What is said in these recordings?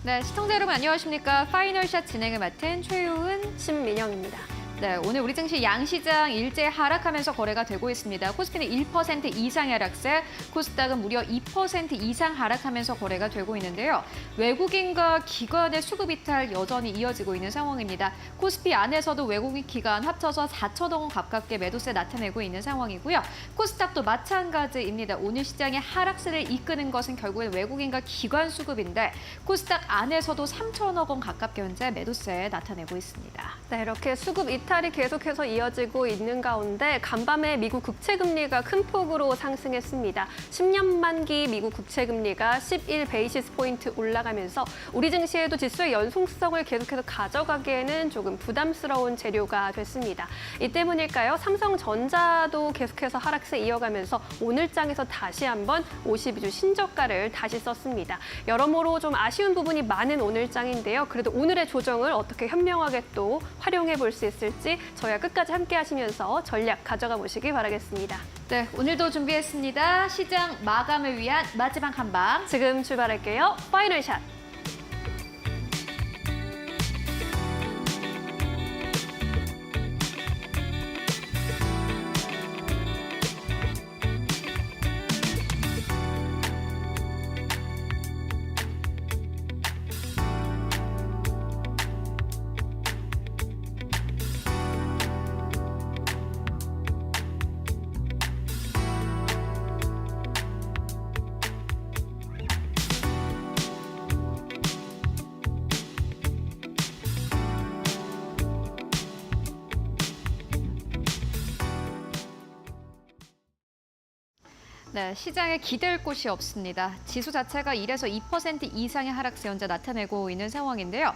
네, 시청자 여러분 안녕하십니까? 파이널샷 진행을 맡은 최유은, 신민영입니다. 네, 오늘 우리 증시 양시장 일제 하락하면서 거래가 되고 있습니다. 코스피는 1% 이상의 하락세, 코스닥은 무려 2% 이상 하락하면서 거래가 되고 있는데요. 외국인과 기관의 수급 이탈 여전히 이어지고 있는 상황입니다. 코스피 안에서도 외국인 기관 합쳐서 4천억 원 가깝게 매도세 나타내고 있는 상황이고요. 코스닥도 마찬가지입니다. 오늘 시장의 하락세를 이끄는 것은 결국엔 외국인과 기관 수급인데 코스닥 안에서도 3천억 원 가깝게 현재 매도세 나타내고 있습니다. 네, 이렇게 수급 이탈이 계속해서 이어지고 있는 가운데 간밤에 미국 국채금리가 큰 폭으로 상승했습니다. 10년 만기 미국 국채금리가 11 베이시스 포인트 올라가면서 우리 증시에도 지수의 연속성을 계속해서 가져가기에는 조금 부담스러운 재료가 됐습니다. 이 때문일까요? 삼성전자도 계속해서 하락세 이어가면서 오늘장에서 다시 한번 52주 신저가를 다시 썼습니다. 여러모로 좀 아쉬운 부분이 많은 오늘장인데요. 그래도 오늘의 조정을 어떻게 현명하게 또 활용해 볼 수 있을지 저희와 끝까지 함께 하시면서 전략 가져가 보시기 바라겠습니다. 네, 오늘도 준비했습니다. 시장 마감을 위한 마지막 한방. 지금 출발할게요. 파이널샷. 네, 시장에 기댈 곳이 없습니다. 지수 자체가 1에서 2% 이상의 하락세 현재 나타내고 있는 상황인데요.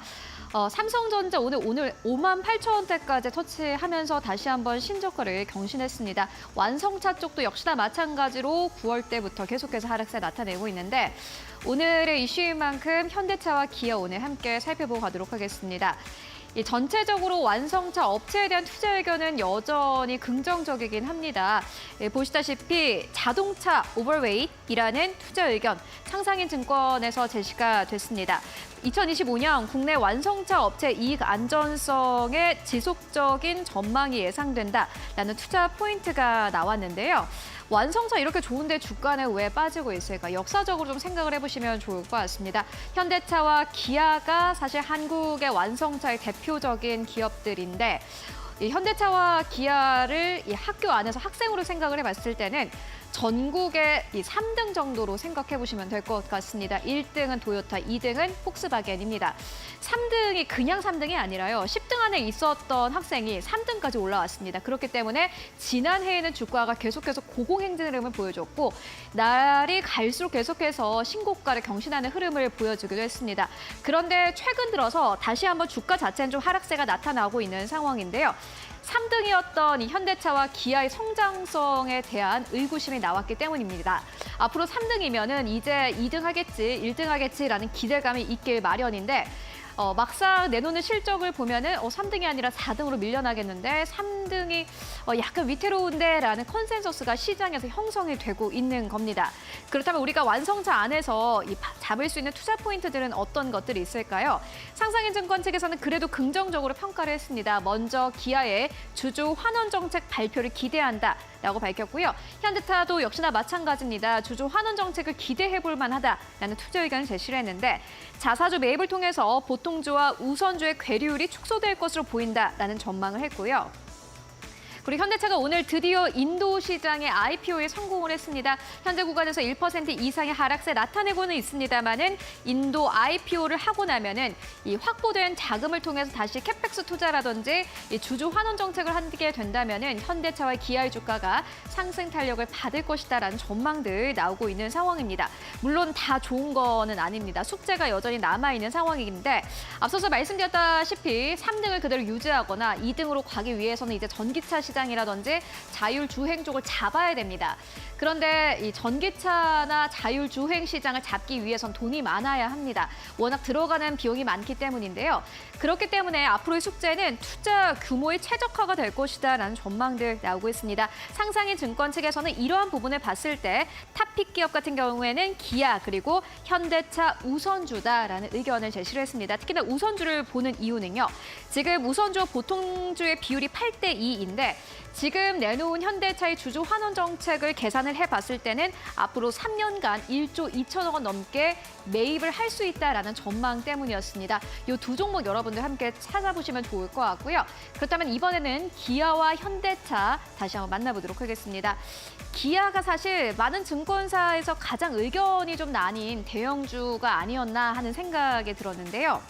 삼성전자 오늘 5만 8천 원대까지 터치하면서 다시 한번 신저가를 경신했습니다. 완성차 쪽도 역시나 마찬가지로 9월 때부터 계속해서 하락세 나타내고 있는데 오늘의 이슈인 만큼 현대차와 기아 오늘 함께 살펴보고 가도록 하겠습니다. 전체적으로 완성차 업체에 대한 투자 의견은 여전히 긍정적이긴 합니다. 보시다시피 자동차 오버웨이트이라는 투자 의견 상상인 증권에서 제시가 됐습니다. 2025년 국내 완성차 업체 이익 안전성의 지속적인 전망이 예상된다라는 투자 포인트가 나왔는데요. 완성차 이렇게 좋은데 주가는 왜 빠지고 있을까? 역사적으로 좀 생각을 해보시면 좋을 것 같습니다. 현대차와 기아가 사실 한국의 완성차의 대표적인 기업들인데 이 현대차와 기아를 이 학교 안에서 학생으로 생각을 해봤을 때는 전국의 이 3등 정도로 생각해 보시면 될 것 같습니다. 1등은 도요타, 2등은 폭스바겐입니다. 3등이 그냥 3등이 아니라요. 10등 안에 있었던 학생이 3등까지 올라왔습니다. 그렇기 때문에 지난해에는 주가가 계속해서 고공행진 흐름을 보여줬고 날이 갈수록 계속해서 신고가를 경신하는 흐름을 보여주기도 했습니다. 그런데 최근 들어서 다시 한번 주가 자체는 좀 하락세가 나타나고 있는 상황인데요. 3등이었던 이 현대차와 기아의 성장성에 대한 의구심이 나왔기 때문입니다. 앞으로 3등이면은 이제 2등 하겠지, 1등 하겠지라는 기대감이 있길 마련인데 막상 내놓는 실적을 보면은 3등이 아니라 4등으로 밀려나겠는데 3등이 약간 위태로운데라는 컨센서스가 시장에서 형성이 되고 있는 겁니다. 그렇다면 우리가 완성차 안에서 잡을 수 있는 투자 포인트들은 어떤 것들이 있을까요? 상상인증권 측에서는 그래도 긍정적으로 평가를 했습니다. 먼저 기아의 주주 환원 정책 발표를 기대한다라고 밝혔고요. 현대차도 역시나 마찬가지입니다. 주주 환원 정책을 기대해볼 만하다라는 투자 의견을 제시를 했는데 자사주 매입을 통해서 보통주와 우선주의 괴리율이 축소될 것으로 보인다라는 전망을 했고요. 그리고 현대차가 오늘 드디어 인도 시장의 IPO에 성공을 했습니다. 현재 구간에서 1% 이상의 하락세 나타내고는 있습니다만은 인도 IPO를 하고 나면은 이 확보된 자금을 통해서 다시 캐펙스 투자라든지 이 주주 환원 정책을 하게 된다면은 현대차와 기아의 주가가 상승 탄력을 받을 것이다라는 전망들 나오고 있는 상황입니다. 물론 다 좋은 거는 아닙니다. 숙제가 여전히 남아있는 상황인데 앞서서 말씀드렸다시피 3등을 그대로 유지하거나 2등으로 가기 위해서는 이제 전기차 시장 시장이라든지 자율주행 쪽을 잡아야 됩니다. 그런데 이 전기차나 자율주행 시장을 잡기 위해선 돈이 많아야 합니다. 워낙 들어가는 비용이 많기 때문인데요. 그렇기 때문에 앞으로의 숙제는 투자 규모의 최적화가 될 것이다라는 전망들 나오고 있습니다. 상상인 증권 측에서는 이러한 부분을 봤을 때 탑픽 기업 같은 경우에는 기아 그리고 현대차 우선주다라는 의견을 제시를 했습니다. 특히나 우선주를 보는 이유는요. 지금 우선주와 보통주의 비율이 8대 2인데 지금 내놓은 현대차의 주주 환원 정책을 계산을 해봤을 때는 앞으로 3년간 1조 2천억 원 넘게 매입을 할 수 있다라는 전망 때문이었습니다. 이 두 종목 여러분들 함께 찾아보시면 좋을 것 같고요. 그렇다면 이번에는 기아와 현대차 다시 한번 만나보도록 하겠습니다. 기아가 사실 많은 증권사에서 가장 의견이 좀 나뉜 대형주가 아니었나 하는 생각이 들었는데요.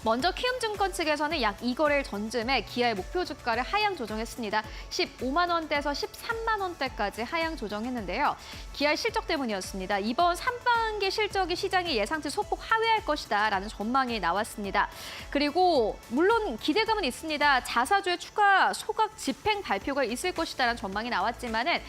먼저 키움증권 측에서는 약 2거래일 전쯤에 기아의 목표 주가를 하향 조정했습니다. 15만 원대에서 13만 원대까지 하향 조정했는데요. 기아의 실적 때문이었습니다. 이번 3분기 실적이 시장이 예상치 소폭 하회할 것이다라는 전망이 나왔습니다. 그리고 물론 기대감은 있습니다. 자사주의 추가 소각 집행 발표가 있을 것이다라는 전망이 나왔지만은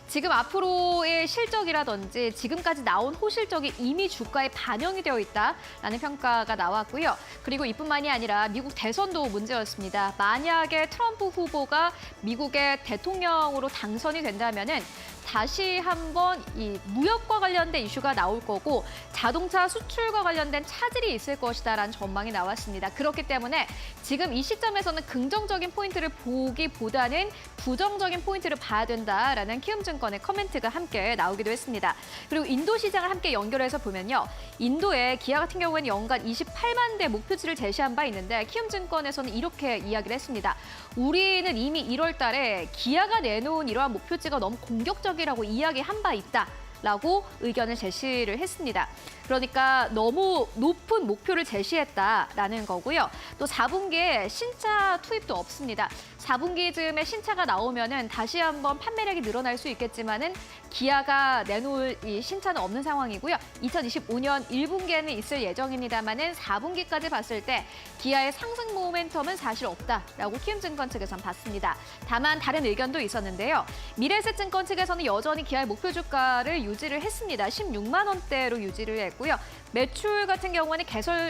지금 앞으로의 실적이라든지 지금까지 나온 호실적이 이미 주가에 반영이 되어 있다라는 평가가 나왔고요. 그리고 이뿐만이 아니라 미국 대선도 문제였습니다. 만약에 트럼프 후보가 미국의 대통령으로 당선이 된다면은 다시 한번 이 무역과 관련된 이슈가 나올 거고 자동차 수출과 관련된 차질이 있을 것이다라는 전망이 나왔습니다. 그렇기 때문에 지금 이 시점에서는 긍정적인 포인트를 보기보다는 부정적인 포인트를 봐야 된다라는 키움증권의 커멘트가 함께 나오기도 했습니다. 그리고 인도 시장을 함께 연결해서 보면요. 인도의 기아 같은 경우에는 연간 28만 대 목표치를 제시한 바 있는데 키움증권에서는 이렇게 이야기를 했습니다. 우리는 이미 1월 달에 기아가 내놓은 이러한 목표치가 너무 공격적이라고 이야기한 바 있다라고 의견을 제시를 했습니다. 그러니까 너무 높은 목표를 제시했다라는 거고요. 또 4분기에 신차 투입도 없습니다. 4분기쯤에 신차가 나오면은 다시 한번 판매량이 늘어날 수 있겠지만은 기아가 내놓을 이 신차는 없는 상황이고요. 2025년 1분기에는 있을 예정입니다만은 4분기까지 봤을 때 기아의 상승 모멘텀은 사실 없다라고 키움증권 측에서는 봤습니다. 다만 다른 의견도 있었는데요. 미래에셋증권 측에서는 여전히 기아의 목표 주가를 유지를 했습니다. 16만 원대로 유지를 했고요. 매출 같은 경우는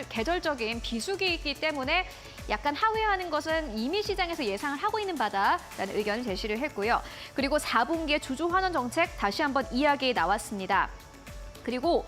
계절적인 비수기이기 때문에 약간 하회하는 것은 이미 시장에서 예상을 하고 있는 바다라는 의견을 제시를 했고요. 그리고 4분기에 주주 환원 정책 다시 한번 이야기 나왔습니다. 그리고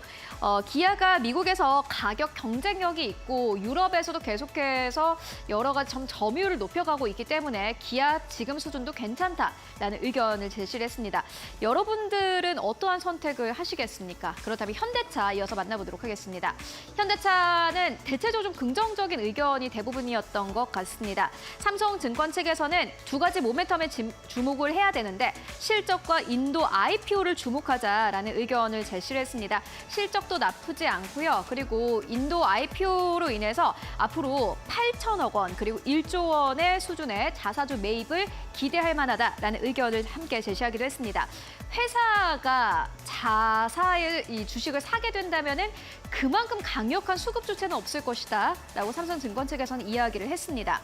기아가 미국에서 가격 경쟁력이 있고 유럽에서도 계속해서 여러 가지 점유율을 높여가고 있기 때문에 기아 지금 수준도 괜찮다라는 의견을 제시를 했습니다. 여러분들은 어떠한 선택을 하시겠습니까? 그렇다면 현대차 이어서 만나보도록 하겠습니다. 현대차는 대체적으로 좀 긍정적인 의견이 대부분이었던 것 같습니다. 삼성증권 측에서는 두 가지 모멘텀에 주목을 해야 되는데 실적과 인도 IPO를 주목하자라는 의견을 제시를 했습니다. 실적도 나쁘지 않고요. 그리고 인도 IPO로 인해서 앞으로 8천억 원 그리고 1조 원의 수준의 자사주 매입을 기대할 만하다라는 의견을 함께 제시하기도 했습니다. 회사가 자사의 이 주식을 사게 된다면은 그만큼 강력한 수급 주체는 없을 것이다라고 삼성증권 측에서는 이야기를 했습니다.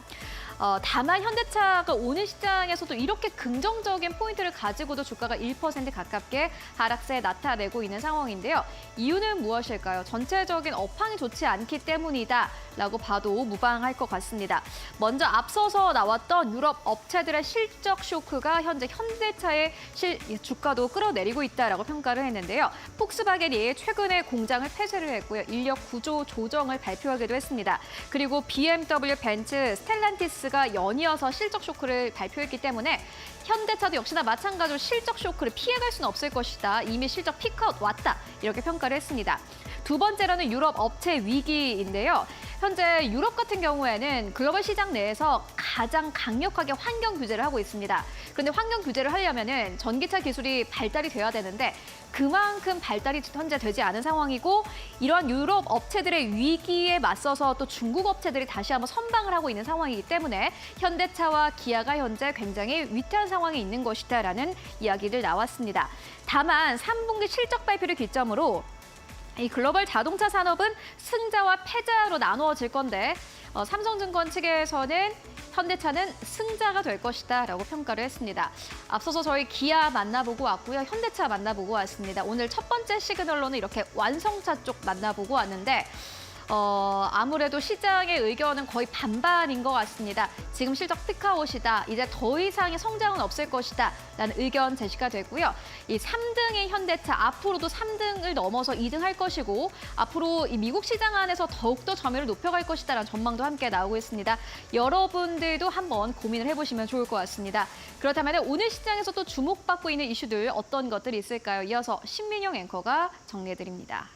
다만 현대차가 오늘 시장에서도 이렇게 긍정적인 포인트를 가지고도 주가가 1% 가깝게 하락세 나타내고 있는 상황인데요. 이유는 무엇일까요? 전체적인 업황이 좋지 않기 때문이다라고 봐도 무방할 것 같습니다. 먼저 앞서서 나왔던 유럽 업체들의 실적 쇼크가 현재 현대차의 주가도 끌어내리고 있다라고 평가를 했는데요. 폭스바겐이 최근에 공장을 폐쇄를 했고요. 인력 구조 조정을 발표하기도 했습니다. 그리고 BMW, 벤츠, 스텔란티스가 연이어서 실적 쇼크를 발표했기 때문에 현대차도 역시나 마찬가지로 실적 쇼크를 피해갈 수는 없을 것이다. 이미 실적 피크아웃 왔다. 이렇게 평가를 했습니다. 두 번째로는 유럽 업체 위기인데요. 현재 유럽 같은 경우에는 글로벌 시장 내에서 가장 강력하게 환경 규제를 하고 있습니다. 그런데 환경 규제를 하려면은 전기차 기술이 발달이 돼야 되는데 그만큼 발달이 현재 되지 않은 상황이고 이러한 유럽 업체들의 위기에 맞서서 또 중국 업체들이 다시 한번 선방을 하고 있는 상황이기 때문에 현대차와 기아가 현재 굉장히 위태한 상황에 있는 것이다라는 이야기들 나왔습니다. 다만 3분기 실적 발표를 기점으로 이 글로벌 자동차 산업은 승자와 패자로 나누어질 건데 삼성증권 측에서는 현대차는 승자가 될 것이다라고 평가를 했습니다. 앞서서 저희 기아 만나보고 왔고요. 현대차 만나보고 왔습니다. 오늘 첫 번째 시그널로는 이렇게 완성차 쪽 만나보고 왔는데 아무래도 시장의 의견은 거의 반반인 것 같습니다. 지금 실적 피크아웃이다. 이제 더 이상의 성장은 없을 것이다. 라는 의견 제시가 됐고요. 이 3등인 현대차 앞으로도 3등을 넘어서 2등 할 것이고 앞으로 이 미국 시장 안에서 더욱더 점유율을 높여갈 것이다라는 전망도 함께 나오고 있습니다. 여러분들도 한번 고민을 해보시면 좋을 것 같습니다. 그렇다면 오늘 시장에서 또 주목받고 있는 이슈들 어떤 것들이 있을까요? 이어서 신민용 앵커가 정리해드립니다.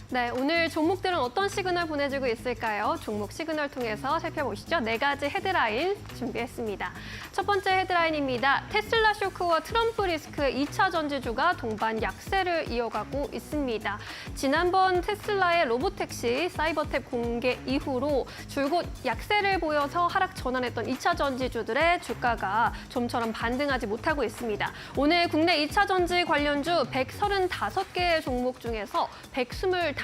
네, 오늘 종목들은 어떤 시그널 보내주고 있을까요? 종목 시그널 통해서 살펴보시죠. 4가지 헤드라인 준비했습니다. 첫 번째 헤드라인입니다. 테슬라 쇼크와 트럼프 리스크의 2차 전지주가 동반 약세를 이어가고 있습니다. 지난번 테슬라의 로보택시 사이버탭 공개 이후로 줄곧 약세를 보여서 하락 전환했던 2차 전지주들의 주가가 좀처럼 반등하지 못하고 있습니다. 오늘 국내 2차 전지 관련주 135개의 종목 중에서 125개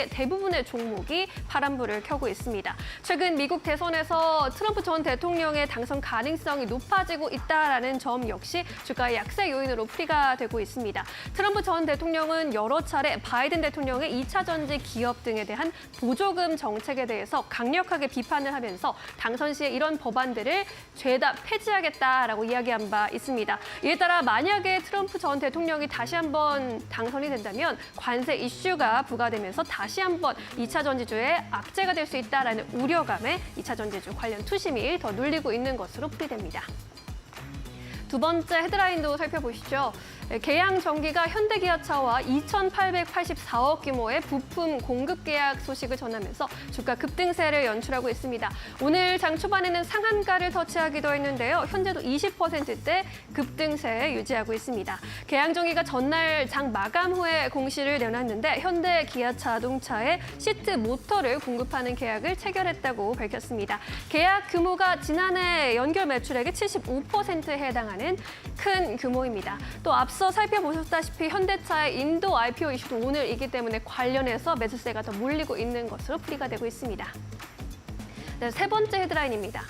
대부분의 종목이 파란불을 켜고 있습니다. 최근 미국 대선에서 트럼프 전 대통령의 당선 가능성이 높아지고 있다라는 점 역시 주가의 약세 요인으로 풀이가 되고 있습니다. 트럼프 전 대통령은 여러 차례 바이든 대통령의 2차 전지 기업 등에 대한 보조금 정책에 대해서 강력하게 비판을 하면서 당선 시에 이런 법안들을 죄다 폐지하겠다라고 이야기한 바 있습니다. 이에 따라 만약에 트럼프 전 대통령이 다시 한번 당선이 된다면 관세 이슈가 부과되면서 다시 한번 2차 전지주의 악재가 될 수 있다라는 우려감에 2차 전지주 관련 투심이 더 눌리고 있는 것으로 풀이됩니다. 두 번째 헤드라인도 살펴보시죠. 계양 전기가 현대기아차와 2,884억 규모의 부품 공급 계약 소식을 전하면서 주가 급등세를 연출하고 있습니다. 오늘 장 초반에는 상한가를 터치하기도 했는데요. 현재도 20%대 급등세 유지하고 있습니다. 계양 전기가 전날 장 마감 후에 공시를 내놨는데 현대기아자동차에 시트 모터를 공급하는 계약을 체결했다고 밝혔습니다. 계약 규모가 지난해 연결 매출액의 75%에 해당하는 큰 규모입니다. 또 앞서 살펴보셨다시피 현대차의 인도 IPO 이슈도 오늘이기 때문에 관련해서 매수세가 더 몰리고 있는 것으로 풀이가 되고 있습니다. 네, 세 번째 헤드라인입니다.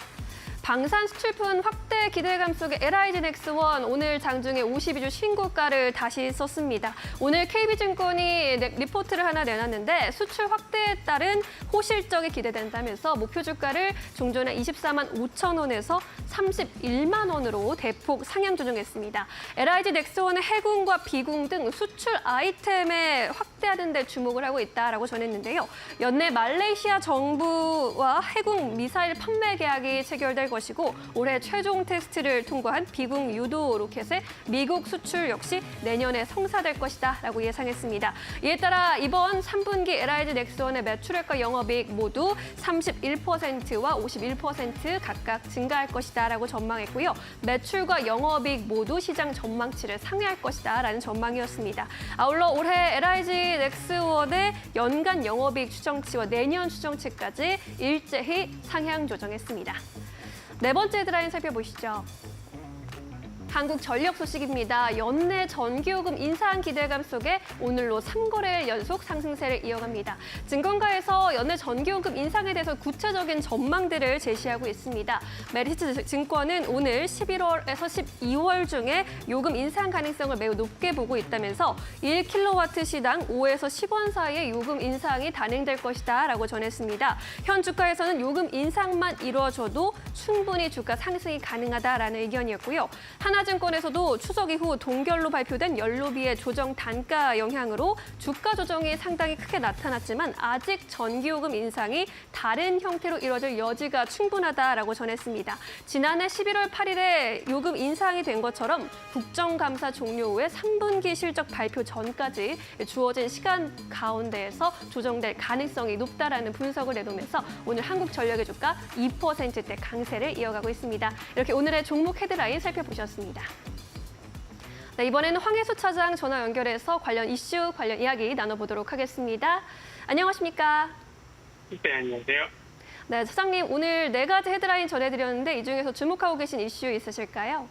방산 수출분 확대 기대감 속에 LIG 넥스원 오늘 장중에 52주 신고가를 다시 썼습니다. 오늘 KB증권이 리포트를 하나 내놨는데 수출 확대에 따른 호실적이 기대된다면서 목표 주가를 종전에 24만 5천 원에서 31만 원으로 대폭 상향 조정했습니다. LIG 넥스원은 해군과 비공 등 수출 아이템에 확대하는 데 주목을 하고 있다라고 전했는데요. 연내 말레이시아 정부와 해군 미사일 판매 계약이 체결될 것이고 올해 최종 테스트를 통과한 비공 유도 로켓의 미국 수출 역시 내년에 성사될 것이다라고 예상했습니다. 이에 따라 이번 3분기 LIG 넥스원의 매출액과 영업이익 모두 31%와 51% 각각 증가할 것이다라고 전망했고요. 매출과 영업이익 모두 시장 전망치를 상회할 것이다라는 전망이었습니다. 아울러 올해 LIG 넥스원의 연간 영업이익 추정치와 내년 추정치까지 일제히 상향 조정했습니다. 네 번째 헤드라인 살펴보시죠. 한국전력 소식입니다. 연내 전기요금 인상 기대감 속에 오늘로 3거래일 연속 상승세를 이어갑니다. 증권가에서 연내 전기요금 인상에 대해서 구체적인 전망들을 제시하고 있습니다. 메리츠 증권은 오늘 11월에서 12월 중에 요금 인상 가능성을 매우 높게 보고 있다면서 1kW 시당 5에서 10원 사이의 요금 인상이 단행될 것이다라고 전했습니다. 현 주가에서는 요금 인상만 이루어져도 충분히 주가 상승이 가능하다라는 의견이었고요. 하나증권에서도 추석 이후 동결로 발표된 연료비의 조정 단가 영향으로 주가 조정이 상당히 크게 나타났지만 아직 전기요금 인상이 다른 형태로 이뤄질 여지가 충분하다라고 전했습니다. 지난해 11월 8일에 요금 인상이 된 것처럼 국정감사 종료 후에 3분기 실적 발표 전까지 주어진 시간 가운데에서 조정될 가능성이 높다라는 분석을 내놓으면서 오늘 한국전력의 주가 2%대 강세를 이어가고 있습니다. 이렇게 오늘의 종목 헤드라인 살펴보셨습니다. 네, 이번에는 황혜수 차장 전화 연결해서 관련 이슈, 관련 이야기 나눠보도록 하겠습니다. 안녕하십니까? 네, 안녕하세요. 네, 차장님 오늘 4가지 헤드라인 전해드렸는데 이 중에서 주목하고 계신 이슈 있으실까요?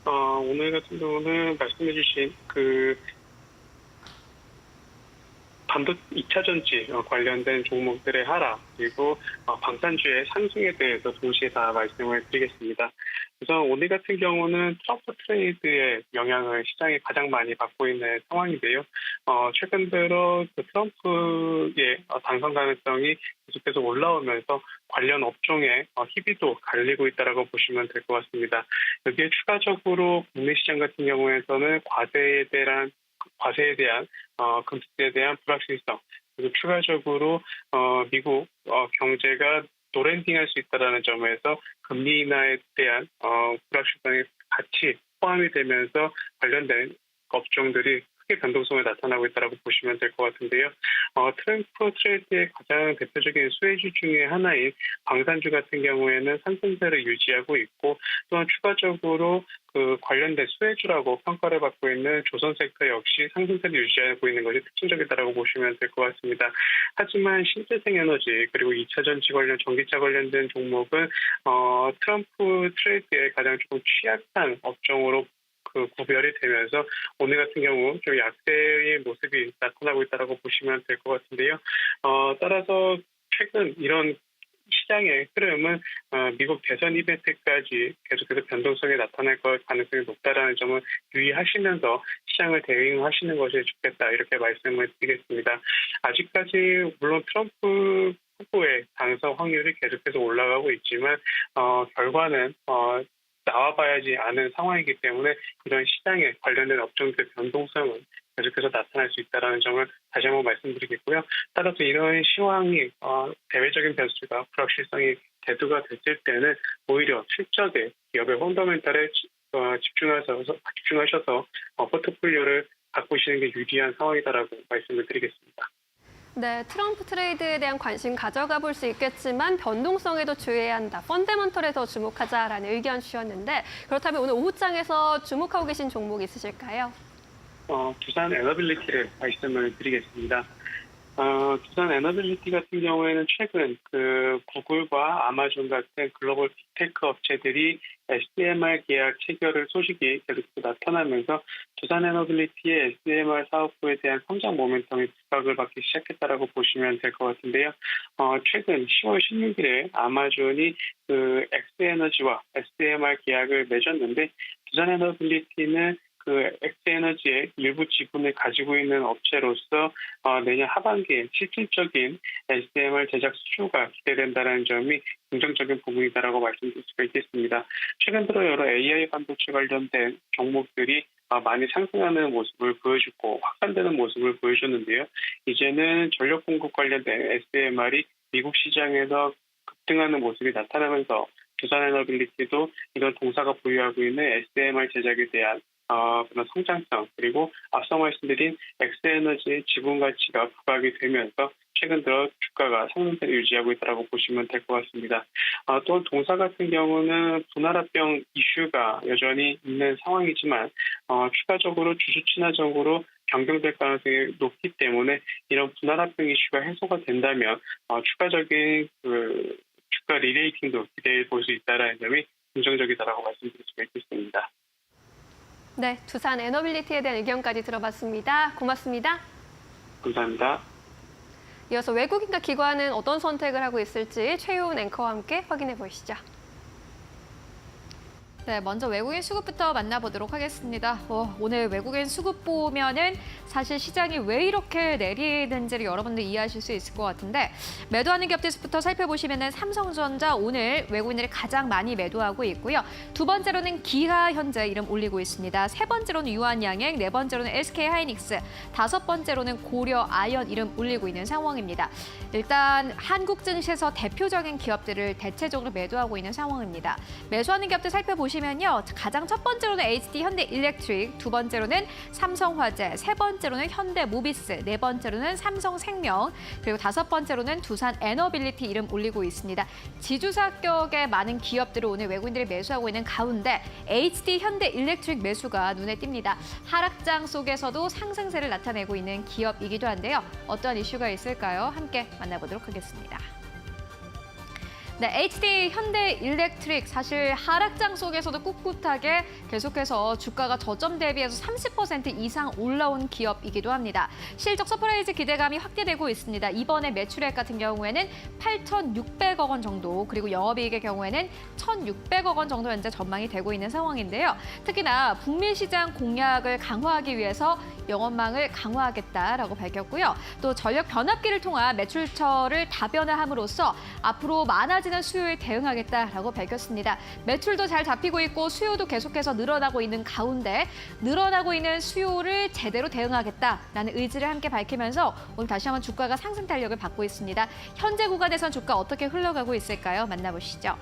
오늘 같은 경우는 말씀해주신 반도 2차 전지 관련된 종목들의 하락 그리고 방산주의 상승에 대해서 동시에 다 말씀을 드리겠습니다. 우선 오늘 같은 경우는 트럼프 트레이드의 영향을 시장이 가장 많이 받고 있는 상황인데요. 최근 들어 그 트럼프의 당선 가능성이 계속해서 올라오면서 관련 업종의 희비도 갈리고 있다고 보시면 될 것 같습니다. 여기에 추가적으로 국내 시장 같은 경우에서는 과세에 대한 금수에 대한 불확실성 그리고 추가적으로 미국 경제가 노랜딩할 수 있다는 점에서 금리 인하에 대한 불확실성이 같이 포함이 되면서 관련된 업종들이 크게 변동성을 나타나고 있다고 보시면 될 것 같은데요. 트럼프 트레이드의 가장 대표적인 수혜주 중에 하나인 방산주 같은 경우에는 상승세를 유지하고 있고 또한 추가적으로 그 관련된 수혜주라고 평가를 받고 있는 조선 섹터 역시 상승세를 유지하고 있는 것이 특징적이다라고 보시면 될 것 같습니다. 하지만 신재생 에너지 그리고 2차 전지 관련 전기차 관련된 종목은 트럼프 트레이드의 가장 조금 취약한 업종으로 구별이 되면서 오늘 같은 경우 좀 약세의 모습이 나타나고 있다고 보시면 될 것 같은데요. 따라서 최근 이런 시장의 흐름은 미국 대선 이벤트까지 계속해서 변동성이 나타날 가능성이 높다라는 점을 유의하시면서 시장을 대응하시는 것이 좋겠다 이렇게 말씀을 드리겠습니다. 아직까지 물론 트럼프 후보의 당선 확률이 계속해서 올라가고 있지만 결과는 나와봐야지 아는 상황이기 때문에 이런 시장에 관련된 업종들의 변동성은 계속해서 나타날 수 있다는 점을 다시 한번 말씀드리겠고요. 따라서 이런 시황이 대외적인 변수가 불확실성이 대두가 됐을 때는 오히려 실적에 기업의 펀더멘탈에 집중하셔서 포트폴리오를 바꾸시는 게 유리한 상황이다라고 말씀을 드리겠습니다. 네, 트럼프 트레이드에 대한 관심 가져가 볼 수 있겠지만 변동성에도 주의해야 한다. 펀더멘털에 더 주목하자라는 의견 주셨는데 그렇다면 오늘 오후장에서 주목하고 계신 종목 있으실까요? 두산 에너빌리티를 말씀을 드리겠습니다. 두산 에너빌리티 같은 경우에는 최근 구글과 아마존 같은 글로벌 빅테크 업체들이 SDMR 계약 체결을 소식이 계속 나타나면서 두산 에너빌리티의 SDMR 사업부에 대한 성장 모멘텀이 부각을 받기 시작했다라고 보시면 될 것 같은데요. 최근 10월 16일에 아마존이 엑스에너지와 SDMR 계약을 맺었는데 두산 에너빌리티는 엑스에너지의 일부 지분을 가지고 있는 업체로서 내년 하반기에 실질적인 SDMR 제작 수주가 기대된다는 점이 긍정적인 부분이다라고 말씀드릴 수가 있겠습니다. 최근 들어 여러 AI 반도체 관련된 종목들이 많이 상승하는 모습을 보여주고 확산되는 모습을 보여줬는데요. 이제는 전력 공급 관련된 SDMR이 미국 시장에서 급등하는 모습이 나타나면서 두산에너빌리티도 이런 동사가 보유하고 있는 SDMR 제작에 대한 그런 성장성 그리고 앞서 말씀드린 엑스에너지의 지분 가치가 부각이 되면서 최근 들어 주가가 상승세를 유지하고 있다고 보시면 될 것 같습니다. 또 동사 같은 경우는 분할합병 이슈가 여전히 있는 상황이지만 추가적으로 주주 친화적으로 변경될 가능성이 높기 때문에 이런 분할합병 이슈가 해소가 된다면 추가적인 주가 리레이팅도 기대해 볼 수 있다는 점이 긍정적이다라고 말씀드릴 수가 있겠습니다. 네, 두산 에너빌리티에 대한 의견까지 들어봤습니다. 고맙습니다. 감사합니다. 이어서 외국인과 기관은 어떤 선택을 하고 있을지 최효은 앵커와 함께 확인해 보시죠. 네, 먼저 외국인 수급부터 만나보도록 하겠습니다. 오늘 외국인 수급 보면은 사실 시장이 왜 이렇게 내리는지를 여러분들 이해하실 수 있을 것 같은데 매도하는 기업들부터 살펴보시면은 삼성전자 오늘 외국인들이 가장 많이 매도하고 있고요. 두 번째로는 기아 현재 이름 올리고 있습니다. 세 번째로는 유한양행, 네 번째로는 SK하이닉스, 다섯 번째로는 고려 아연 이름 올리고 있는 상황입니다. 일단 한국 증시에서 대표적인 기업들을 대체적으로 매도하고 있는 상황입니다. 매수하는 기업들 살펴보시면요. 가장 첫 번째로는 HD 현대일렉트릭, 두 번째로는 삼성화재, 세 번째로는 현대모비스, 네 번째로는 삼성생명, 그리고 다섯 번째로는 두산 에너빌리티 이름 올리고 있습니다. 지주사격의 많은 기업들을 오늘 외국인들이 매수하고 있는 가운데 HD 현대일렉트릭 매수가 눈에 띕니다. 하락장 속에서도 상승세를 나타내고 있는 기업이기도 한데요. 어떠한 이슈가 있을까요? 함께 만나보도록 하겠습니다. 네, HD 현대일렉트릭 사실 하락장 속에서도 꿋꿋하게 계속해서 주가가 저점 대비해서 30% 이상 올라온 기업이기도 합니다. 실적 서프라이즈 기대감이 확대되고 있습니다. 이번에 매출액 같은 경우에는 8,600억 원 정도, 그리고 영업이익의 경우에는 1,600억 원 정도 현재 전망이 되고 있는 상황인데요. 특히나 북미 시장 공략을 강화하기 위해서 영업망을 강화하겠다라고 밝혔고요. 또 전력 변압기를 통한 매출처를 다변화함으로써 앞으로 많아지는 수요에 대응하겠다라고 밝혔습니다. 매출도 잘 잡히고 있고 수요도 계속해서 늘어나고 있는 가운데 늘어나고 있는 수요를 제대로 대응하겠다라는 의지를 함께 밝히면서 오늘 다시 한번 주가가 상승 탄력을 받고 있습니다. 현재 구간에선 주가 어떻게 흘러가고 있을까요? 만나보시죠.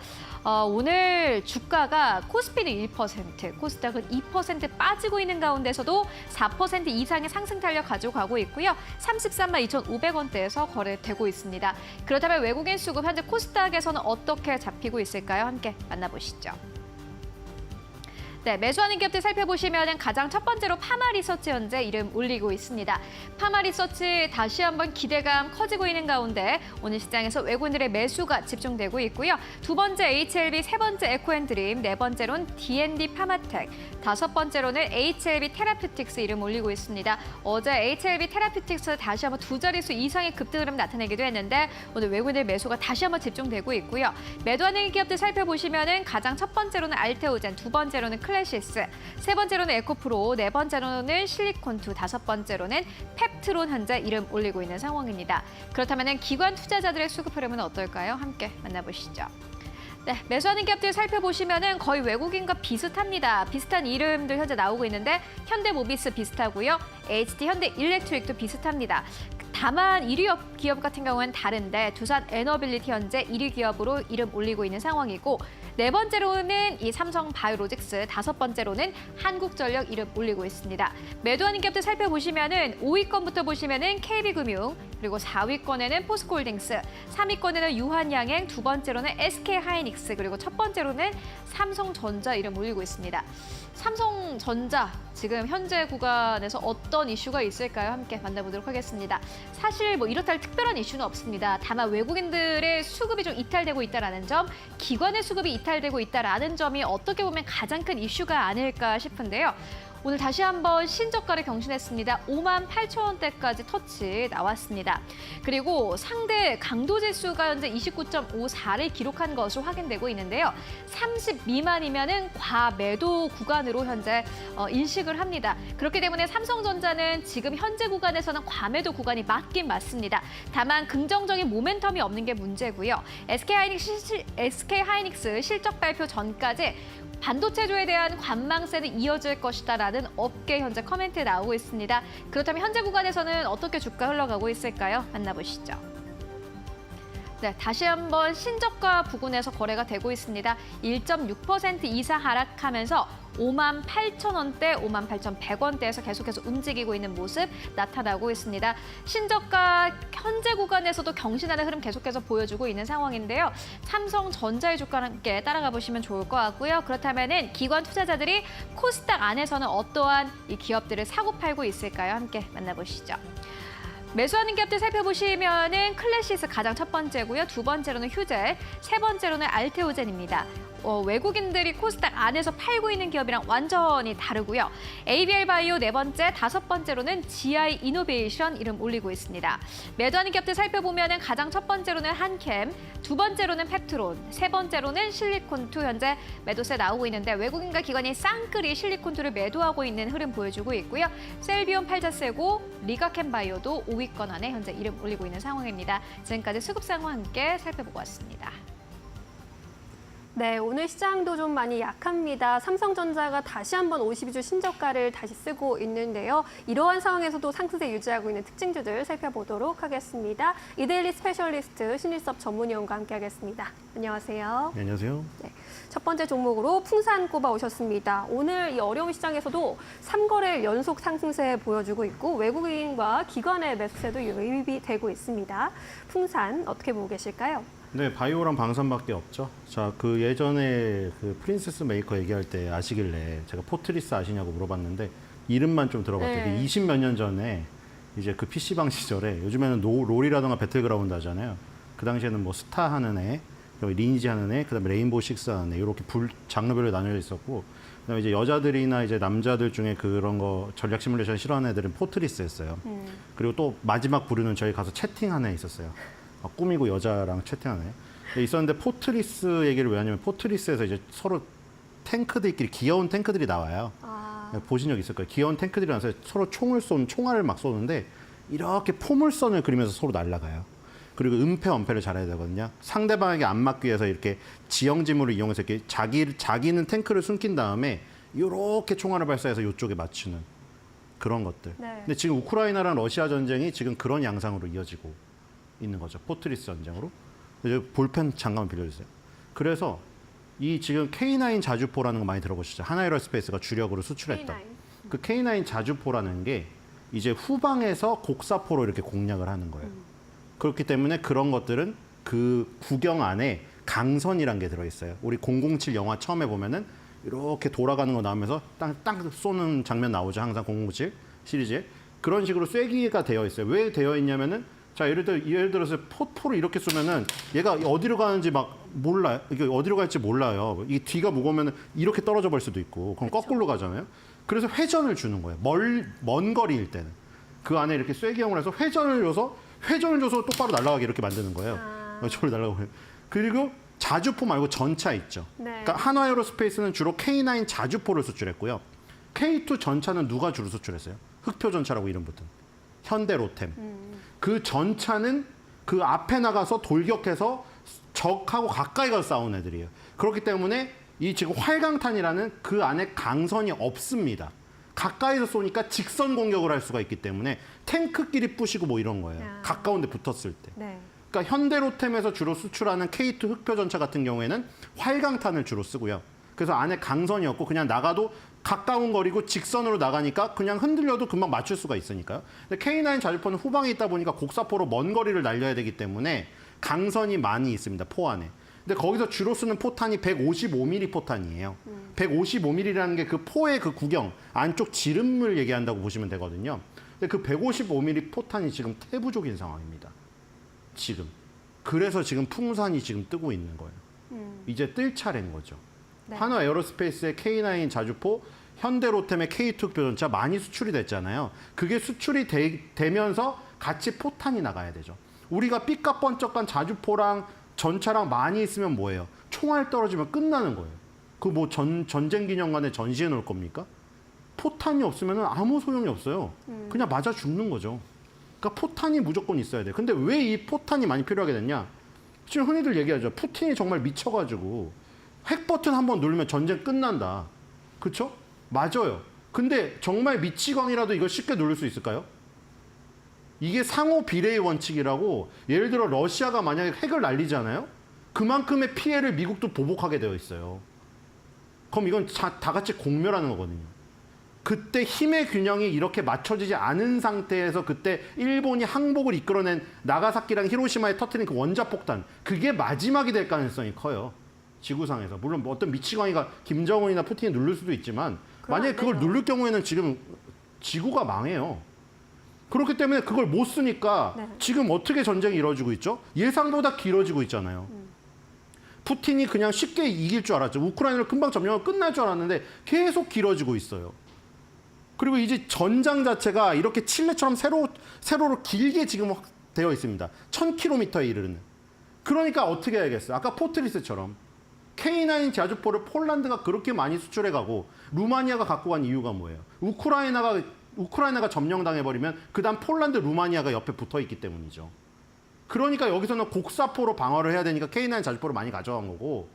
오늘 주가가 코스피는 1%, 코스닥은 2% 빠지고 있는 가운데서도 4% 이상의 상승 탄력 가지고 가고 있고요. 33만 2,500원대에서 거래되고 있습니다. 그렇다면 외국인 수급 현재 코스닥에서는 어떻게 잡히고 있을까요? 함께 만나보시죠. 네, 매수하는 기업들 살펴보시면 가장 첫 번째로 파마리서치 현재 이름 올리고 있습니다. 파마리서치 다시 한번 기대감 커지고 있는 가운데 오늘 시장에서 외국인들의 매수가 집중되고 있고요. 두 번째 HLB, 세 번째 에코앤드림, 네 번째로는 D&D 파마텍, 다섯 번째로는 HLB 테라퓨틱스 이름 올리고 있습니다. 어제 HLB 테라퓨틱스 다시 한번 두 자릿수 이상의 급등 흐름 나타내기도 했는데 오늘 외국인들의 매수가 다시 한번 집중되고 있고요. 매도하는 기업들 살펴보시면 가장 첫 번째로는 알테오젠, 두 번째로는 클래시스, 세 번째로는 에코프로, 네 번째로는 실리콘2, 다섯 번째로는 펩트론 현재 이름 올리고 있는 상황입니다. 그렇다면 기관 투자자들의 수급 흐름은 어떨까요? 함께 만나보시죠. 네, 매수하는 기업들 살펴보시면 거의 외국인과 비슷합니다. 비슷한 이름들 현재 나오고 있는데 현대모비스 비슷하고요. HD 현대일렉트릭도 비슷합니다. 다만 1위 기업 같은 경우는 다른데 두산 에너빌리티 현재 1위 기업으로 이름 올리고 있는 상황이고 네 번째로는 이 삼성바이오로직스, 다섯 번째로는 한국전력 이름 올리고 있습니다. 매도하는 기업들 살펴보시면은 5위권부터 보시면은 KB금융, 그리고 4위권에는 포스코홀딩스, 3위권에는 유한양행, 두 번째로는 SK하이닉스, 그리고 첫 번째로는 삼성전자 이름 올리고 있습니다. 삼성전자 지금 현재 구간에서 어떤 이슈가 있을까요? 함께 만나보도록 하겠습니다. 사실 뭐 이렇다 할 특별한 이슈는 없습니다. 다만 외국인들의 수급이 좀 이탈되고 있다는 점, 기관의 수급이 이탈되고 있다는 점이 어떻게 보면 가장 큰 이슈가 아닐까 싶은데요. 오늘 다시 한번 신저가를 경신했습니다. 58,000원대까지 터치 나왔습니다. 그리고 상대 강도지수가 현재 29.54를 기록한 것으로 확인되고 있는데요. 30 미만이면은 과매도 구간으로 현재 인식을 합니다. 그렇기 때문에 삼성전자는 지금 현재 구간에서는 과매도 구간이 맞긴 맞습니다. 다만 긍정적인 모멘텀이 없는 게 문제고요. SK하이닉스 실적 발표 전까지 반도체주에 대한 관망세는 이어질 것이다라는 업계 현재 코멘트 나오고 있습니다. 그렇다면 현재 구간에서는 어떻게 주가 흘러가고 있을까요? 만나보시죠. 네, 다시 한번 신저가 부근에서 거래가 되고 있습니다. 1.6% 이상 하락하면서 58,000원대, 58,100원대에서 계속해서 움직이고 있는 모습 나타나고 있습니다. 신저가 현재 구간에서도 경신하는 흐름 계속해서 보여주고 있는 상황인데요. 삼성전자의 주가와 함께 따라가 보시면 좋을 것 같고요. 그렇다면 기관 투자자들이 코스닥 안에서는 어떠한 이 기업들을 사고 팔고 있을까요? 함께 만나보시죠. 매수하는 기업들 살펴보시면은 클래시스 가장 첫 번째고요. 두 번째로는 휴젤, 세 번째로는 알테오젠입니다. 외국인들이 코스닥 안에서 팔고 있는 기업이랑 완전히 다르고요. ABL 바이오 네 번째, 다섯 번째로는 GI 이노베이션 이름 올리고 있습니다. 매도하는 기업들 살펴보면은 가장 첫 번째로는 한캠, 두 번째로는 펩트론, 세 번째로는 실리콘2 현재 매도세 나오고 있는데 외국인과 기관이 쌍끌이 실리콘2를 매도하고 있는 흐름 보여주고 있고요. 셀비온 팔자세고, 리가캠 바이오도 5위권 안에 현재 이름 올리고 있는 상황입니다. 지금까지 수급 상황 함께 살펴보고 왔습니다. 네, 오늘 시장도 좀 많이 약합니다. 삼성전자가 다시 한번 52주 신저가를 다시 쓰고 있는데요. 이러한 상황에서도 상승세 유지하고 있는 특징주들 살펴보도록 하겠습니다. 이데일리 스페셜리스트 신일섭 전문위원과 함께하겠습니다. 안녕하세요. 네, 안녕하세요. 네, 첫 번째 종목으로 풍산 꼽아 오셨습니다. 오늘 이 어려운 시장에서도 3거래일 연속 상승세 보여주고 있고 외국인과 기관의 매수세도 유입이 되고 있습니다. 풍산 어떻게 보고 계실까요? 네, 바이오랑 방산밖에 없죠. 자, 그 예전에 그 프린세스 메이커 얘기할 때 아시길래 제가 포트리스 아시냐고 물어봤는데 이름만 좀 들어봤대요. 네. 20몇 년 전에 이제 그 PC방 시절에 요즘에는 롤이라던가 배틀그라운드 하잖아요. 그 당시에는 뭐 스타 하는 애, 그다음에 리니지 하는 애, 그다음에 레인보우 식스 하는 애 이렇게 장르별로 나뉘어 있었고, 그다음에 이제 여자들이나 이제 남자들 중에 그런 거 전략 시뮬레이션 싫어하는 애들은 포트리스였어요. 그리고 또 마지막 부류는 저희 가서 채팅하는 애 있었어요. 꾸미고 여자랑 채팅하는 애 있었는데, 포트리스 얘기를 왜 하냐면 포트리스에서 이제 서로 탱크들끼리 귀여운 탱크들이 나와요. 보신 적 있을 거예요. 귀여운 탱크들이 나와서 서로 총알을 막 쏘는데 이렇게 포물선을 그리면서 서로 날아가요. 그리고 은폐 은폐를 잘해야 되거든요. 상대방에게 안 맞기 위해서 이렇게 지형지물을 이용해서 이렇게 자기는 탱크를 숨긴 다음에 이렇게 총알을 발사해서 이쪽에 맞추는 그런 것들. 네. 근데 지금 우크라이나랑 러시아 전쟁이 지금 그런 양상으로 이어지고 있는 거죠. 포트리스 전쟁으로. 이제 볼펜 잠깐만 빌려주세요. 그래서 이 지금 K9 자주포라는 거 많이 들어보시죠? 하나에어로스페이스가 주력으로 수출했던 K9. 그 K9 자주포라는 게 이제 후방에서 곡사포로 이렇게 공략을 하는 거예요. 그렇기 때문에 그런 것들은 그 구경 안에 강선이란 게 들어있어요. 우리 007 영화 처음에 보면은 이렇게 돌아가는 거 나오면서 땅 쏘는 장면 나오죠. 항상 007 시리즈에. 그런 식으로 쐐기가 되어 있어요. 왜 되어 있냐면은 자, 예를 들어서 포를 이렇게 쏘면은 얘가 어디로 가는지 막 몰라요. 이게 어디로 갈지 몰라요. 이게 뒤가 무거우면 이렇게 떨어져 버릴 수도 있고, 그럼 거꾸로 가잖아요. 그래서 회전을 주는 거예요. 먼 거리일 때는. 그 안에 이렇게 쐐기형을 해서 회전을 줘서 똑바로 날아가게 이렇게 만드는 거예요. 저를 날아가고. 그리고 자주포 말고 전차 있죠. 네. 그러니까 한화에어로스페이스는 주로 K9 자주포를 수출했고요. K2 전차는 누가 주로 수출했어요? 흑표 전차라고 이름 붙은 현대로템. 그 전차는 그 앞에 나가서 돌격해서 적하고 가까이 가서 싸우는 애들이에요. 그렇기 때문에 이 지금 활강탄이라는 그 안에 강선이 없습니다. 가까이서 쏘니까 직선 공격을 할 수가 있기 때문에 탱크끼리 부시고 뭐 이런 거예요. 가까운 데 붙었을 때. 네. 그러니까 현대로템에서 주로 수출하는 K2 흑표 전차 같은 경우에는 활강탄을 주로 쓰고요. 그래서 안에 강선이 없고 그냥 나가도 가까운 거리고 직선으로 나가니까 그냥 흔들려도 금방 맞출 수가 있으니까요. 근데 K9 자주포는 후방에 있다 보니까 곡사포로 먼 거리를 날려야 되기 때문에 강선이 많이 있습니다. 포 안에. 근데 거기서 주로 쓰는 포탄이 155mm 포탄이에요. 155mm라는 게 그 포의 그 구경, 안쪽 지름을 얘기한다고 보시면 되거든요. 근데 그 155mm 포탄이 지금 태부족인 상황입니다. 지금. 그래서 지금 풍산이 지금 뜨고 있는 거예요. 이제 뜰 차례인 거죠. 네. 한화 에어로스페이스의 K9 자주포, 현대로템의 K2 흑표전차 많이 수출이 됐잖아요. 그게 수출이 되면서 같이 포탄이 나가야 되죠. 우리가 삐까뻔쩍한 자주포랑 전차랑 많이 있으면 뭐예요? 총알 떨어지면 끝나는 거예요. 그 뭐 전쟁 기념관에 전시해 놓을 겁니까? 포탄이 없으면 아무 소용이 없어요. 그냥 맞아 죽는 거죠. 그러니까 포탄이 무조건 있어야 돼요. 근데 왜 이 포탄이 많이 필요하게 됐냐? 지금 흔히들 얘기하죠. 푸틴이 정말 미쳐가지고 핵 버튼 한번 누르면 전쟁 끝난다. 그렇죠? 맞아요. 근데 정말 미치광이라도 이걸 쉽게 누를 수 있을까요? 이게 상호 비례의 원칙이라고, 예를 들어 러시아가 만약에 핵을 날리잖아요. 그만큼의 피해를 미국도 보복하게 되어 있어요. 그럼 이건 다 같이 공멸하는 거거든요. 그때 힘의 균형이 이렇게 맞춰지지 않은 상태에서 그때 일본이 항복을 이끌어낸 나가사키랑 히로시마에 터뜨린 그 원자폭탄, 그게 마지막이 될 가능성이 커요. 지구상에서. 물론 뭐 어떤 미치광이가 김정은이나 푸틴이 누를 수도 있지만 만약에 그걸 누를 경우에는 지금 지구가 망해요. 그렇기 때문에 그걸 못 쓰니까 네. 지금 어떻게 전쟁이 이루어지고 있죠? 예상보다 길어지고 있잖아요. 푸틴이 그냥 쉽게 이길 줄 알았죠. 우크라이나를 금방 점령하고 끝날 줄 알았는데 계속 길어지고 있어요. 그리고 이제 전장 자체가 이렇게 칠레처럼 세로로 길게 지금 되어 있습니다. 1000km에 이르는. 그러니까 어떻게 해야겠어요? 아까 포트리스처럼 K9 자주포를 폴란드가 그렇게 많이 수출해가고 루마니아가 갖고 간 이유가 뭐예요? 우크라이나가 점령당해버리면 그다음 폴란드, 루마니아가 옆에 붙어있기 때문이죠. 그러니까 여기서는 곡사포로 방어를 해야 되니까 K9 자주포를 많이 가져간 거고,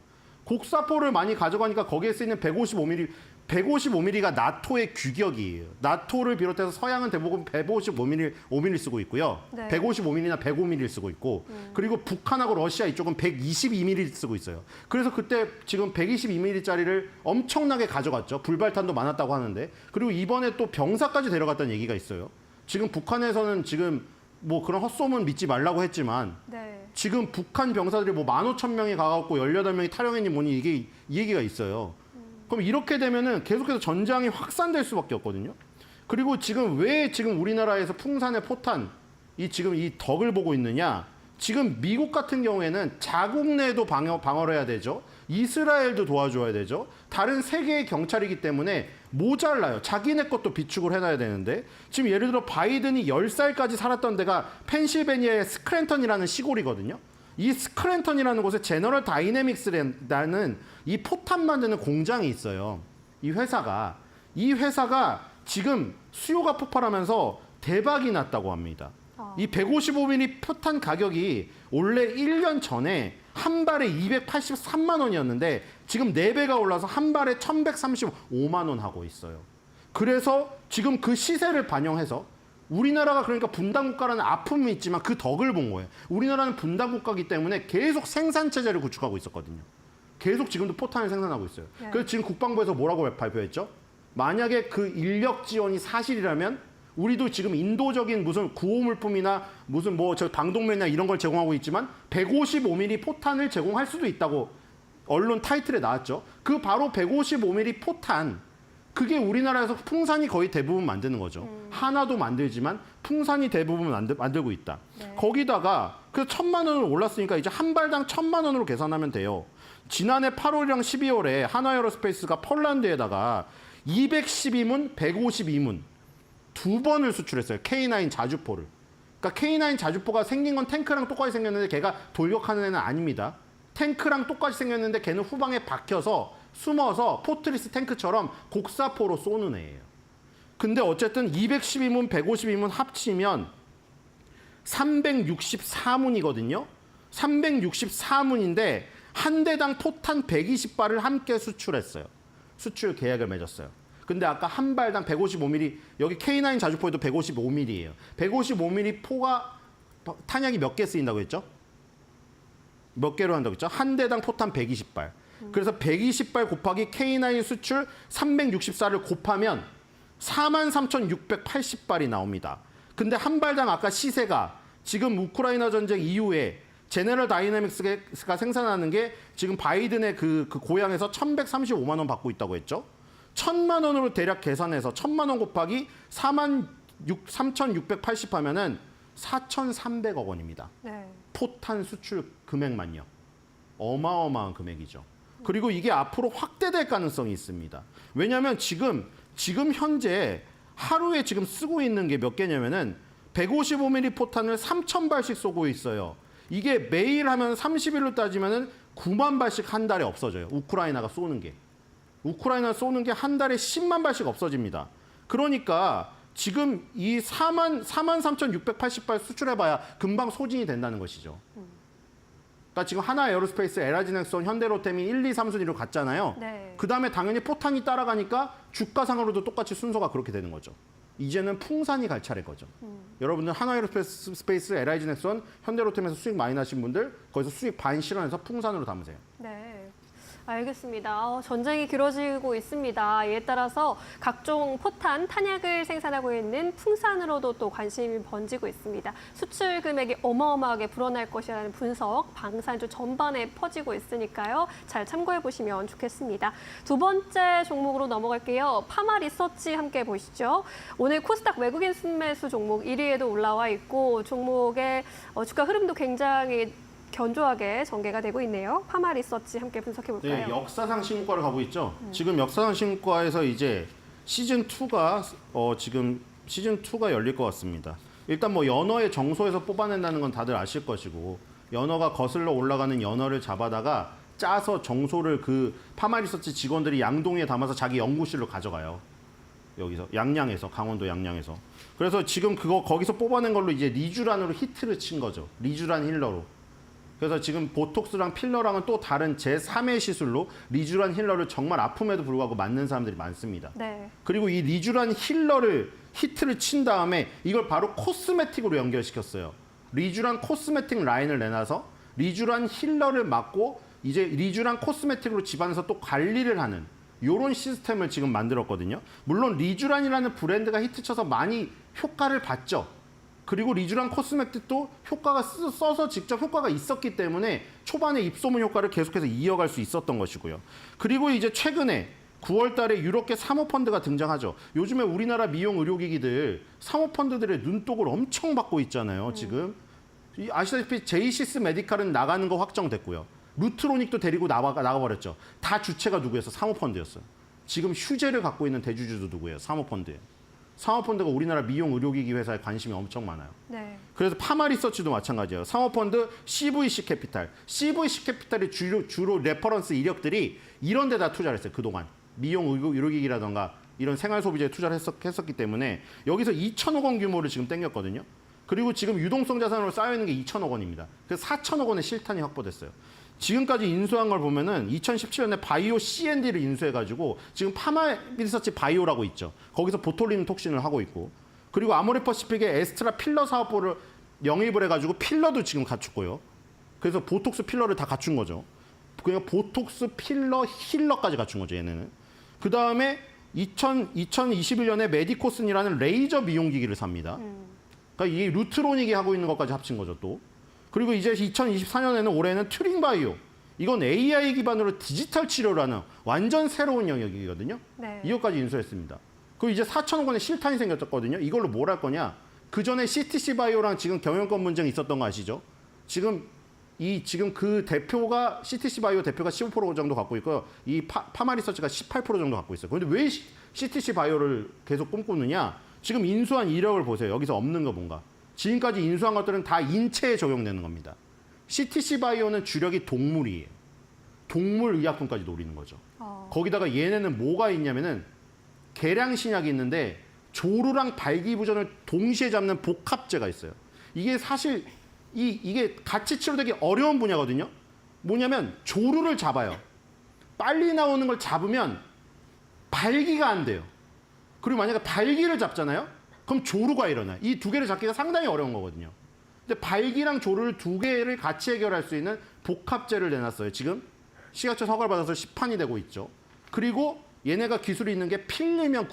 곡사포를 많이 가져가니까 거기에 쓰이는 155mm가 나토의 규격이에요. 나토를 비롯해서 서양은 대부분 155mm 쓰고 있고요. 네. 155mm나 105mm 쓰고 있고, 그리고 북한하고 러시아 이쪽은 122mm 쓰고 있어요. 그래서 그때 지금 122mm짜리를 엄청나게 가져갔죠. 불발탄도 많았다고 하는데. 그리고 이번에 또 병사까지 데려갔다는 얘기가 있어요. 지금 북한에서는 지금 뭐 그런 헛소문 믿지 말라고 했지만, 네. 지금 북한 병사들이 뭐 15,000명이 가갖고 18명이 탈영했니 뭐니 이 얘기가 있어요. 그럼 이렇게 되면은 계속해서 전장이 확산될 수밖에 없거든요. 그리고 지금 왜 지금 우리나라에서 풍산의 포탄, 지금 이 덕을 보고 있느냐? 지금 미국 같은 경우에는 자국 내에도 방어를 해야 되죠. 이스라엘도 도와줘야 되죠. 다른 세계의 경찰이기 때문에 모자라요. 자기네 것도 비축을 해놔야 되는데 지금 예를 들어 바이든이 10살까지 살았던 데가 펜실베니아의 스크랜턴이라는 시골이거든요. 이 스크랜턴이라는 곳에 제너럴 다이내믹스라는 이 포탄 만드는 공장이 있어요. 이 회사가 지금 수요가 폭발하면서 대박이 났다고 합니다. 이 155mm 포탄 가격이 원래 1년 전에 한 발에 283만 원이었는데 지금 4배가 올라서 한 발에 1,135만 원 하고 있어요. 그래서 지금 그 시세를 반영해서 우리나라가 그러니까 분단국가라는 아픔이 있지만 그 덕을 본 거예요. 우리나라는 분단국가이기 때문에 계속 생산체제를 구축하고 있었거든요. 계속 지금도 포탄을 생산하고 있어요. 네. 그래서 지금 국방부에서 뭐라고 발표했죠? 만약에 그 인력 지원이 사실이라면 우리도 지금 인도적인 무슨 구호물품이나 무슨 뭐 저 방독면이나 이런 걸 제공하고 있지만 155mm 포탄을 제공할 수도 있다고 언론 타이틀에 나왔죠. 그 바로 155mm 포탄 그게 우리나라에서 풍산이 거의 대부분 만드는 거죠. 하나도 만들지만 풍산이 대부분 만들고 있다. 네. 거기다가 그 1,000만 원을 올랐으니까 이제 한 발당 1,000만 원으로 계산하면 돼요. 지난해 8월이랑 12월에 하나에어로스페이스가 폴란드에다가 212문, 152문 두 번을 수출했어요. K9 자주포를. 그러니까 K9 자주포가 생긴 건 탱크랑 똑같이 생겼는데 걔가 돌격하는 애는 아닙니다. 탱크랑 똑같이 생겼는데 걔는 후방에 박혀서 숨어서 포트리스 탱크처럼 곡사포로 쏘는 애예요. 근데 어쨌든 212문, 152문 합치면 364문이거든요. 364문인데 한 대당 포탄 120발을 함께 수출했어요. 수출 계약을 맺었어요. 근데 아까 한 발당 155mm, 여기 K9 자주포에도 155mm예요. 155mm 포가 탄약이 몇 개 쓰인다고 했죠? 몇 개로 한다고 했죠? 한 대당 포탄 120발. 그래서 120발 곱하기 K9 수출 364를 곱하면 43,680발이 나옵니다. 근데 한 발당 아까 시세가 지금 우크라이나 전쟁 이후에 제너럴 다이내믹스가 생산하는 게 지금 바이든의 그 고향에서 1,135만 원 받고 있다고 했죠. 1,000만 원으로 대략 계산해서 1,000만 원 곱하기 3,680 하면은 4,300억 원입니다. 네. 포탄 수출 금액만요. 어마어마한 금액이죠. 그리고 이게 앞으로 확대될 가능성이 있습니다. 왜냐하면 지금 현재 하루에 지금 쓰고 있는 게 몇 개냐면은 155mm 포탄을 3,000발씩 쏘고 있어요. 이게 매일 하면 30일로 따지면은 9만 발씩 한 달에 없어져요. 우크라이나가 쏘는 게 한 달에 10만 발씩 없어집니다. 그러니까 지금 이 43,680발 수출해봐야 금방 소진이 된다는 것이죠. 그러니까 지금 하나에어로스페이스, LG넥선, 현대로템이 1, 2, 3순위로 갔잖아요. 네. 그다음에 당연히 포탄이 따라가니까 주가상으로도 똑같이 순서가 그렇게 되는 거죠. 이제는 풍산이 갈 차례인 거죠. 여러분들 하나에어로스페이스, LG넥선, 현대로템에서 수익 많이 나신 분들 거기서 수익 반 실현해서 풍산으로 담으세요. 네. 알겠습니다. 전쟁이 길어지고 있습니다. 이에 따라서 각종 포탄, 탄약을 생산하고 있는 풍산으로도 또 관심이 번지고 있습니다. 수출 금액이 어마어마하게 불어날 것이라는 분석, 방산주 전반에 퍼지고 있으니까요. 잘 참고해 보시면 좋겠습니다. 두 번째 종목으로 넘어갈게요. 파마 리서치 함께 보시죠. 오늘 코스닥 외국인 순매수 종목 1위에도 올라와 있고 종목의 주가 흐름도 굉장히 견조하게 전개가 되고 있네요. 파마 리서치 함께 분석해 볼까요? 네, 역사상 신고가를 가고 있죠. 지금 역사상 신고가에서 이제 시즌 2가 열릴 것 같습니다. 일단 뭐 연어의 정소에서 뽑아낸다는 건 다들 아실 것이고 연어가 거슬러 올라가는 연어를 잡아다가 짜서 정소를 그 파마 리서치 직원들이 양동이에 담아서 자기 연구실로 가져가요. 여기서 양양에서 강원도 양양에서. 그래서 지금 거기서 뽑아낸 걸로 이제 리쥬란으로 히트를 친 거죠. 리쥬란 힐러로. 그래서 지금 보톡스랑 필러랑은 또 다른 제3의 시술로 리쥬란 힐러를 정말 아픔에도 불구하고 맞는 사람들이 많습니다. 네. 그리고 이 리쥬란 힐러를 히트를 친 다음에 이걸 바로 코스메틱으로 연결시켰어요. 리쥬란 코스메틱 라인을 내놔서 리쥬란 힐러를 맞고 이제 리쥬란 코스메틱으로 집안에서 또 관리를 하는 이런 시스템을 지금 만들었거든요. 물론 리쥬란이라는 브랜드가 히트쳐서 많이 효과를 봤죠. 그리고 리쥬란 코스메틱도 효과가 써서 직접 효과가 있었기 때문에 초반에 입소문 효과를 계속해서 이어갈 수 있었던 것이고요. 그리고 이제 최근에 9월 달에 유럽계 사모펀드가 등장하죠. 요즘에 우리나라 미용 의료기기들 사모펀드들의 눈독을 엄청 받고 있잖아요. 지금 아시다시피 제이시스 메디칼은 나가는 거 확정됐고요. 루트로닉도 데리고 나가버렸죠. 다 주체가 누구였어? 사모펀드였어요. 지금 휴재를 갖고 있는 대주주도 누구예요? 사모펀드예요. 사모펀드가 우리나라 미용 의료기기 회사에 관심이 엄청 많아요. 네. 그래서 파마리서치도 마찬가지예요. 사모펀드 CVC 캐피탈. CVC 캐피탈의 주로 레퍼런스 이력들이 이런 데다 투자를 했어요. 그동안. 미용 의료기기라던가 이런 생활소비재에 투자를 했었기 때문에 여기서 2천억 원 규모를 지금 땡겼거든요. 그리고 지금 유동성 자산으로 쌓여있는 게 2천억 원입니다. 그래서 4천억 원의 실탄이 확보됐어요. 지금까지 인수한 걸 보면은 2017년에 바이오 C&D를 인수해가지고 지금 파마리서치 바이오라고 있죠. 거기서 보톨리눔 톡신을 하고 있고, 그리고 아모레퍼시픽의 에스트라 필러 사업부를 영입을 해가지고 필러도 지금 갖췄고요. 그래서 보톡스 필러를 다 갖춘 거죠. 그냥 보톡스 필러 힐러까지 갖춘 거죠, 얘네는. 그 다음에 2021년에 메디코슨이라는 레이저 미용기기를 삽니다. 그러니까 이 루트로닉이 하고 있는 것까지 합친 거죠, 또. 그리고 이제 2024년에는 올해는 튜링바이오. 이건 AI 기반으로 디지털 치료를 하는 완전 새로운 영역이거든요. 네. 이것까지 인수했습니다. 그리고 이제 4천억 원의 실탄이 생겼거든요. 이걸로 뭘 할 거냐? 그 전에 CTC 바이오랑 지금 경영권 문제가 있었던 거 아시죠? 지금 그 대표가 CTC 바이오 대표가 15% 정도 갖고 있고요. 이 파마리서치가 18% 정도 갖고 있어요. 그런데 왜 CTC 바이오를 계속 꿈꾸느냐? 지금 인수한 이력을 보세요. 여기서 없는 거 뭔가. 지금까지 인수한 것들은 다 인체에 적용되는 겁니다. CTC 바이오는 주력이 동물이에요. 동물 의약품까지 노리는 거죠. 거기다가 얘네는 뭐가 있냐면은 계량신약이 있는데 조루랑 발기부전을 동시에 잡는 복합제가 있어요. 이게 사실 이게 같이 치료되기 어려운 분야거든요. 뭐냐면 조루를 잡아요. 빨리 나오는 걸 잡으면 발기가 안 돼요. 그리고 만약에 발기를 잡잖아요. 그럼 조루가 일어나요. 이 두 개를 잡기가 상당히 어려운 거거든요. 근데 발기랑 조루를 두 개를 같이 해결할 수 있는 복합제를 내놨어요. 지금 식약처 허가를 받아서 시판이 되고 있죠. 그리고 얘네가 기술이 있는 게 필름형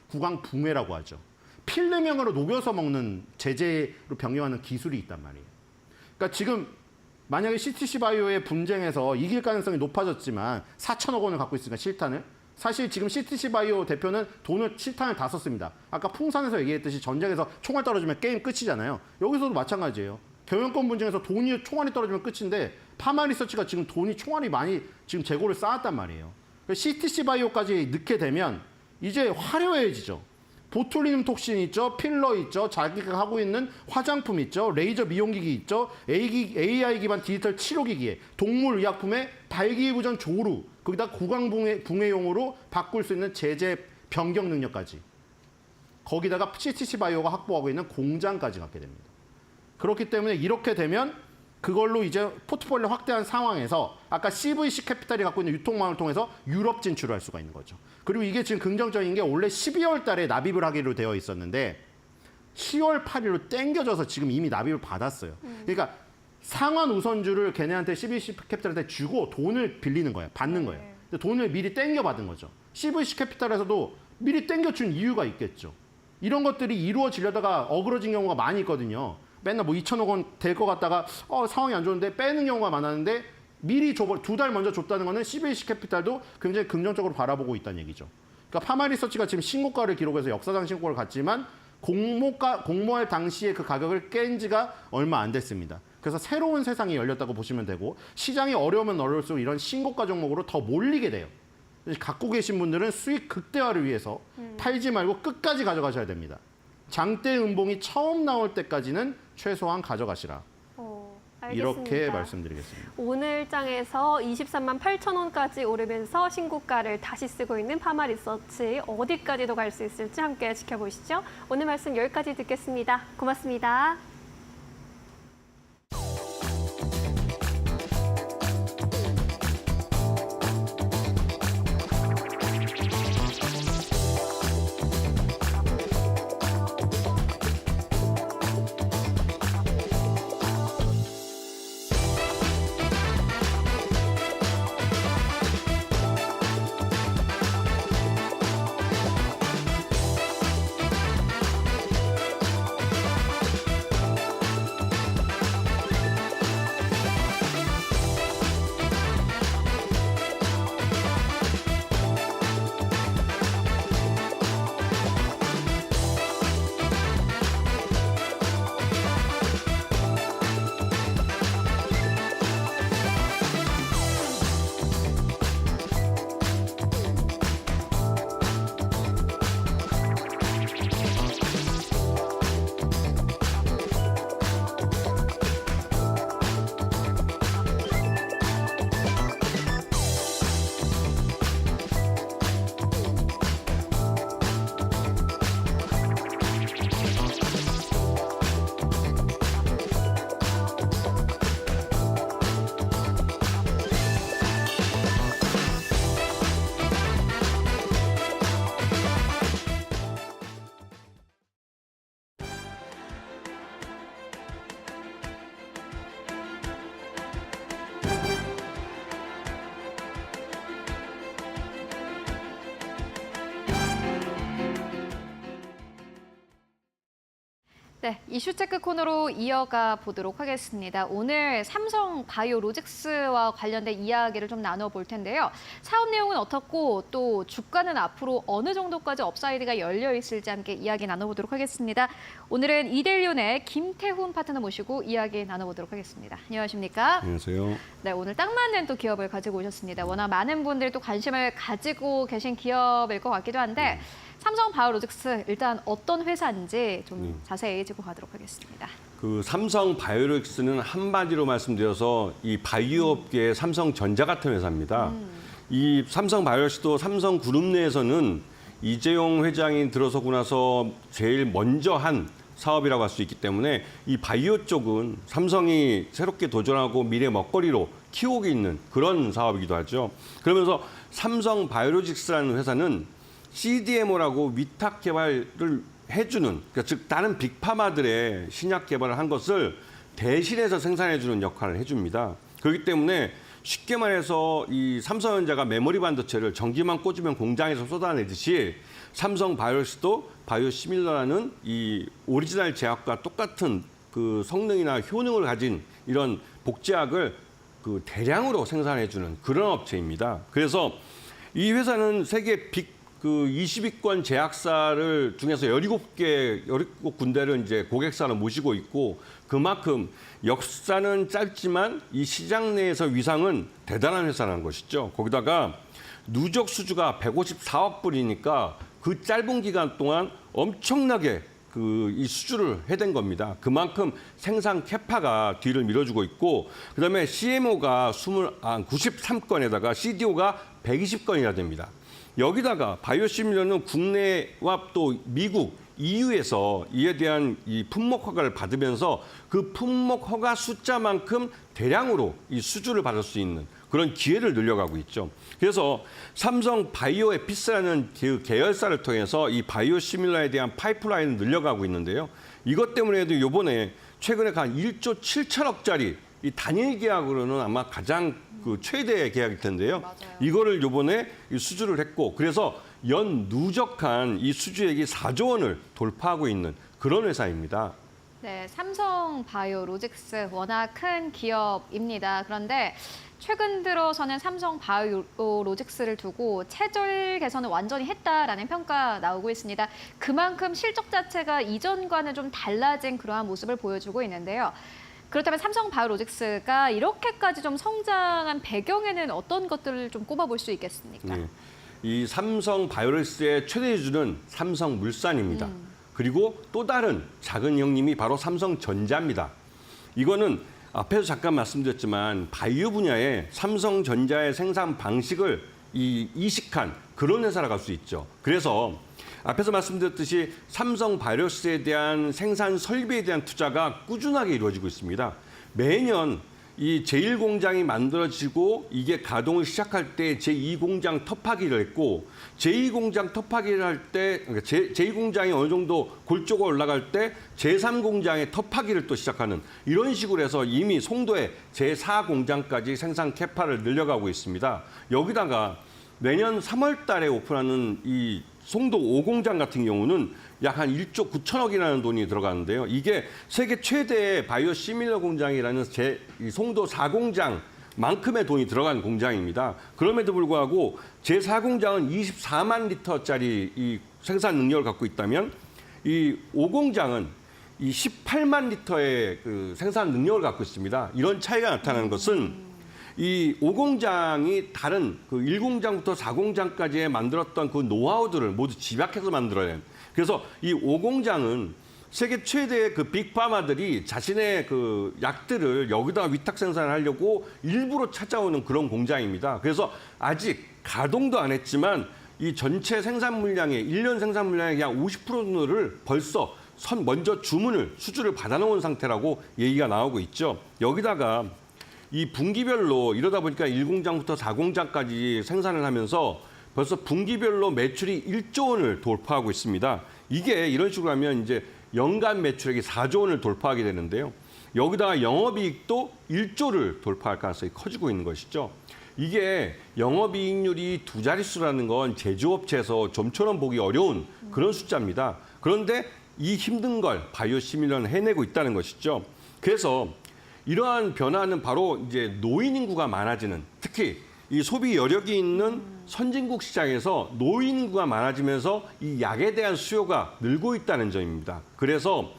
구강붕해라고 하죠. 필름형으로 녹여서 먹는 제재로 병행하는 기술이 있단 말이에요. 그러니까 지금 만약에 CTC 바이오의 분쟁에서 이길 가능성이 높아졌지만 4천억 원을 갖고 있으니까 실탄을, 사실 지금 CTC 바이오 대표는 실탄을 다 썼습니다. 아까 풍산에서 얘기했듯이 전쟁에서 총알 떨어지면 게임 끝이잖아요. 여기서도 마찬가지예요. 경영권 분쟁에서 총알이 떨어지면 끝인데 파마리서치가 지금 총알이 많이 지금 재고를 쌓았단 말이에요. CTC 바이오까지 넣게 되면 이제 화려해지죠. 보툴리눔 톡신 있죠, 필러 있죠, 자기가 하고 있는 화장품 있죠, 레이저 미용기기 있죠, AI 기반 디지털 치료기기에 동물 의약품에 발기부전 조루, 거기다 구강붕해용으로 바꿀 수 있는 제재 변경 능력까지, 거기다가 CTC 바이오가 확보하고 있는 공장까지 갖게 됩니다. 그렇기 때문에 이렇게 되면 그걸로 이제 포트폴리오 확대한 상황에서 아까 CVC 캐피탈이 갖고 있는 유통망을 통해서 유럽 진출을 할 수가 있는 거죠. 그리고 이게 지금 긍정적인 게 원래 12월 달에 납입을 하기로 되어 있었는데 10월 8일로 땡겨져서 지금 이미 납입을 받았어요. 그러니까 상환 우선주를 걔네한테 CVC 캐피탈한테 주고 돈을 빌리는 거예요. 받는 거예요. 근데 돈을 미리 땡겨 받은 거죠. CVC 캐피탈에서도 미리 땡겨준 이유가 있겠죠. 이런 것들이 이루어지려다가 어그러진 경우가 많이 있거든요. 맨날 뭐 2천억 원 될 것 같다가 상황이 안 좋은데 빼는 경우가 많았는데 미리 2달 먼저 줬다는 거는 CVC 캐피탈도 굉장히 긍정적으로 바라보고 있다는 얘기죠. 그러니까 파마리서치가 지금 신고가를 기록해서 역사상 신고를 갔지만 공모할 당시에 그 가격을 깬 지가 얼마 안 됐습니다. 그래서 새로운 세상이 열렸다고 보시면 되고 시장이 어려우면 어려울수록 이런 신고가 종목으로 더 몰리게 돼요. 갖고 계신 분들은 수익 극대화를 위해서 팔지 말고 끝까지 가져가셔야 됩니다. 장대 음봉이 처음 나올 때까지는 최소한 가져가시라. 알겠습니다. 이렇게 말씀드리겠습니다. 오늘 장에서 23만 8천 원까지 오르면서 신고가를 다시 쓰고 있는 파마리서치, 어디까지도 갈 수 있을지 함께 지켜보시죠. 오늘 말씀 여기까지 듣겠습니다. 고맙습니다. 네, 이슈 체크 코너로 이어가 보도록 하겠습니다. 오늘 삼성 바이오로직스와 관련된 이야기를 좀 나눠볼 텐데요. 사업 내용은 어떻고 또 주가는 앞으로 어느 정도까지 업사이드가 열려 있을지 함께 이야기 나눠보도록 하겠습니다. 오늘은 이델리온의 김태훈 파트너 모시고 이야기 나눠보도록 하겠습니다. 안녕하십니까? 안녕하세요. 네, 오늘 딱 맞는 또 기업을 가지고 오셨습니다. 워낙 많은 분들이 또 관심을 가지고 계신 기업일 것 같기도 한데 삼성 바이오로직스 일단 어떤 회사인지 좀 자세히 짚고 가도록 하겠습니다. 그 삼성 바이오로직스는 한마디로 말씀드려서 이 바이오 업계의 삼성전자 같은 회사입니다. 이 삼성 바이오로직스도 삼성 그룹 내에서는 이재용 회장이 들어서고 나서 제일 먼저 한 사업이라고 할 수 있기 때문에 이 바이오 쪽은 삼성이 새롭게 도전하고 미래 먹거리로 키우고 있는 그런 사업이기도 하죠. 그러면서 삼성 바이오로직스라는 회사는 CDMO라고 위탁 개발을 해주는, 그러니까 즉 다른 빅파마들의 신약 개발을 한 것을 대신해서 생산해주는 역할을 해줍니다. 그렇기 때문에 쉽게 말해서 이 삼성전자가 메모리 반도체를 전기만 꽂으면 공장에서 쏟아내듯이 삼성 바이오로직스도 바이오시밀러라는 이 오리지널 제약과 똑같은 그 성능이나 효능을 가진 이런 복제약을 그 대량으로 생산해주는 그런 업체입니다. 그래서 이 회사는 세계 그 20위권 제약사를 중에서 17군데를 이제 고객사로 모시고 있고 그만큼 역사는 짧지만 이 시장 내에서 위상은 대단한 회사라는 것이죠. 거기다가 누적 수주가 154억 불이니까 그 짧은 기간 동안 엄청나게 이 수주를 해댄 겁니다. 그만큼 생산 캐파가 뒤를 밀어주고 있고 그다음에 CMO가 93건에다가 CDO가 120건이나 됩니다. 여기다가 바이오시밀러는 국내와 또 미국, EU에서 이에 대한 이 품목 허가를 받으면서 그 품목 허가 숫자만큼 대량으로 이 수주를 받을 수 있는 그런 기회를 늘려가고 있죠. 그래서 삼성 바이오에피스라는 계열사를 통해서 이 바이오시밀러에 대한 파이프라인을 늘려가고 있는데요. 이것 때문에도 이번에 최근에 한 1조 7천억짜리 이 단일 계약으로는 아마 가장 그 최대의 계약일 텐데요. 맞아요. 이거를 이거를 이번에 수주를 했고 그래서 연 누적한 이 수주액이 4조 원을 돌파하고 있는 그런 회사입니다. 네, 삼성 바이오로직스 워낙 큰 기업입니다. 그런데 최근 들어서는 삼성 바이오로직스를 두고 체질 개선을 완전히 했다라는 평가 나오고 있습니다. 그만큼 실적 자체가 이전과는 좀 달라진 그러한 모습을 보여주고 있는데요. 그렇다면 삼성 바이오로직스가 이렇게까지 좀 성장한 배경에는 어떤 것들을 좀 꼽아볼 수 있겠습니까? 네. 이 삼성 바이오로직스의 최대 주주는 삼성물산입니다. 그리고 또 다른 작은 형님이 바로 삼성전자입니다. 이거는 앞에서 잠깐 말씀드렸지만 바이오 분야에 삼성전자의 생산 방식을 이식한 그런 회사라고 할 수 있죠. 그래서 앞에서 말씀드렸듯이 삼성 바이오로직스에 대한 생산 설비에 대한 투자가 꾸준하게 이루어지고 있습니다. 매년 이 제1공장이 만들어지고 이게 가동을 시작할 때 제2공장 터파기를 했고 제2공장 터파기를 할 때 그러니까 제2공장이 어느 정도 골조가 올라갈 때 제3공장의 터파기를 또 시작하는 이런 식으로 해서 이미 송도에 제4공장까지 생산 캐파를 늘려가고 있습니다. 여기다가 내년 3월 달에 오픈하는 이 송도 5공장 같은 경우는 약 한 1조 9천억이라는 돈이 들어가는데요. 이게 세계 최대의 바이오시밀러 공장이라는 이 송도 4공장만큼의 돈이 들어간 공장입니다. 그럼에도 불구하고 제4공장은 24만 리터짜리 이 생산 능력을 갖고 있다면 이 5공장은 이 18만 리터의 그 생산 능력을 갖고 있습니다. 이런 차이가 나타나는 것은 이 5공장이 다른 그 1공장부터 4공장까지 만들었던 그 노하우들을 모두 집약해서 만들어낸. 그래서 이 5공장은 세계 최대의 그 빅파마들이 자신의 그 약들을 여기다 위탁 생산을 하려고 일부러 찾아오는 그런 공장입니다. 그래서 아직 가동도 안 했지만 이 전체 생산 물량의 1년 생산 물량의 약 50%를 벌써 먼저 수주를 받아놓은 상태라고 얘기가 나오고 있죠. 여기다가 이 분기별로 이러다 보니까 1공장부터 4공장까지 생산을 하면서 벌써 분기별로 매출이 1조 원을 돌파하고 있습니다. 이게 이런 식으로 하면 이제 연간 매출액이 4조 원을 돌파하게 되는데요. 여기다가 영업이익도 1조를 돌파할 가능성이 커지고 있는 것이죠. 이게 영업이익률이 두 자릿수라는 건 제조업체에서 좀처럼 보기 어려운 그런 숫자입니다. 그런데 이 힘든 걸 바이오 시밀러는 해내고 있다는 것이죠. 그래서 이러한 변화는 바로 이제 노인 인구가 많아지는, 특히 이 소비 여력이 있는 선진국 시장에서 노인 인구가 많아지면서 이 약에 대한 수요가 늘고 있다는 점입니다. 그래서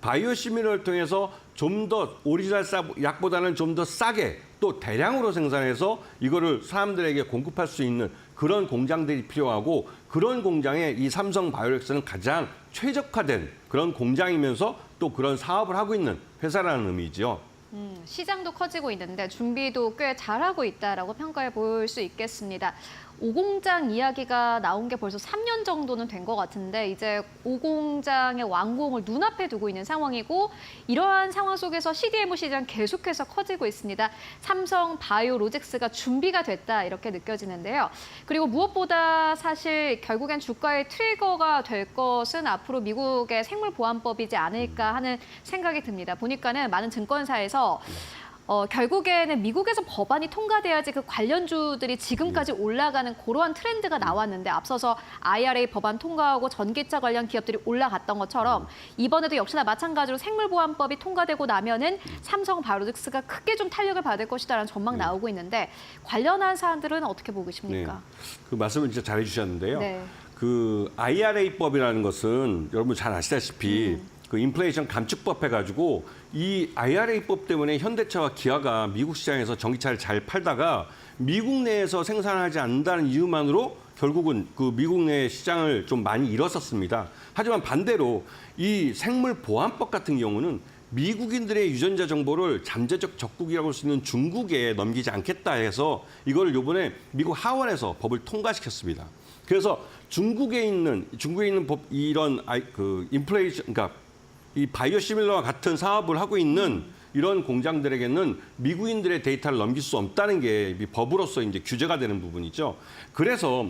바이오 시밀러를 통해서 좀 더 오리지널 약보다는 좀 더 싸게 또 대량으로 생산해서 이거를 사람들에게 공급할 수 있는 그런 공장들이 필요하고, 그런 공장에 이 삼성 바이오엑스는 가장 최적화된 그런 공장이면서 또 그런 사업을 하고 있는 회사라는 의미죠. 시장도 커지고 있는데 준비도 꽤 잘하고 있다라고 평가해 볼 수 있겠습니다. 오공장 이야기가 나온 게 벌써 3년 정도는 된 것 같은데 이제 오공장의 완공을 눈앞에 두고 있는 상황이고, 이러한 상황 속에서 CDMO 시장 계속해서 커지고 있습니다. 삼성 바이오로직스가 준비가 됐다 이렇게 느껴지는데요. 그리고 무엇보다 사실 결국엔 주가의 트리거가 될 것은 앞으로 미국의 생물보안법이지 않을까 하는 생각이 듭니다. 보니까는 많은 증권사에서 결국에는 미국에서 법안이 통과돼야지 그 관련주들이 지금까지 올라가는 그러한 트렌드가 나왔는데, 앞서서 IRA 법안 통과하고 전기차 관련 기업들이 올라갔던 것처럼 이번에도 역시나 마찬가지로 생물보안법이 통과되고 나면은 삼성 바이오로직스가 크게 좀 탄력을 받을 것이다라는 전망 나오고 있는데, 관련한 사안들은 어떻게 보고 계십니까? 그 말씀을 진짜 잘해 주셨는데요. 네. 그 IRA법이라는 것은 여러분 잘 아시다시피 그 인플레이션 감축법 해가지고 이 IRA법 때문에 현대차와 기아가 미국 시장에서 전기차를 잘 팔다가 미국 내에서 생산하지 않는다는 이유만으로 결국은 그 미국 내 시장을 좀 많이 잃었었습니다. 하지만 반대로 이 생물보안법 같은 경우는 미국인들의 유전자 정보를 잠재적 적국이라고 할 수 있는 중국에 넘기지 않겠다 해서 이걸 이번에 미국 하원에서 법을 통과시켰습니다. 그래서 중국에 있는 법, 이런 그 인플레이션, 그러니까 이 바이오 시밀러와 같은 사업을 하고 있는 이런 공장들에게는 미국인들의 데이터를 넘길 수 없다는 게 법으로서 이제 규제가 되는 부분이죠. 그래서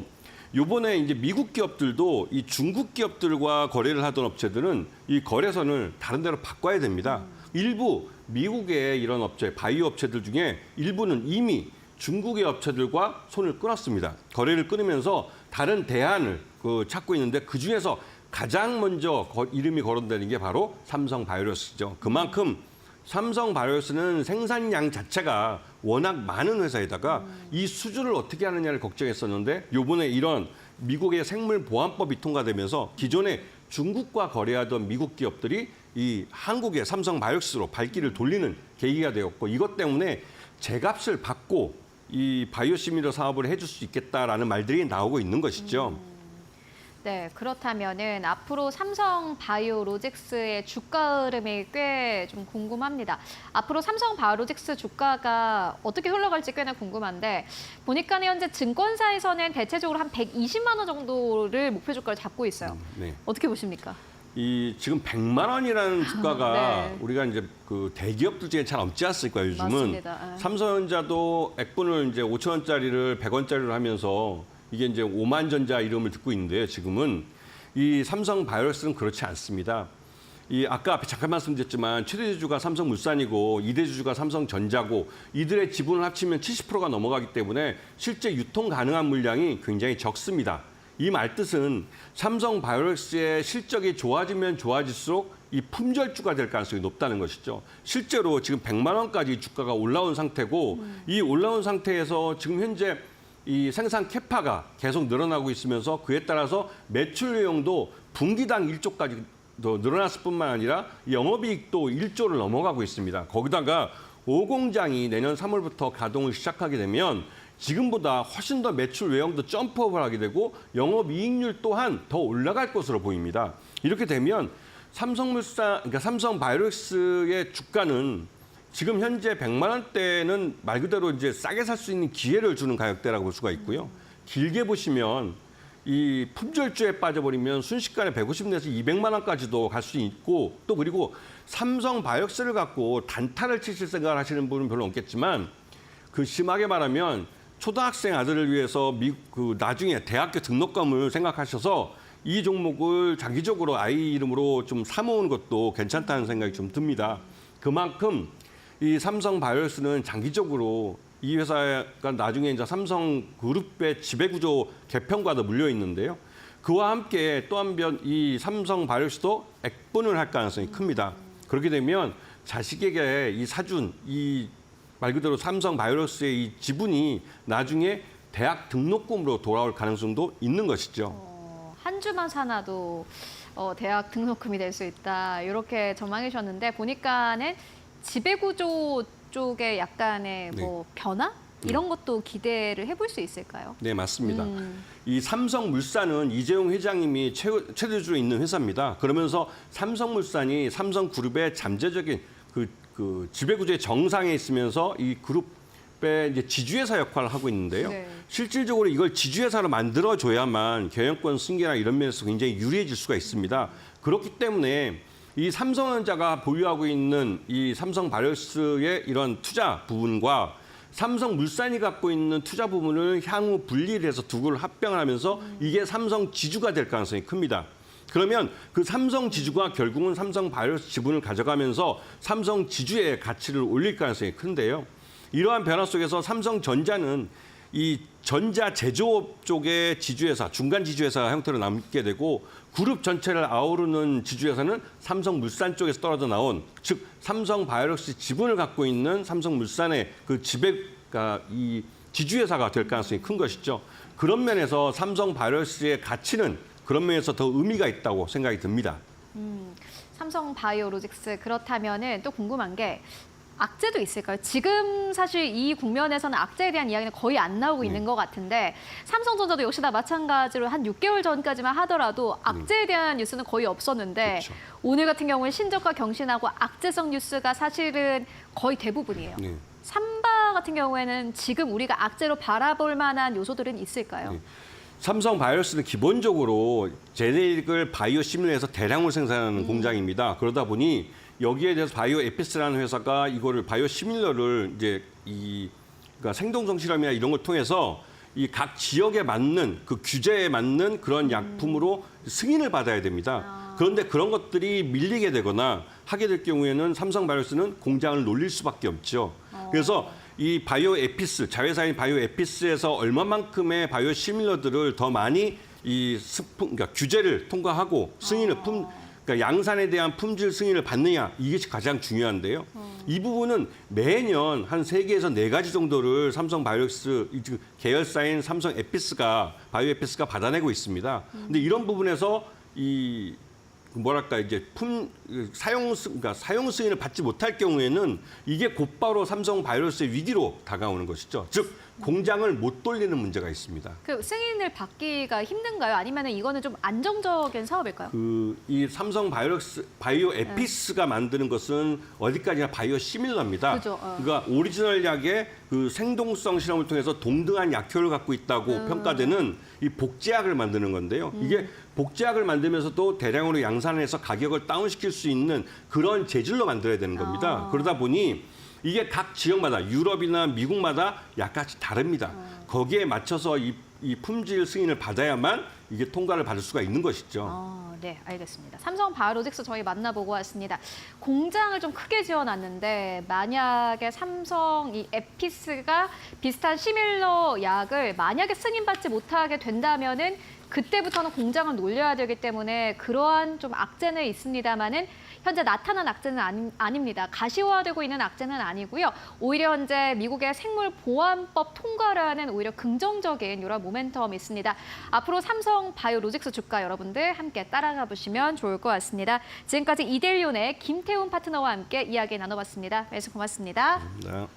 요번에 이제 미국 기업들도 이 중국 기업들과 거래를 하던 업체들은 이 거래선을 다른 데로 바꿔야 됩니다. 일부 미국의 이런 업체, 바이오 업체들 중에 일부는 이미 중국의 업체들과 손을 끊었습니다. 거래를 끊으면서 다른 대안을 찾고 있는데, 그중에서 가장 먼저 이름이 거론되는 게 바로 삼성 바이오로스죠. 그만큼 삼성 바이오로스는 생산량 자체가 워낙 많은 회사에다가 이 수주를 어떻게 하느냐를 걱정했었는데, 요번에 이런 미국의 생물보안법이 통과되면서 기존에 중국과 거래하던 미국 기업들이 이 한국의 삼성 바이오로스로 발길을 돌리는 계기가 되었고, 이것 때문에 제값을 받고 이 바이오시밀러 사업을 해줄 수 있겠다라는 말들이 나오고 있는 것이죠. 네, 그렇다면은 앞으로 삼성 바이오로직스의 주가 흐름이 꽤 좀 궁금합니다. 앞으로 삼성 바이오로직스 주가가 어떻게 흘러갈지 꽤나 궁금한데, 보니까 현재 증권사에서는 대체적으로 한 120만 원 정도를 목표 주가를 잡고 있어요. 네. 어떻게 보십니까? 이 지금 100만 원이라는 주가가 네. 우리가 이제 그 대기업들 중에 잘 없지 않습니까? 요즘은 맞습니다. 삼성전자도 액분을 이제 5천 원짜리를 100원짜리로 하면서 이게 이제 오만전자 이름을 듣고 있는데요. 지금은 이 삼성 바이오로스는 그렇지 않습니다. 이 아까 앞에 잠깐 말씀드렸지만 최대 주주가 삼성물산이고 2대 주주가 삼성전자고, 이들의 지분을 합치면 70%가 넘어가기 때문에 실제 유통 가능한 물량이 굉장히 적습니다. 이 말뜻은 삼성 바이오로스의 실적이 좋아지면 좋아질수록 이 품절주가 될 가능성이 높다는 것이죠. 실제로 지금 100만 원까지 주가가 올라온 상태고, 이 올라온 상태에서 지금 현재 이 생산 캐파가 계속 늘어나고 있으면서 그에 따라서 매출 내용도 분기당 1조까지 더 늘어났을 뿐만 아니라 영업이익도 1조를 넘어가고 있습니다. 거기다가 5공장이 내년 3월부터 가동을 시작하게 되면 지금보다 훨씬 더 매출 외형도 점프업을 하게 되고 영업이익률 또한 더 올라갈 것으로 보입니다. 이렇게 되면 그러니까 삼성 바이오로직스의 주가는 지금 현재 100만 원대는 말 그대로 이제 싸게 살 수 있는 기회를 주는 가격대라고 볼 수가 있고요. 길게 보시면 이 품절주에 빠져버리면 순식간에 150에서 200만 원까지도 갈 수 있고, 또 그리고 삼성 바이오엑스를 갖고 단타를 치실 생각을 하시는 분은 별로 없겠지만, 그 심하게 말하면 초등학생 아들을 위해서 나중에 대학교 등록금을 생각하셔서 이 종목을 장기적으로 아이 이름으로 좀 사모으는 것도 괜찮다는 생각이 좀 듭니다. 그만큼 이 삼성 바이오로스는 장기적으로 이 회사가 나중에 이제 삼성그룹의 지배구조 개편과도 물려 있는데요. 그와 함께 또 한 번 이 삼성 바이오로직스도 액분을 할 가능성이 큽니다. 그렇게 되면 자식에게 이 사준, 이 말 그대로 삼성 바이오로직스의 이 지분이 나중에 대학 등록금으로 돌아올 가능성도 있는 것이죠. 한 주만 사놔도 대학 등록금이 될 수 있다. 이렇게 전망해 주셨는데 보니까는 지배구조 쪽에 약간의 뭐 변화? 이런 것도 기대를 해볼 수 있을까요? 네, 맞습니다. 이 삼성물산은 이재용 회장님이 최대주로 있는 회사입니다. 그러면서 삼성물산이 삼성그룹의 잠재적인 그 지배구조의 정상에 있으면서 이 그룹의 이제 지주회사 역할을 하고 있는데요. 네. 실질적으로 이걸 지주회사로 만들어줘야만 경영권 승계나 이런 면에서 굉장히 유리해질 수가 있습니다. 그렇기 때문에 이 삼성전자가 보유하고 있는 이 삼성바이오로직스의 이런 투자 부분과 삼성물산이 갖고 있는 투자 부분을 향후 분리를 해서 두 개를 합병을 하면서 이게 삼성지주가 될 가능성이 큽니다. 그러면 그 삼성지주가 결국은 삼성바이오로직스 지분을 가져가면서 삼성지주의 가치를 올릴 가능성이 큰데요. 이러한 변화 속에서 삼성전자는 이 전자 제조업 쪽의 지주회사, 중간 지주회사 형태로 남게 되고 그룹 전체를 아우르는 지주회사는 삼성물산 쪽에서 떨어져 나온, 즉 삼성바이오로직스 지분을 갖고 있는 삼성물산의 그 지배가 이 지주회사가 될 가능성이 큰 것이죠. 그런 면에서 삼성바이오로직스의 가치는 그런 면에서 더 의미가 있다고 생각이 듭니다. 삼성바이오로직스 그렇다면은 또 궁금한 게 악재도 있을까요? 지금 사실 이 국면에서는 악재에 대한 이야기는 거의 안 나오고 있는 것 같은데 삼성전자도 역시나 마찬가지로 한 6개월 전까지만 하더라도 악재에 대한 뉴스는 거의 없었는데 그렇죠. 오늘 같은 경우는 신저가 경신하고 악재성 뉴스가 사실은 거의 대부분이에요. 네. 삼바 같은 경우에는 지금 우리가 악재로 바라볼 만한 요소들은 있을까요? 네. 삼성바이오로직스는 기본적으로 제네릭을 바이오 시밀러에서 대량으로 생산하는 공장입니다. 그러다 보니 여기에 대해서 바이오 에피스라는 회사가 이거를 바이오 시밀러를 이제 그러니까 생동성 실험이나 이런 걸 통해서 이 각 지역에 맞는 그 규제에 맞는 그런 약품으로 승인을 받아야 됩니다. 그런데 그런 것들이 밀리게 되거나 하게 될 경우에는 삼성바이오로직스는 공장을 놀릴 수밖에 없죠. 그래서 이 바이오 에피스, 자회사인 바이오 에피스에서 얼마만큼의 바이오 시밀러들을 더 많이 이 그러니까 규제를 통과하고 승인을 그러니까 양산에 대한 품질 승인을 받느냐, 이것이 가장 중요한데요. 이 부분은 매년 한 3개에서 4가지 정도를 삼성 바이오로직스 계열사인 삼성 에피스가 바이오 에피스가 받아내고 있습니다. 근데 이런 부분에서 이 뭐랄까 이제 그러니까 사용 승인을 받지 못할 경우에는 이게 곧바로 삼성 바이오로직스의 위기로 다가오는 것이죠. 즉 공장을 못 돌리는 문제가 있습니다. 그 승인을 받기가 힘든가요? 아니면 이거는 좀 안정적인 사업일까요? 이 삼성 바이오로직스 바이오 에피스가 만드는 것은 어디까지나 바이오 시밀러입니다. 그죠, 그러니까 오리지널 약의 그 생동성 실험을 통해서 동등한 약효를 갖고 있다고 평가되는 이 복제약을 만드는 건데요. 이게 복제약을 만들면서도 대량으로 양산해서 가격을 다운시킬 수 있는 그런 재질로 만들어야 되는 겁니다. 그러다 보니 이게 각 지역마다 유럽이나 미국마다 약간씩 다릅니다. 거기에 맞춰서 이 품질 승인을 받아야만 이게 통과를 받을 수가 있는 것이죠. 네, 알겠습니다. 삼성 바이오로직스 저희 만나보고 왔습니다. 공장을 좀 크게 지어놨는데 만약에 삼성 이 에피스가 비슷한 시밀러 약을 만약에 승인받지 못하게 된다면은 그때부터는 공장을 놀려야 되기 때문에 그러한 좀 악재는 있습니다만은 현재 나타난 악재는 아닙니다. 가시화되고 있는 악재는 아니고요. 오히려 현재 미국의 생물보안법 통과라는 오히려 긍정적인 이런 모멘텀이 있습니다. 앞으로 삼성 바이오로직스 주가 여러분들 함께 따라가 보시면 좋을 것 같습니다. 지금까지 이델리온의 김태훈 파트너와 함께 이야기 나눠봤습니다. 말씀 고맙습니다. 네.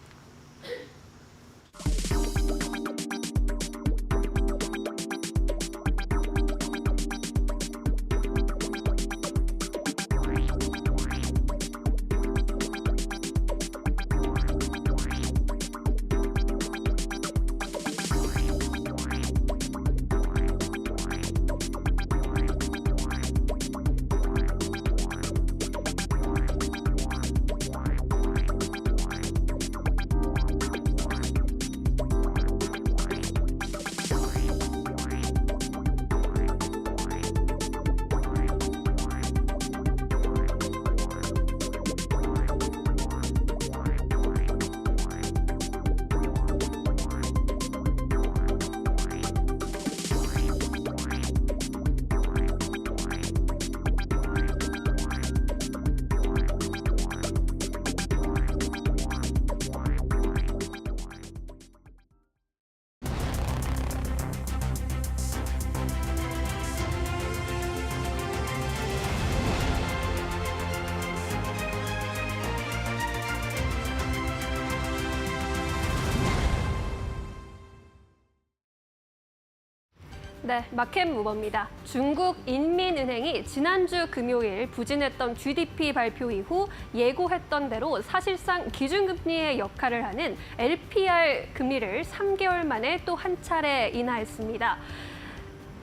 네, 마켓 무버입니다. 중국 인민은행이 지난주 금요일 부진했던 GDP 발표 이후 예고했던 대로 사실상 기준금리의 역할을 하는 LPR 금리를 3개월 만에 또 한 차례 인하했습니다.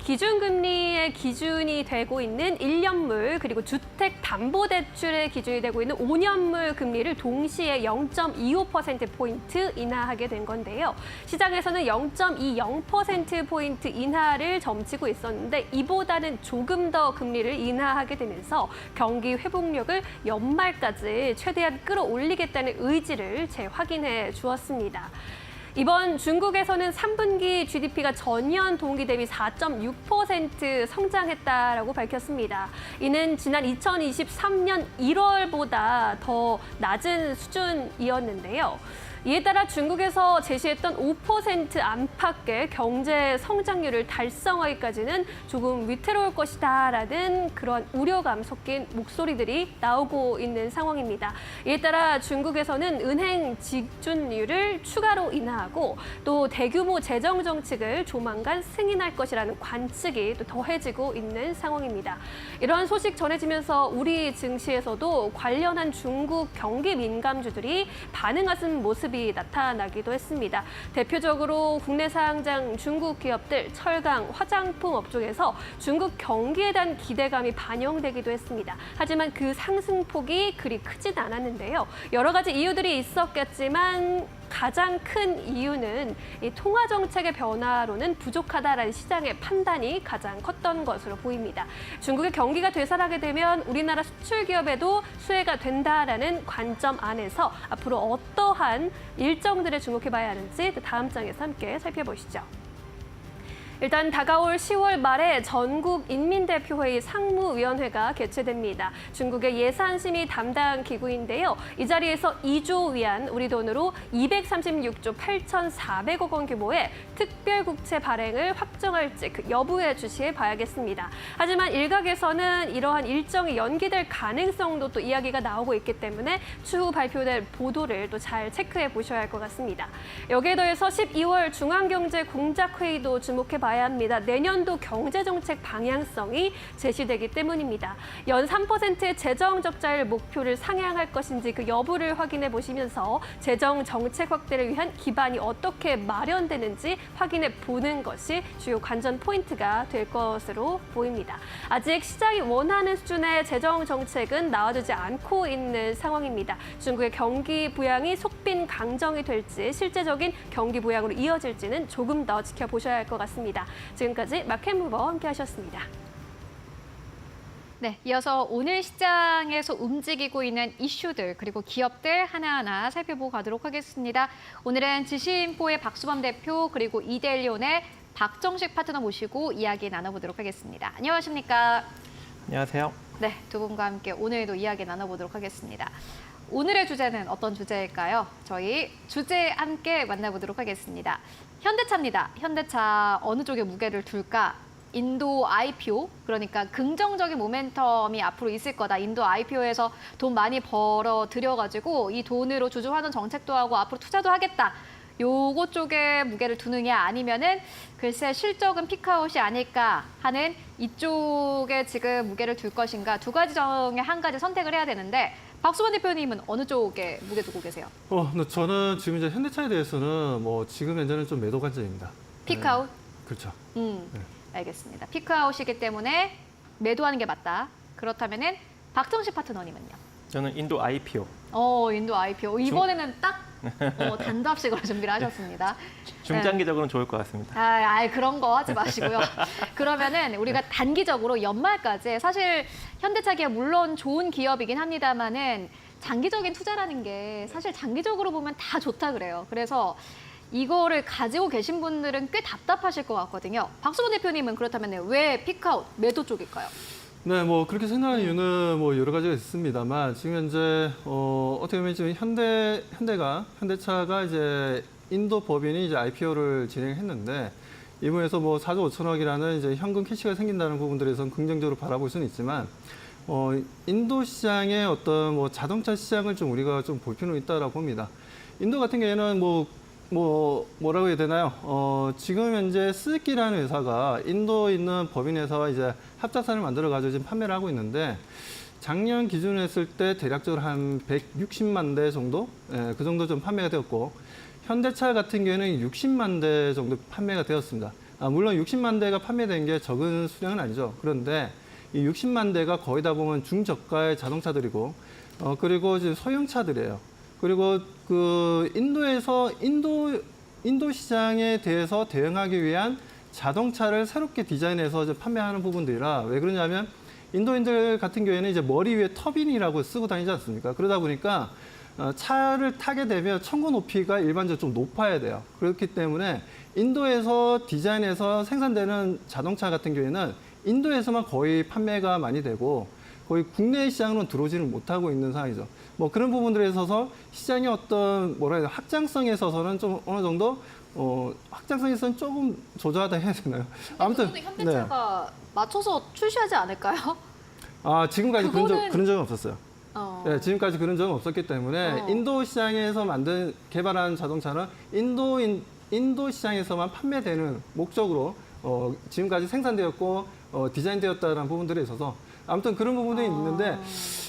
기준금리의 기준이 되고 있는 1년물 그리고 주택담보대출의 기준이 되고 있는 5년물 금리를 동시에 0.25%포인트 인하하게 된 건데요. 시장에서는 0.20%포인트 인하를 점치고 있었는데 이보다는 조금 더 금리를 인하하게 되면서 경기 회복력을 연말까지 최대한 끌어올리겠다는 의지를 재확인해 주었습니다. 이번 중국에서는 3분기 GDP가 전년 동기 대비 4.6% 성장했다라고 밝혔습니다. 이는 지난 2023년 1월보다 더 낮은 수준이었는데요. 이에 따라 중국에서 제시했던 5% 안팎의 경제 성장률을 달성하기까지는 조금 위태로울 것이다라는 그런 우려감 섞인 목소리들이 나오고 있는 상황입니다. 이에 따라 중국에서는 은행 지준율을 추가로 인하하고 또 대규모 재정 정책을 조만간 승인할 것이라는 관측이 또 더해지고 있는 상황입니다. 이런 소식 전해지면서 우리 증시에서도 관련한 중국 경기 민감주들이 반응하는 모습이 나타나기도 했습니다. 대표적으로 국내 상장 중국 기업들 철강, 화장품 업종에서 중국 경기에 대한 기대감이 반영되기도 했습니다. 하지만 그 상승폭이 그리 크진 않았는데요. 여러 가지 이유들이 있었겠지만 가장 큰 이유는 이 통화 정책의 변화로는 부족하다라는 시장의 판단이 가장 컸던 것으로 보입니다. 중국의 경기가 되살아나게 되면 우리나라 수출 기업에도 수혜가 된다라는 관점 안에서 앞으로 어떠한 일정들을 주목해봐야 하는지 다음 장에서 함께 살펴보시죠. 일단 다가올 10월 말에 전국 인민대표회의 상무위원회가 개최됩니다. 중국의 예산심의 담당 기구인데요. 이 자리에서 2조 위안, 우리 돈으로 236조 8,400억 원 규모의 특별국채 발행을 확정할지 그 여부에 주시해 봐야겠습니다. 하지만 일각에서는 이러한 일정이 연기될 가능성도 또 이야기가 나오고 있기 때문에 추후 발표될 보도를 또 잘 체크해 보셔야 할 것 같습니다. 여기에 더해서 12월 중앙경제공작회의도 주목해 봐야 합니다. 내년도 경제정책 방향성이 제시되기 때문입니다. 연 3%의 재정 적자율 목표를 상향할 것인지 그 여부를 확인해 보시면서 재정 정책 확대를 위한 기반이 어떻게 마련되는지 확인해 보는 것이 주요 관전 포인트가 될 것으로 보입니다. 아직 시장이 원하는 수준의 재정 정책은 나와주지 않고 있는 상황입니다. 중국의 경기 부양이 속빈 강정이 될지 실제적인 경기 부양으로 이어질지는 조금 더 지켜보셔야 할 것 같습니다. 지금까지 마켓무버 함께 하셨습니다. 네, 이어서 오늘 시장에서 움직이고 있는 이슈들 그리고 기업들 하나하나 살펴보고 가도록 하겠습니다. 오늘은 지식인포의 박수범 대표 그리고 이데일리온의 박정식 파트너 모시고 이야기 나눠보도록 하겠습니다. 안녕하십니까? 안녕하세요. 네, 두 분과 함께 오늘도 이야기 나눠보도록 하겠습니다. 오늘의 주제는 어떤 주제일까요? 저희 주제 함께 만나보도록 하겠습니다. 현대차입니다. 현대차 어느 쪽에 무게를 둘까? 인도 IPO, 그러니까 긍정적인 모멘텀이 앞으로 있을 거다. 인도 IPO에서 돈 많이 벌어 들여가지고 이 돈으로 주주환원 정책도 하고 앞으로 투자도 하겠다. 요거 쪽에 무게를 두느냐 아니면은 글쎄 실적은 피크아웃이 아닐까 하는 이쪽에 지금 무게를 둘 것인가 두 가지 중에 한 가지 선택을 해야 되는데 박수범 대표님은 어느 쪽에 무게 두고 계세요? 근데 저는 지금 이제 현대차에 대해서는 뭐 지금 현재는 좀 매도 관점입니다. 피크아웃? 네. 그렇죠. 알겠습니다. 피크아웃이기 때문에 매도하는 게 맞다. 그렇다면은 박정식 파트너님은요? 저는 인도 IPO. 인도 IPO. 이번에는 딱 단답식으로 준비를 하셨습니다. 중장기적으로는 좋을 것 같습니다. 그런 거 하지 마시고요. 그러면은 우리가 단기적으로 연말까지 사실 현대차 기업 물론 좋은 기업이긴 합니다만은 장기적인 투자라는 게 사실 장기적으로 보면 다 좋다 그래요. 그래서 이거를 가지고 계신 분들은 꽤 답답하실 것 같거든요. 박수범 대표님은 그렇다면 왜 피크아웃 매도 쪽일까요? 네, 뭐 그렇게 생각하는 이유는 뭐 여러 가지가 있습니다만 지금 현재 어떻게 보면 지금 현대차가 이제 인도 법인이 이제 IPO를 진행했는데 이 부분에서 뭐 4조 5천억이라는 이제 현금 캐시가 생긴다는 부분들에선 긍정적으로 바라볼 수는 있지만 인도 시장의 어떤 뭐 자동차 시장을 좀 우리가 좀 볼 필요는 있다라고 봅니다. 인도 같은 경우에는 뭐 뭐라고 해야 되나요? 지금 현재 스즈키라는 회사가 인도에 있는 법인 회사와 이제 합작사를 만들어 가지고 지금 판매를 하고 있는데 작년 기준으로 했을 때 대략적으로 한 160만 대 정도? 예, 그 정도 좀 판매가 되었고 현대차 같은 경우에는 60만 대 정도 판매가 되었습니다. 물론 60만 대가 판매된 게 적은 수량은 아니죠. 그런데 이 60만 대가 거의 다 보면 중저가의 자동차들이고 그리고 이제 소형차들이에요. 그리고 그 인도 시장에 대해서 대응하기 위한 자동차를 새롭게 디자인해서 이제 판매하는 부분들이라 왜 그러냐면 인도인들 같은 경우에는 이제 머리 위에 터빈이라고 쓰고 다니지 않습니까? 그러다 보니까 차를 타게 되면 천고 높이가 일반적으로 좀 높아야 돼요. 그렇기 때문에 인도에서 디자인해서 생산되는 자동차 같은 경우에는 인도에서만 거의 판매가 많이 되고 거의 국내 시장으로는 들어오지는 못하고 있는 상황이죠. 뭐 그런 부분들에 있어서 시장의 어떤 뭐라 해야 되나 확장성에 있어서는 좀 어느 정도 확장성에서는 조금 조절하다 해야 되나요? 아무튼 현대차가 맞춰서 출시하지 않을까요? 지금까지 그거는- 그런 적은 없었어요. 네, 지금까지 그런 적은 없었기 때문에 어. 인도 시장에서 개발한 자동차는 인도 시장에서만 판매되는 목적으로 지금까지 생산되었고 디자인되었다는 부분들에 있어서 아무튼 그런 부분들이 있는데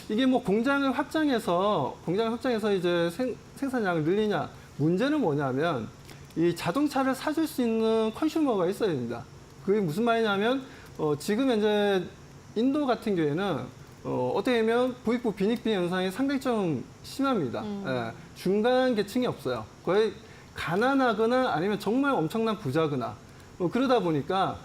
이게 뭐 공장을 확장해서 이제 생산량을 늘리냐 문제는 뭐냐면 이 자동차를 사줄 수 있는 컨슈머가 있어야 됩니다. 그게 무슨 말이냐면 지금 현재 인도 같은 경우에는 어떻게 보면 부익부 빈익빈 현상이 상당히 좀 심합니다. 예, 중간 계층이 없어요. 거의 가난하거나 아니면 정말 엄청난 부자거나 그러다 보니까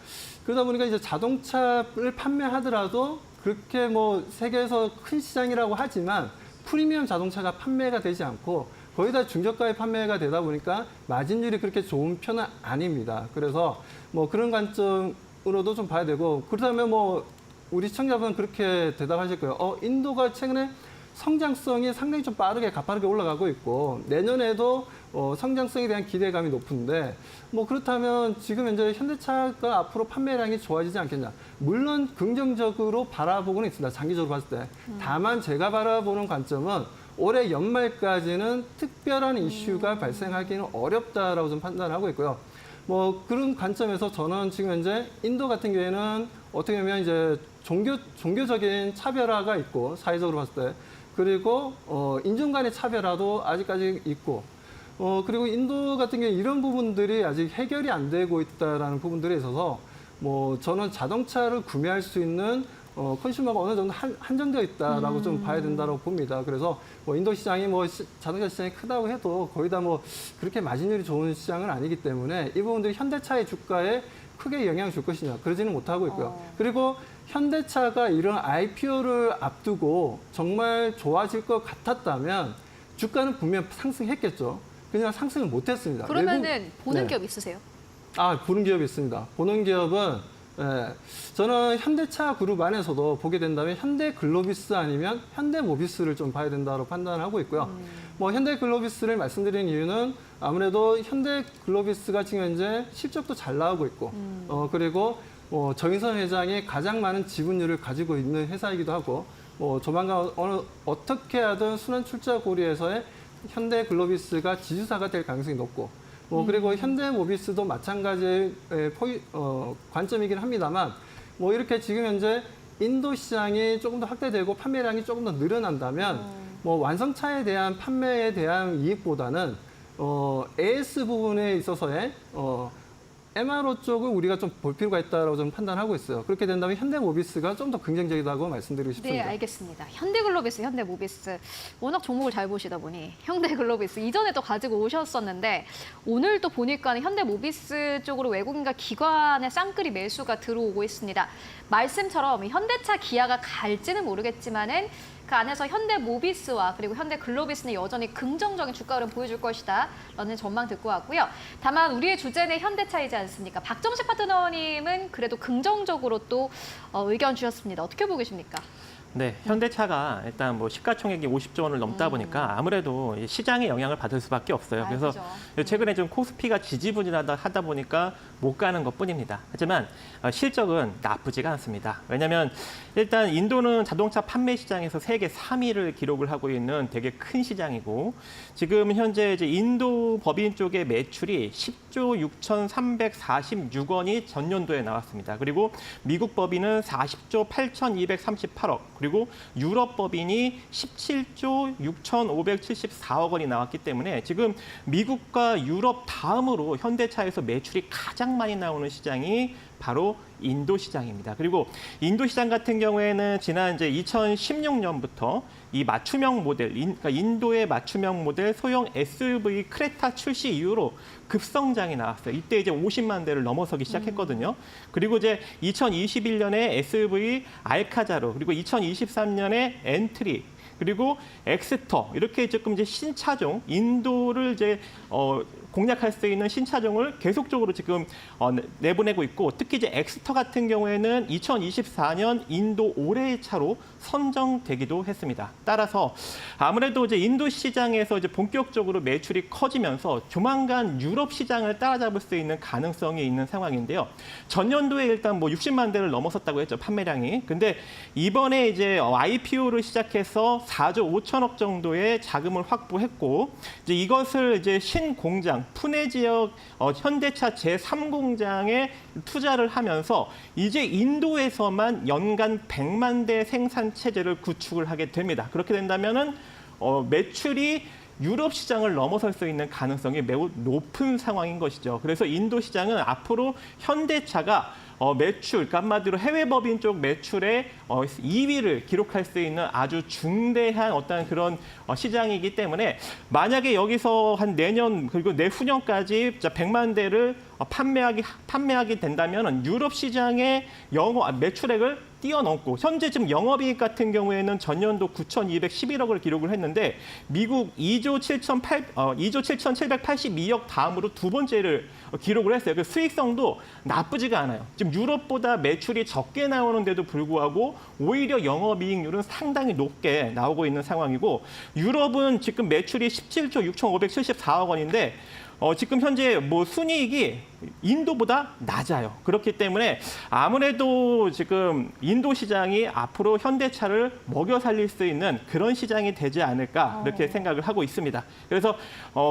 이제 자동차를 판매하더라도 그렇게 뭐 세계에서 큰 시장이라고 하지만 프리미엄 자동차가 판매가 되지 않고 거의 다 중저가에 판매가 되다 보니까 마진율이 그렇게 좋은 편은 아닙니다. 그래서 뭐 그런 관점으로도 좀 봐야 되고 그렇다면 뭐 우리 시청자분 그렇게 대답하실 거예요. 인도가 최근에 성장성이 상당히 좀 빠르게 가파르게 올라가고 있고 내년에도 성장성에 대한 기대감이 높은데 뭐 그렇다면 지금 현재 현대차가 앞으로 판매량이 좋아지지 않겠냐. 물론 긍정적으로 바라보고는 있습니다. 장기적으로 봤을 때. 다만 제가 바라보는 관점은 올해 연말까지는 특별한 이슈가 발생하기는 어렵다라고 좀 판단하고 있고요. 뭐 그런 관점에서 저는 지금 현재 인도 같은 경우에는 어떻게 보면 이제 종교적인 차별화가 있고 사회적으로 봤을 때 그리고 인종 간의 차별화도 아직까지 있고 그리고 인도 같은 경우 이런 부분들이 아직 해결이 안 되고 있다라는 부분들에 있어서 뭐 저는 자동차를 구매할 수 있는 컨슈머가 어느 정도 한정되어 있다라고 좀 봐야 된다고 봅니다. 그래서 뭐 인도 시장이 뭐 자동차 시장이 크다고 해도 거의 다 뭐 그렇게 마진율이 좋은 시장은 아니기 때문에 이 부분들이 현대차의 주가에 크게 영향을 줄 것이냐 그러지는 못하고 있고요. 그리고 현대차가 이런 IPO를 앞두고 정말 좋아질 것 같았다면 주가는 분명 상승했겠죠. 그냥 상승을 못했습니다. 그러면은 보는 네. 기업 있으세요? 보는 기업이 있습니다. 보는 기업은 저는 현대차 그룹 안에서도 보게 된다면 현대글로비스 아니면 현대모비스를 좀 봐야 된다고 판단하고 있고요. 뭐 현대글로비스를 말씀드리는 이유는 아무래도 현대글로비스가 지금 현재 실적도 잘 나오고 있고 그리고 정인선 회장이 가장 많은 지분율을 가지고 있는 회사이기도 하고 조만간 어떻게 하든 순환 출자 고리에서의 현대글로비스가 지주사가 될 가능성이 높고 그리고 현대모비스도 마찬가지의 관점이긴 합니다만 뭐 이렇게 지금 현재 인도 시장이 조금 더 확대되고 판매량이 조금 더 늘어난다면 뭐 완성차에 대한 판매에 대한 이익보다는 AS 부분에 있어서의 MRO 쪽을 우리가 좀 볼 필요가 있다고 좀 판단하고 있어요. 그렇게 된다면 현대모비스가 좀 더 긍정적이다고 말씀드리고 네, 싶습니다. 알겠습니다. 현대글로비스, 현대모비스. 워낙 종목을 잘 보시다 보니 현대글로비스 이전에 또 가지고 오셨었는데 오늘 또 보니까 현대모비스 쪽으로 외국인과 기관의 쌍끌이 매수가 들어오고 있습니다. 말씀처럼 현대차, 기아가 갈지는 모르겠지만은 그 안에서 현대모비스와 그리고 현대글로비스는 여전히 긍정적인 주가 흐름 보여줄 것이다 라는 전망 듣고 왔고요. 다만 우리의 주제는 현대차이지 않습니까? 박정식 파트너님은 그래도 긍정적으로 또 의견 주셨습니다. 어떻게 보고 계십니까? 네, 현대차가 일단 뭐 시가총액이 50조 원을 넘다 보니까 아무래도 이 시장의 영향을 받을 수밖에 없어요. 그래서 그죠. 최근에 좀 코스피가 지지부진하다 보니까 못 가는 것뿐입니다. 하지만 실적은 나쁘지가 않습니다. 왜냐하면 일단 인도는 자동차 판매 시장에서 세계 3위를 기록을 하고 있는 되게 큰 시장이고 지금 현재 이제 인도 법인 쪽의 매출이 10조 6,346원이 전년도에 나왔습니다. 그리고 미국 법인은 40조 8,238억 그리고 유럽 법인이 17조 6,574억 원이 나왔기 때문에 지금 미국과 유럽 다음으로 현대차에서 매출이 가장 많이 나오는 시장이 바로 인도 시장입니다. 그리고 인도 시장 같은 경우에는 지난 이제 2016년부터 이 맞춤형 모델, 그러니까 인도의 맞춤형 모델 소형 SUV 크레타 출시 이후로 급성장이 나왔어요. 이때 이제 50만 대를 넘어서기 시작했거든요. 그리고 이제 2021년에 SUV 알카자로 그리고 2023년에 엔트리 그리고 엑스터 이렇게 조금 이제 신차종 인도를 이제 공략할 수 있는 신차종을 계속적으로 지금 내보내고 있고 특히 이제 엑스터 같은 경우에는 2024년 인도 올해의 차로 선정되기도 했습니다. 따라서 아무래도 이제 인도 시장에서 이제 본격적으로 매출이 커지면서 조만간 유럽 시장을 따라잡을 수 있는 가능성이 있는 상황인데요. 전년도에 일단 뭐 60만 대를 넘어섰다고 했죠, 판매량이. 근데 이번에 이제 IPO를 시작해서 4조 5천억 정도의 자금을 확보했고 이제 이것을 이제 신공장 푸네 지역 현대차 제3공장에 투자를 하면서 이제 인도에서만 연간 100만 대 생산 체제를 구축을 하게 됩니다. 그렇게 된다면은 매출이 유럽 시장을 넘어설 수 있는 가능성이 매우 높은 상황인 것이죠. 그래서 인도 시장은 앞으로 현대차가 매출, 그러니까 한마디로 해외 법인 쪽 매출의 2위를 기록할 수 있는 아주 중대한 어떤 그런 시장이기 때문에 만약에 여기서 한 내년 그리고 내후년까지 100만 대를 판매하게 된다면 유럽 시장의 매출액을 뛰어넘고 현재 지금 영업이익 같은 경우에는 전년도 9,211억을 기록을 했는데 미국 2조 7,782억 다음으로 두 번째를 기록을 했어요. 그 수익성도 나쁘지가 않아요. 지금 유럽보다 매출이 적게 나오는데도 불구하고 오히려 영업이익률은 상당히 높게 나오고 있는 상황이고 유럽은 지금 매출이 17조 6,574억 원인데 지금 현재 뭐 순이익이 인도보다 낮아요. 그렇기 때문에 아무래도 지금 인도 시장이 앞으로 현대차를 먹여 살릴 수 있는 그런 시장이 되지 않을까 이렇게 생각을 하고 있습니다. 그래서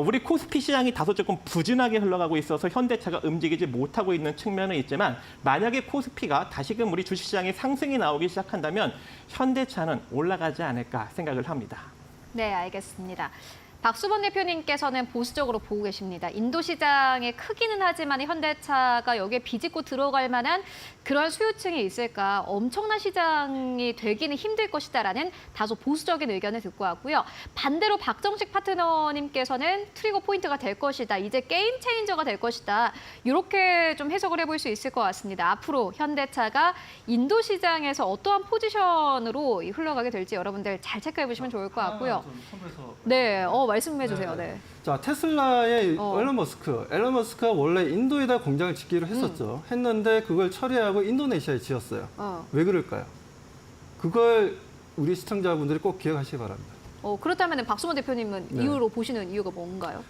우리 코스피 시장이 다소 조금 부진하게 흘러가고 있어서 현대차가 움직이지 못하고 있는 측면은 있지만 만약에 코스피가 다시금 우리 주식시장에 상승이 나오기 시작한다면 현대차는 올라가지 않을까 생각을 합니다. 네, 알겠습니다. 박수범 대표님께서는 보수적으로 보고 계십니다. 인도 시장의 크기는 하지만 현대차가 여기에 비집고 들어갈 만한 그런 수요층이 있을까? 엄청난 시장이 되기는 힘들 것이다라는 다소 보수적인 의견을 듣고 왔고요. 반대로 박정식 파트너님께서는 트리거 포인트가 될 것이다. 이제 게임 체인저가 될 것이다. 이렇게 좀 해석을 해볼 수 있을 것 같습니다. 앞으로 현대차가 인도 시장에서 어떠한 포지션으로 흘러가게 될지 여러분들 잘 체크해 보시면 좋을 것 같고요. 네, 말씀해 주세요. 네. 자, 테슬라의 앨런 머스크가 원래 인도에다 공장을 짓기로 했었죠. 했는데 그걸 처리하고 인도네시아에 지었어요. 왜 그럴까요? 그걸 우리 시청자분들이 꼭 기억하시기 바랍니다. 그렇다면 박수범 대표님은 네. 이유로 보시는 이유가 뭔가요?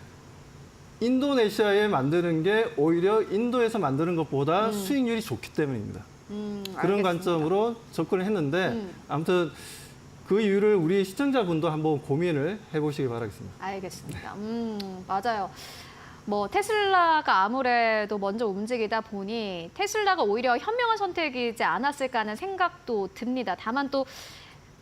인도네시아에 만드는 게 오히려 인도에서 만드는 것보다 수익률이 좋기 때문입니다. 그런 알겠습니다. 관점으로 접근을 했는데 아무튼 그 이유를 우리 시청자분도 한번 고민을 해보시기 바라겠습니다. 알겠습니다. 맞아요. 뭐 테슬라가 아무래도 먼저 움직이다 보니 테슬라가 오히려 현명한 선택이지 않았을까 하는 생각도 듭니다. 다만 또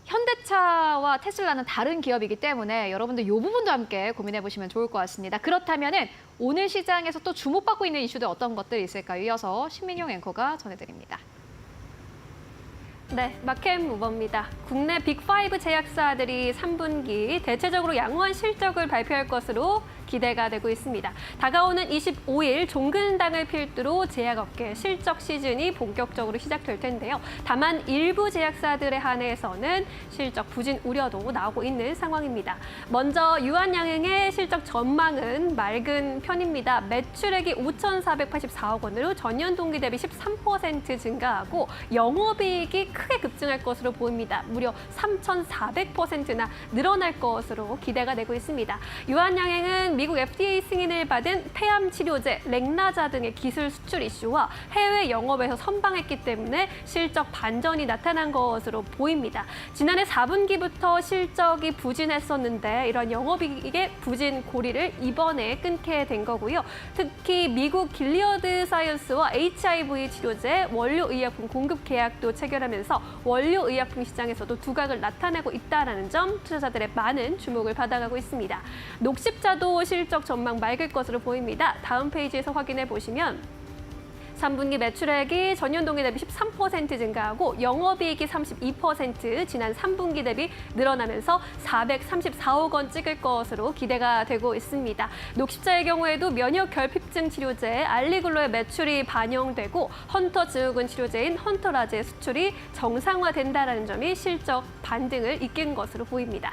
현대차와 테슬라는 다른 기업이기 때문에 여러분들 이 부분도 함께 고민해 보시면 좋을 것 같습니다. 그렇다면은 오늘 시장에서 또 주목받고 있는 이슈들 어떤 것들이 있을까요? 이어서 신민용 앵커가 전해드립니다. 네, 마켓 무버입니다. 국내 빅5 제약사들이 3분기 대체적으로 양호한 실적을 발표할 것으로 기대가 되고 있습니다. 다가오는 25일 종근당을 필두로 제약업계 실적 시즌이 본격적으로 시작될 텐데요. 다만 일부 제약사들에 한해서는 실적 부진 우려도 나오고 있는 상황입니다. 먼저 유한양행의 실적 전망은 맑은 편입니다. 매출액이 5,484억 원으로 전년 동기 대비 13% 증가하고 영업이익이 크게 급증할 것으로 보입니다. 무려 3,400%나 늘어날 것으로 기대가 되고 있습니다. 유한양행은 미국 FDA 승인을 받은 폐암 치료제 렉나자 등의 기술 수출 이슈와 해외 영업에서 선방했기 때문에 실적 반전이 나타난 것으로 보입니다. 지난해 4분기부터 실적이 부진했었는데 이런 영업이익의 부진 고리를 이번에 끊게 된 거고요. 특히 미국 길리어드 사이언스와 HIV 치료제 원료의약품 공급 계약도 체결하면서 원료의약품 시장에서도 두각을 나타내고 있다는 점 투자자들의 많은 주목을 받아가고 있습니다. 녹십자도 실적 전망 맑을 것으로 보입니다. 다음 페이지에서 확인해 보시면 3분기 매출액이 전년 동기 대비 13% 증가하고 영업이익이 32% 지난 3분기 대비 늘어나면서 434억 원 찍을 것으로 기대가 되고 있습니다. 녹십자의 경우에도 면역 결핍증 치료제 알리글로의 매출이 반영되고 헌터 증후군 치료제인 헌터라제의 수출이 정상화된다는 점이 실적 반등을 이끈 것으로 보입니다.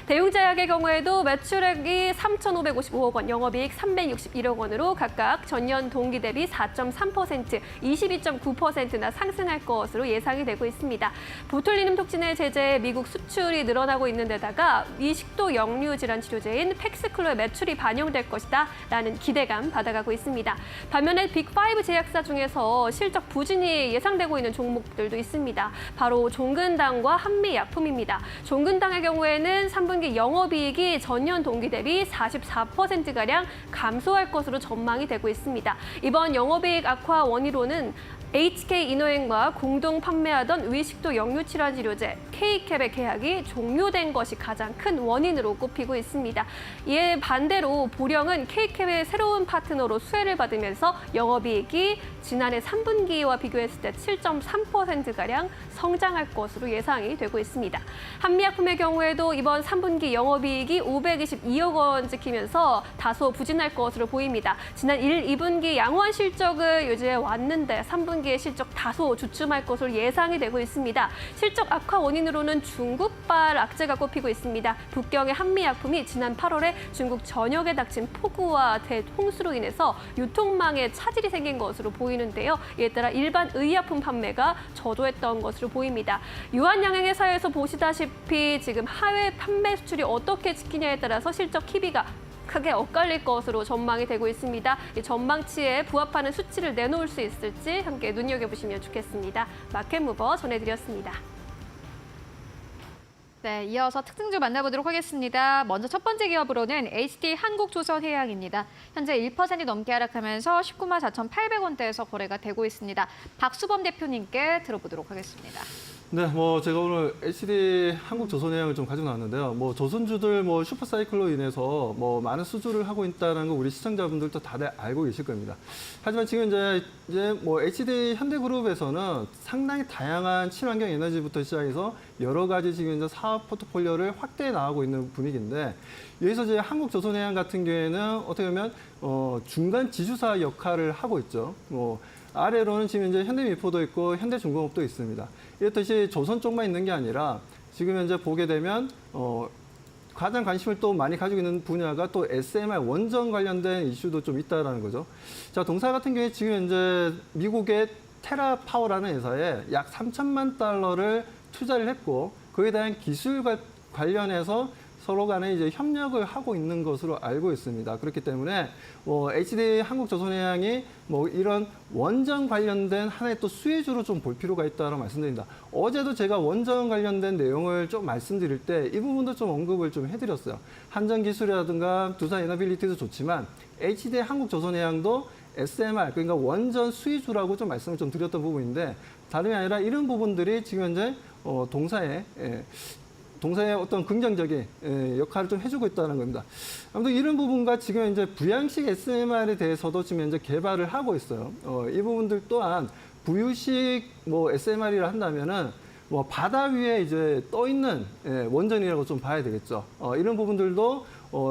대웅제약의 경우에도 매출액이 3,555억 원, 영업이익 361억 원으로 각각 전년 동기 대비 4.3%, 22.9%나 상승할 것으로 예상이 되고 있습니다. 보툴리눔 톡신의 제재에 미국 수출이 늘어나고 있는 데다가 미식도 역류 질환 치료제인 팩스클로의 매출이 반영될 것이다 라는 기대감 받아가고 있습니다. 반면에 빅5 제약사 중에서 실적 부진이 예상되고 있는 종목들도 있습니다. 바로 종근당과 한미약품입니다. 종근당의 경우에는 3분기 영업이익이 전년 동기 대비 44%가량 감소할 것으로 전망이 되고 있습니다. 이번 영업이익 악화 원인으로는 HK 이노행과 공동 판매하던 위식도 역류 질환 치료제 K캡의 계약이 종료된 것이 가장 큰 원인으로 꼽히고 있습니다. 이에 반대로 보령은 K캡의 새로운 파트너로 수혜를 받으면서 영업이익이 지난해 3분기와 비교했을 때 7.3%가량 성장할 것으로 예상이 되고 있습니다. 한미약품의 경우에도 이번 3분기 영업이익이 522억 원 찍히면서 다소 부진할 것으로 보입니다. 지난 1, 2분기 양호한 실적을 유지해 왔는데 3분기의 실적 다소 주춤할 것으로 예상이 되고 있습니다. 실적 악화 원인으로는 중국발 악재가 꼽히고 있습니다. 북경의 한미약품이 지난 8월에 중국 전역에 닥친 폭우와 대홍수로 인해서 유통망에 차질이 생긴 것으로 보이는데요. 이에 따라 일반 의약품 판매가 저조했던 것으로 보입니다. 유한양행회사에서 보시다시피 지금 해외 판매 수출이 어떻게 지키냐에 따라서 실적 KPI가 크게 엇갈릴 것으로 전망이 되고 있습니다. 이 전망치에 부합하는 수치를 내놓을 수 있을지 함께 눈여겨보시면 좋겠습니다. 마켓무버 전해드렸습니다. 네, 이어서 특징주 만나보도록 하겠습니다. 먼저 첫 번째 기업으로는 HD 한국조선해양입니다. 현재 1% 넘게 하락하면서 19만 4,800원대에서 거래가 되고 있습니다. 박수범 대표님께 들어보도록 하겠습니다. 네, 제가 오늘 HD 한국조선해양을 좀 가지고 나왔는데요. 조선주들 슈퍼사이클로 인해서 많은 수주를 하고 있다는 거 우리 시청자분들도 다들 알고 계실 겁니다. 하지만 지금 이제 HD 현대그룹에서는 상당히 다양한 친환경 에너지부터 시작해서 여러 가지 지금 이제 사업 포트폴리오를 확대해 나가고 있는 분위기인데 여기서 이제 한국조선해양 같은 경우에는 어떻게 보면 중간 지주사 역할을 하고 있죠. 아래로는 지금 이제 현대미포도 있고 현대중공업도 있습니다. 이렇듯이 조선 쪽만 있는 게 아니라 지금 현재 보게 되면 가장 관심을 또 많이 가지고 있는 분야가 또 SMR 원전 관련된 이슈도 좀 있다라는 거죠. 자, 동사 같은 경우에 지금 현재 미국의 테라파워라는 회사에 약 3천만 달러를 투자를 했고 그에 대한 기술 관련해서 서로 간에 이제 협력을 하고 있는 것으로 알고 있습니다. 그렇기 때문에 HD 한국조선해양이 이런 원전 관련된 하나의 또 수혜주로 좀 볼 필요가 있다고 말씀드립니다. 어제도 제가 원전 관련된 내용을 좀 말씀드릴 때 이 부분도 좀 언급을 좀 해드렸어요. 한전 기술이라든가 두산 에너빌리티도 좋지만 HD 한국조선해양도 SMR 그러니까 원전 수혜주라고 좀 말씀을 좀 드렸던 부분인데 다름이 아니라 이런 부분들이 지금 현재 동사의 어떤 긍정적인 역할을 좀 해주고 있다는 겁니다. 아무튼 이런 부분과 지금 이제 부양식 SMR에 대해서도 지금 현재 개발을 하고 있어요. 이 부분들 또한 부유식 SMR이라 한다면은 바다 위에 이제 떠 있는 원전이라고 좀 봐야 되겠죠. 이런 부분들도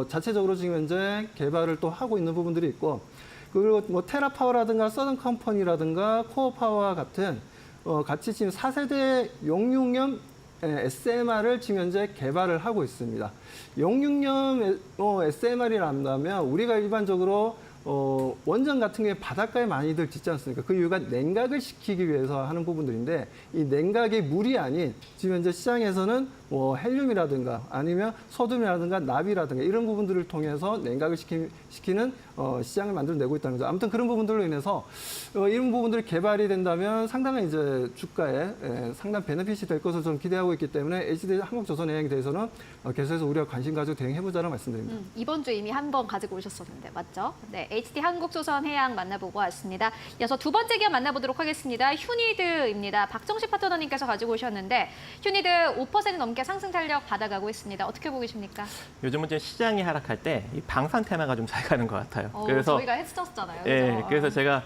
자체적으로 지금 현재 개발을 또 하고 있는 부분들이 있고, 그리고 뭐 테라파워라든가 서든컴퍼니라든가 코어파워와 같은 같이 지금 4세대 용융염 SMR을 지금 현재 개발을 하고 있습니다. 용융염 SMR이라면 우리가 일반적으로 원전 같은 게 바닷가에 많이들 짓지 않습니까? 그 이유가 냉각을 시키기 위해서 하는 부분들인데, 이 냉각이 물이 아닌 지금 현재 시장에서는 뭐 헬륨이라든가 아니면 소듐이라든가 납이라든가 이런 부분들을 통해서 냉각을 시키는 시장을 만들어내고 있다는 거죠. 아무튼 그런 부분들로 인해서 이런 부분들이 개발이 된다면 상당한 이제 주가에 상당 베네핏이 될 것으로 저는 기대하고 있기 때문에 HD 한국조선해양에 대해서는 계속해서 우리가 관심 가지고 대응해보자라고 말씀드립니다. 이번 주 이미 한 번 가지고 오셨었는데 맞죠? 네, HD 한국조선해양 만나보고 왔습니다. 이어서 두 번째 기업 만나보도록 하겠습니다. 휴니드입니다. 박정식 파트너님께서 가지고 오셨는데 휴니드 5% 넘게 상승 탄력 받아가고 있습니다. 어떻게 보고 계십니까? 요즘은 좀 시장이 하락할 때 이 방산 테마가 좀 잘 가는 것 같아요. 저희가 했었잖아요. 예, 그죠? 그래서 제가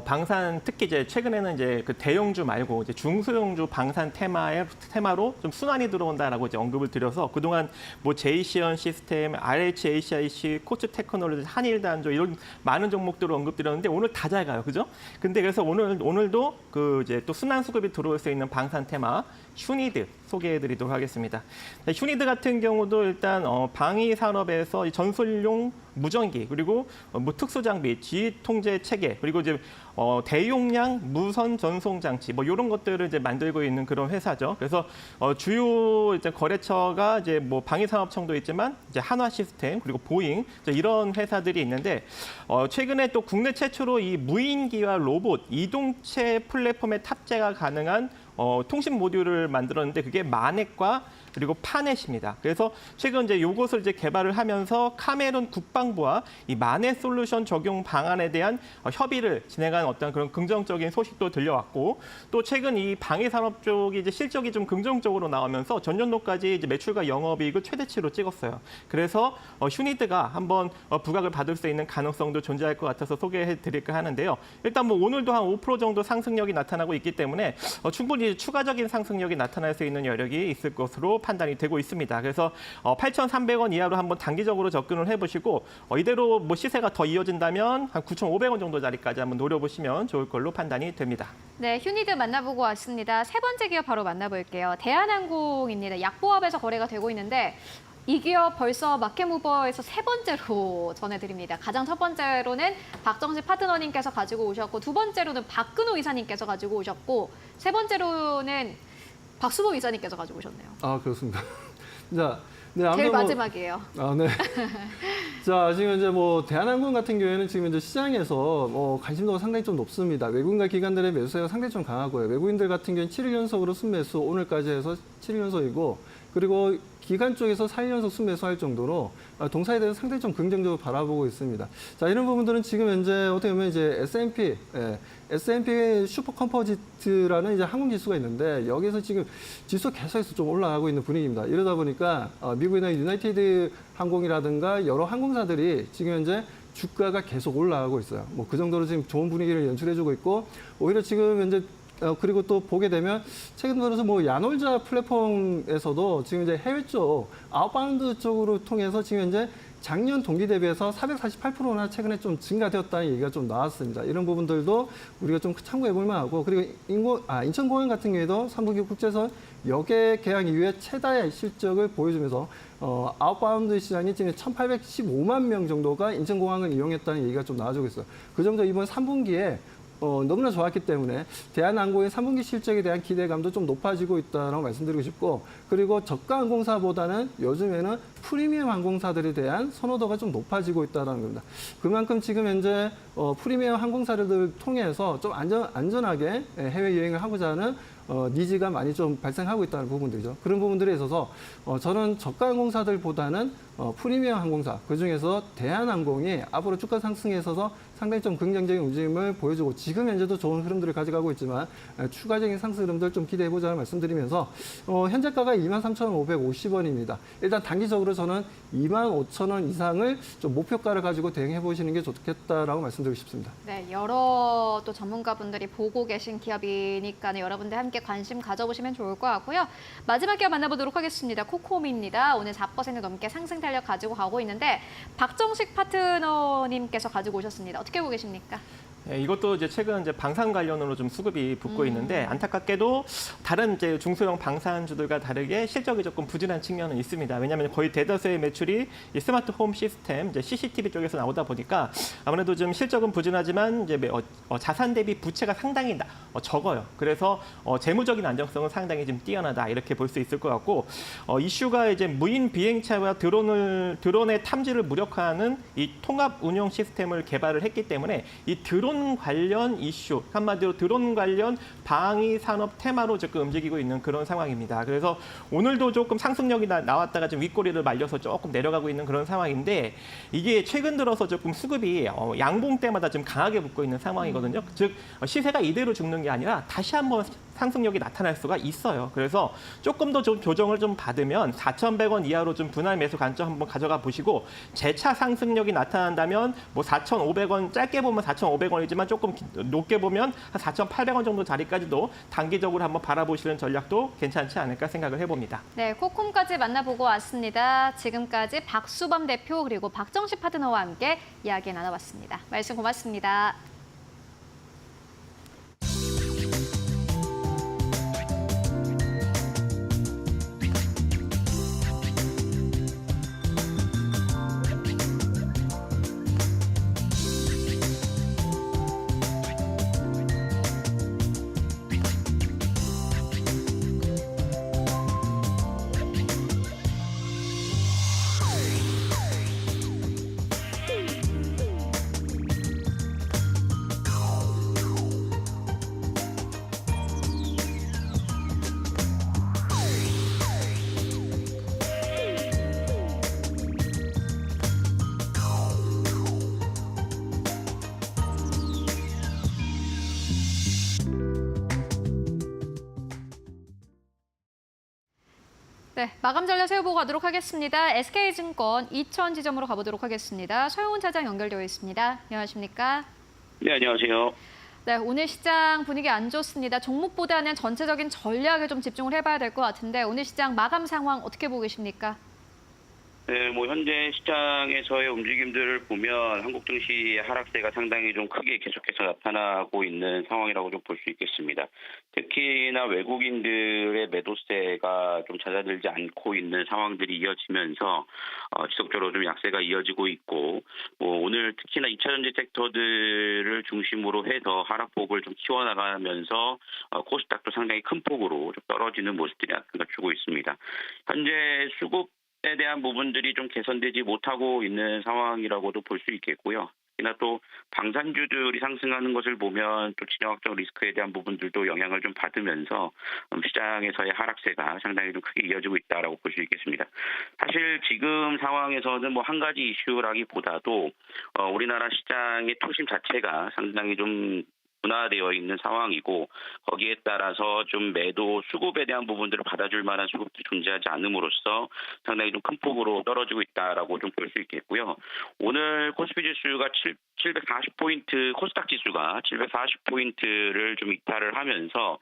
방산 특히 이제 최근에는 이제 그 대형주 말고 이제 중소형주 방산 테마로 좀 순환이 들어온다라고 이제 언급을 드려서 그동안 뭐 제이시언 시스템, RHACIC, 코츠 테크놀로지, 한일단조 이런 많은 종목들을 언급드렸는데 오늘 다 잘 가요, 그죠? 근데 그래서 오늘도 그 이제 또 순환 수급이 들어올 수 있는 방산 테마 휴니드 소개해드리도록 하겠습니다. 휴니드 같은 경우도 일단 방위 산업에서 전술용 무전기 그리고 뭐 특수 장비, 지휘 통제 체계 그리고 이제 대용량 무선 전송 장치 뭐 이런 것들을 이제 만들고 있는 그런 회사죠. 그래서 주요 이제 거래처가 이제 뭐 방위산업청도 있지만 이제 한화 시스템 그리고 보잉 이런 회사들이 있는데 최근에 또 국내 최초로 이 무인기와 로봇 이동체 플랫폼에 탑재가 가능한 통신 모듈을 만들었는데 그게 마넷과 그리고 파넷입니다. 그래서 최근 이제 요것을 이제 개발을 하면서 카메룬 국방부와 이 마넷 솔루션 적용 방안에 대한 협의를 진행한 어떤 그런 긍정적인 소식도 들려왔고 또 최근 이 방위 산업 쪽이 이제 실적이 좀 긍정적으로 나오면서 전년도까지 이제 매출과 영업이익을 최대치로 찍었어요. 그래서 휴니드가 한번 부각을 받을 수 있는 가능성도 존재할 것 같아서 소개해 드릴까 하는데요. 일단 뭐 오늘도 한 5% 정도 상승력이 나타나고 있기 때문에 충분히 추가적인 상승력이 나타날 수 있는 여력이 있을 것으로 판단이 되고 있습니다. 그래서 8,300원 이하로 한번 단기적으로 접근을 해보시고 이대로 뭐 시세가 더 이어진다면 한 9,500원 정도 자리까지 한번 노려보시면 좋을 걸로 판단이 됩니다. 네, 휴니드 만나보고 왔습니다. 세 번째 기업 바로 만나볼게요. 대한항공입니다. 약보합에서 거래가 되고 있는데 이 기업 벌써 마켓무버에서 세 번째로 전해드립니다. 가장 첫 번째로는 박정식 파트너님께서 가지고 오셨고 두 번째로는 박근호 이사님께서 가지고 오셨고 세 번째로는 박수범 이사님께서 가지고 오셨네요. 아, 그렇습니다. 자, 네, 아무튼 제일 마지막이에요. 네. 자, 지금 이제 뭐 대한항공 같은 경우에는 지금 이제 시장에서 관심도가 상당히 좀 높습니다. 외국인과 기관들의 매수세가 상당히 좀 강하고요. 외국인들 같은 경우는 7일 연속으로 순매수 오늘까지 해서 7일 연속이고 그리고 기관 쪽에서 4일 연속 순매수할 정도로 동사에 대해서 상당히 좀 긍정적으로 바라보고 있습니다. 자, 이런 부분들은 지금 현재 어떻게 보면 이제 S&P 슈퍼컴포지트라는 이제 항공 지수가 있는데 여기서 지금 지수 계속해서 좀 올라가고 있는 분위기입니다. 이러다 보니까 미국이나 유나이티드 항공이라든가 여러 항공사들이 지금 현재 주가가 계속 올라가고 있어요. 뭐 그 정도로 지금 좋은 분위기를 연출해주고 있고 오히려 지금 현재 그리고 또 보게 되면 최근 들어서 뭐 야놀자 플랫폼에서도 지금 이제 해외 쪽 아웃바운드 쪽으로 통해서 지금 현재 작년 동기 대비해서 448%나 최근에 좀 증가되었다는 얘기가 좀 나왔습니다. 이런 부분들도 우리가 좀 참고해 볼 만하고 그리고 인천공항 같은 경우에도 3분기 국제선 역외 개항 이후에 최다의 실적을 보여주면서 아웃바운드 시장이 지금 1,815만 명 정도가 인천공항을 이용했다는 얘기가 좀 나와주고 있어요. 그 정도 이번 3분기에 너무나 좋았기 때문에 대한항공의 3분기 실적에 대한 기대감도 좀 높아지고 있다고 말씀드리고 싶고 그리고 저가 항공사보다는 요즘에는 프리미엄 항공사들에 대한 선호도가 좀 높아지고 있다는 겁니다. 그만큼 지금 현재 프리미엄 항공사를 통해서 좀 안전하게 해외여행을 하고자 하는 니즈가 많이 좀 발생하고 있다는 부분들이죠. 그런 부분들에 있어서 저는 저가 항공사들보다는 프리미엄 항공사, 그중에서 대한항공이 앞으로 주가 상승에 있어서 상당히 좀 긍정적인 움직임을 보여주고 지금 현재도 좋은 흐름들을 가져가고 있지만 추가적인 상승 흐름들 좀 기대해보자는 말씀드리면서 현재가가 23,550원입니다. 일단 단기적으로 저는 25,000원 이상을 좀 목표가를 가지고 대응해보시는 게 좋겠다라고 말씀드리고 싶습니다. 네, 여러 또 전문가분들이 보고 계신 기업이니까 여러분들 함께 함께 관심 가져보시면 좋을 것 같고요. 마지막 기업 만나보도록 하겠습니다. 코코미입니다. 오늘 4% 넘게 상승 탄력 가지고 가고 있는데 박정식 파트너님께서 가지고 오셨습니다. 어떻게 보고 계십니까? 예, 이것도 이제 최근 이제 방산 관련으로 좀 수급이 붙고 있는데 안타깝게도 다른 이제 중소형 방산주들과 다르게 실적이 조금 부진한 측면은 있습니다. 왜냐하면 거의 대다수의 매출이 이 스마트 홈 시스템, 이제 CCTV 쪽에서 나오다 보니까 아무래도 좀 실적은 부진하지만 이제 자산 대비 부채가 상당히 적어요. 그래서 재무적인 안정성은 상당히 좀 뛰어나다 이렇게 볼 수 있을 것 같고 이슈가 이제 무인 비행차와 드론의 탐지를 무력화하는 이 통합 운용 시스템을 개발을 했기 때문에 이 드론 관련 이슈, 한마디로 드론 관련 방위 산업 테마로 조금 움직이고 있는 그런 상황입니다. 그래서 오늘도 조금 상승력이 나왔다가 좀 윗꼬리를 말려서 조금 내려가고 있는 그런 상황인데 이게 최근 들어서 조금 수급이 양봉 때마다 좀 강하게 붙고 있는 상황이거든요. 즉 시세가 이대로 죽는 게 아니라 다시 한번 상승력이 나타날 수가 있어요. 그래서 조금 더 좀 조정을 좀 받으면 4,100원 이하로 좀 분할 매수 관점 한번 가져가 보시고 재차 상승력이 나타난다면 뭐 4,500원 짧게 보면 4,500원이지만 조금 높게 보면 한 4,800원 정도 자리까지도 단기적으로 한번 바라보시는 전략도 괜찮지 않을까 생각을 해봅니다. 네, 코콤까지 만나보고 왔습니다. 지금까지 박수범 대표 그리고 박정식 파트너와 함께 이야기 나눠봤습니다. 말씀 고맙습니다. 네, 마감 전략 세워보고 가도록 하겠습니다. SK증권 2000지점으로 가보도록 하겠습니다. 서영훈 차장 연결되어 있습니다. 안녕하십니까? 네, 안녕하세요. 네, 오늘 시장 분위기 안 좋습니다. 종목보다는 전체적인 전략에 좀 집중을 해봐야 될 것 같은데 오늘 시장 마감 상황 어떻게 보고 계십니까? 네, 현재 시장에서의 움직임들을 보면 한국 증시의 하락세가 상당히 좀 크게 계속해서 나타나고 있는 상황이라고 좀 볼 수 있겠습니다. 특히나 외국인들의 매도세가 좀 잦아들지 않고 있는 상황들이 이어지면서 지속적으로 좀 약세가 이어지고 있고 오늘 특히나 2차 전지 섹터들을 중심으로 해서 하락폭을 좀 키워나가면서 코스닥도 상당히 큰 폭으로 좀 떨어지는 모습들이 나타나고 있습니다. 현재 수급에 대한 부분들이 좀 개선되지 못하고 있는 상황이라고도 볼 수 있겠고요. 특히나 또 방산주들이 상승하는 것을 보면 또 진영학적 리스크에 대한 부분들도 영향을 좀 받으면서 시장에서의 하락세가 상당히 좀 크게 이어지고 있다라고 볼 수 있겠습니다. 사실 지금 상황에서는 한 가지 이슈라기보다도 우리나라 시장의 투심 자체가 상당히 좀 분화되어 있는 상황이고 거기에 따라서 좀 매도 수급에 대한 부분들을 받아줄 만한 수급도 존재하지 않음으로써 상당히 좀 큰 폭으로 떨어지고 있다라고 좀 볼 수 있겠고요. 오늘 코스피 지수가 740포인트, 코스닥 지수가 740포인트를 좀 이탈을 하면서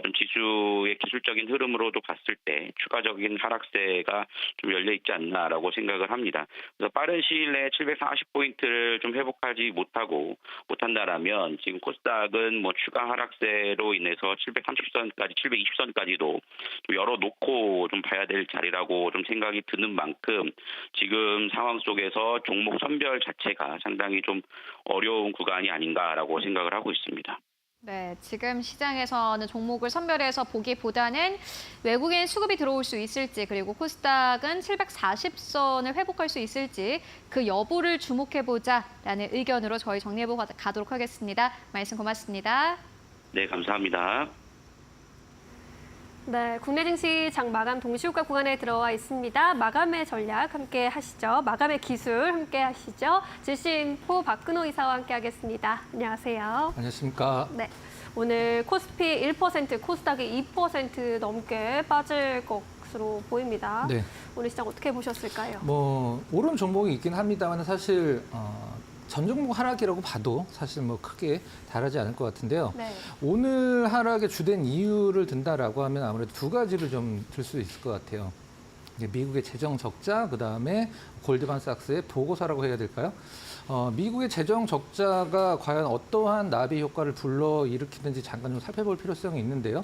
좀 지수의 기술적인 흐름으로도 봤을 때 추가적인 하락세가 좀 열려 있지 않나라고 생각을 합니다. 그래서 빠른 시일 내에 740포인트를 좀 회복하지 못한다라면 지금 코스닥은 추가 하락세로 인해서 730선까지, 720선까지도 좀 열어놓고 좀 봐야 될 자리라고 좀 생각이 드는 만큼 지금 상황 속에서 종목 선별 자체가 상당히 좀 어려운 구간이 아닌가라고 생각을 하고 있습니다. 네, 지금 시장에서는 종목을 선별해서 보기보다는 외국인 수급이 들어올 수 있을지 그리고 코스닥은 740선을 회복할 수 있을지 그 여부를 주목해보자라는 의견으로 저희 정리해보고 가도록 하겠습니다. 말씀 고맙습니다. 네, 감사합니다. 네, 국내 증시 장 마감 동시효과 구간에 들어와 있습니다. 마감의 전략 함께 하시죠. 마감의 기술 함께 하시죠. 질신포 박근호 이사와 함께 하겠습니다. 안녕하세요. 안녕하십니까. 네, 오늘 코스피 1%, 코스닥이 2% 넘게 빠질 것으로 보입니다. 네. 오늘 시장 어떻게 보셨을까요? 오른 종목이 있긴 합니다만 사실 전 종목 하락이라고 봐도 사실 뭐 크게 다르지 않을 것 같은데요. 네. 오늘 하락의 주된 이유를 든다라고 하면 아무래도 두 가지를 좀 들 수 있을 것 같아요. 이제 미국의 재정 적자, 그다음에 골드만삭스의 보고서라고 해야 될까요? 미국의 재정 적자가 과연 어떠한 나비 효과를 불러일으키는지 잠깐 좀 살펴볼 필요성이 있는데요.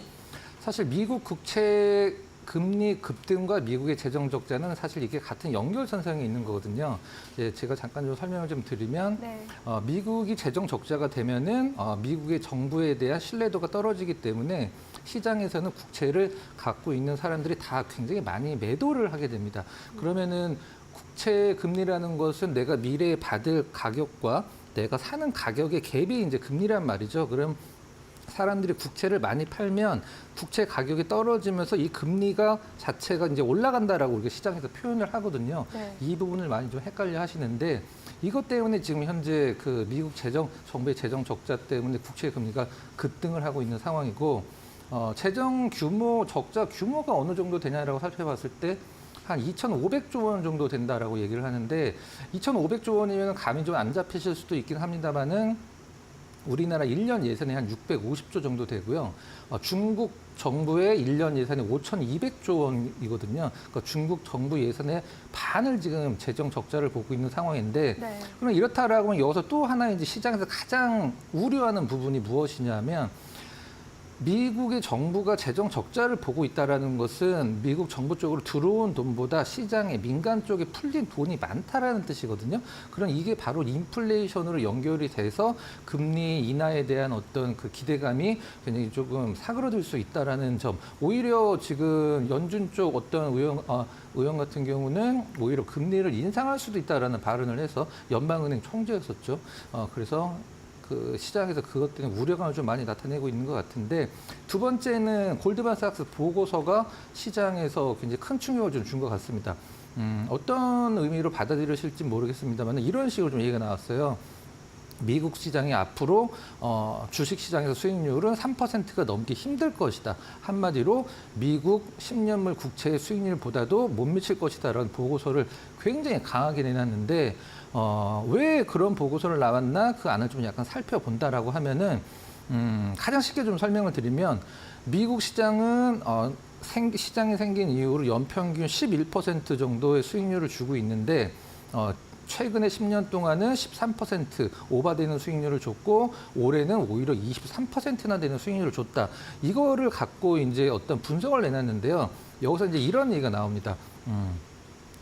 사실 미국 국채 금리 급등과 미국의 재정 적자는 사실 이게 같은 연결선상에 있는 거거든요. 제가 잠깐 좀 설명을 좀 드리면 네. 미국이 재정 적자가 되면은 미국의 정부에 대한 신뢰도가 떨어지기 때문에 시장에서는 국채를 갖고 있는 사람들이 다 굉장히 많이 매도를 하게 됩니다. 그러면은 국채 금리라는 것은 내가 미래에 받을 가격과 내가 사는 가격의 갭이 이제 금리란 말이죠. 그럼 사람들이 국채를 많이 팔면 국채 가격이 떨어지면서 이 금리가 자체가 이제 올라간다라고 우리가 시장에서 표현을 하거든요. 네. 이 부분을 많이 좀 헷갈려 하시는데 이것 때문에 지금 현재 그 미국 정부의 재정 적자 때문에 국채 금리가 급등을 하고 있는 상황이고 재정 규모 적자 규모가 어느 정도 되냐라고 살펴봤을 때 한 2,500조 원 정도 된다라고 얘기를 하는데 2,500조 원이면 감이 좀 안 잡히실 수도 있긴 합니다만은 우리나라 1년 예산이 한 650조 정도 되고요. 중국 정부의 1년 예산이 5,200조 원이거든요. 그러니까 중국 정부 예산의 반을 지금 재정 적자를 보고 있는 상황인데 네. 그럼 이렇다라고 하면 여기서 또 하나 이제 시장에서 가장 우려하는 부분이 무엇이냐면 미국의 정부가 재정 적자를 보고 있다라는 것은 미국 정부 쪽으로 들어온 돈보다 시장에 민간 쪽에 풀린 돈이 많다라는 뜻이거든요. 그럼 이게 바로 인플레이션으로 연결이 돼서 금리 인하에 대한 어떤 그 기대감이 굉장히 조금 사그러들 수 있다라는 점. 오히려 지금 연준 쪽 어떤 의원 같은 경우는 오히려 금리를 인상할 수도 있다라는 발언을 해서 연방은행 총재였었죠. 그래서 그 시장에서 그것 때문에 우려감을 좀 많이 나타내고 있는 것 같은데 두 번째는 골드만삭스 보고서가 시장에서 굉장히 큰 충격을 좀 준 것 같습니다. 어떤 의미로 받아들여질지 모르겠습니다만 이런 식으로 좀 얘기가 나왔어요. 미국 시장이 앞으로 주식 시장에서 수익률은 3%가 넘기 힘들 것이다. 한마디로 미국 10년물 국채의 수익률보다도 못 미칠 것이다라는 보고서를 굉장히 강하게 내놨는데 왜 그런 보고서를 나왔나 그 안을 좀 약간 살펴본다라고 하면은 가장 쉽게 좀 설명을 드리면 미국 시장은 시장이 생긴 이후로 연평균 11% 정도의 수익률을 주고 있는데 최근에 10년 동안은 13% 오버되는 수익률을 줬고 올해는 오히려 23%나 되는 수익률을 줬다. 이거를 갖고 이제 어떤 분석을 내놨는데요. 여기서 이제 이런 얘기가 나옵니다.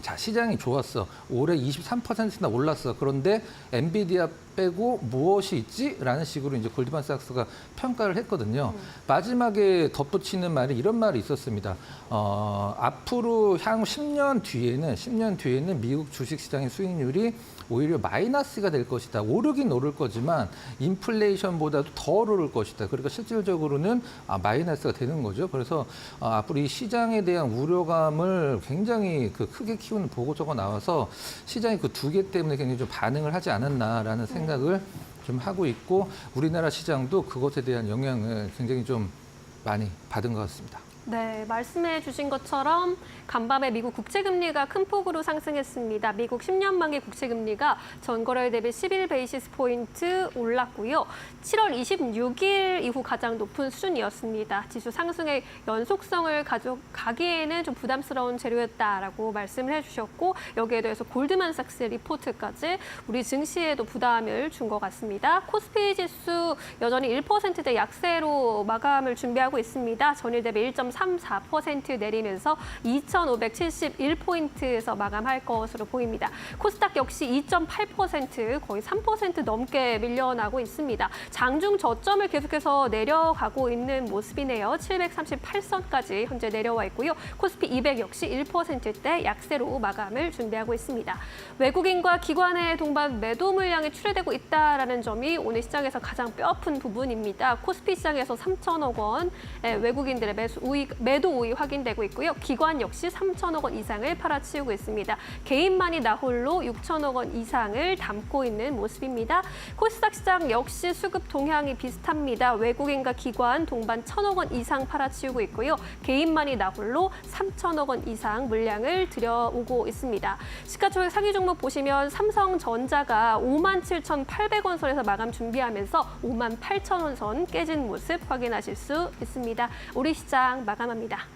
자, 시장이 좋았어. 올해 23%나 올랐어. 그런데 엔비디아 빼고 무엇이 있지? 라는 식으로 이제 골드만삭스가 평가를 했거든요. 마지막에 덧붙이는 말이 이런 말이 있었습니다. 앞으로 향후 10년 뒤에는 미국 주식시장의 수익률이 오히려 마이너스가 될 것이다. 오르긴 오를 거지만 인플레이션보다도 더 오를 것이다. 그러니까 실질적으로는 마이너스가 되는 거죠. 그래서 앞으로 이 시장에 대한 우려감을 굉장히 크게 키우는 보고서가 나와서 시장이 그 두 개 때문에 굉장히 좀 반응을 하지 않았나라는 생각을 좀 하고 있고 우리나라 시장도 그것에 대한 영향을 굉장히 좀 많이 받은 것 같습니다. 네, 말씀해 주신 것처럼 간밤에 미국 국채금리가 큰 폭으로 상승했습니다. 미국 10년 만기 국채금리가 전거래일 대비 11베이시스 포인트 올랐고요. 7월 26일 이후 가장 높은 수준이었습니다. 지수 상승의 연속성을 가져가기에는 좀 부담스러운 재료였다라고 말씀을 해주셨고 여기에 대해서 골드만삭스 리포트까지 우리 증시에도 부담을 준 것 같습니다. 코스피 지수 여전히 1%대 약세로 마감을 준비하고 있습니다. 전일 대비 1.34% 내리면서 2,571포인트에서 마감할 것으로 보입니다. 코스닥 역시 2.8% 거의 3% 넘게 밀려나고 있습니다. 장중 저점을 계속해서 내려가고 있는 모습이네요. 738선까지 현재 내려와 있고요. 코스피 200 역시 1%대 약세로 마감을 준비하고 있습니다. 외국인과 기관의 동반 매도 물량이 출회되고 있다는 점이 오늘 시장에서 가장 뼈아픈 부분입니다. 코스피 시장에서 3천억 원 외국인들의 매수 우익 매도 우위 확인되고 있고요. 기관 역시 3천억 원 이상을 팔아치우고 있습니다. 개인만이 나홀로 6천억 원 이상을 담고 있는 모습입니다. 코스닥 시장 역시 수급 동향이 비슷합니다. 외국인과 기관 동반 1천억 원 이상 팔아치우고 있고요. 개인만이 나홀로 3천억 원 이상 물량을 들여오고 있습니다. 시가총액 상위 종목 보시면 삼성전자가 57,800원 선에서 마감 준비하면서 58,000원 선 깨진 모습 확인하실 수 있습니다. 우리 시장 마감합니다.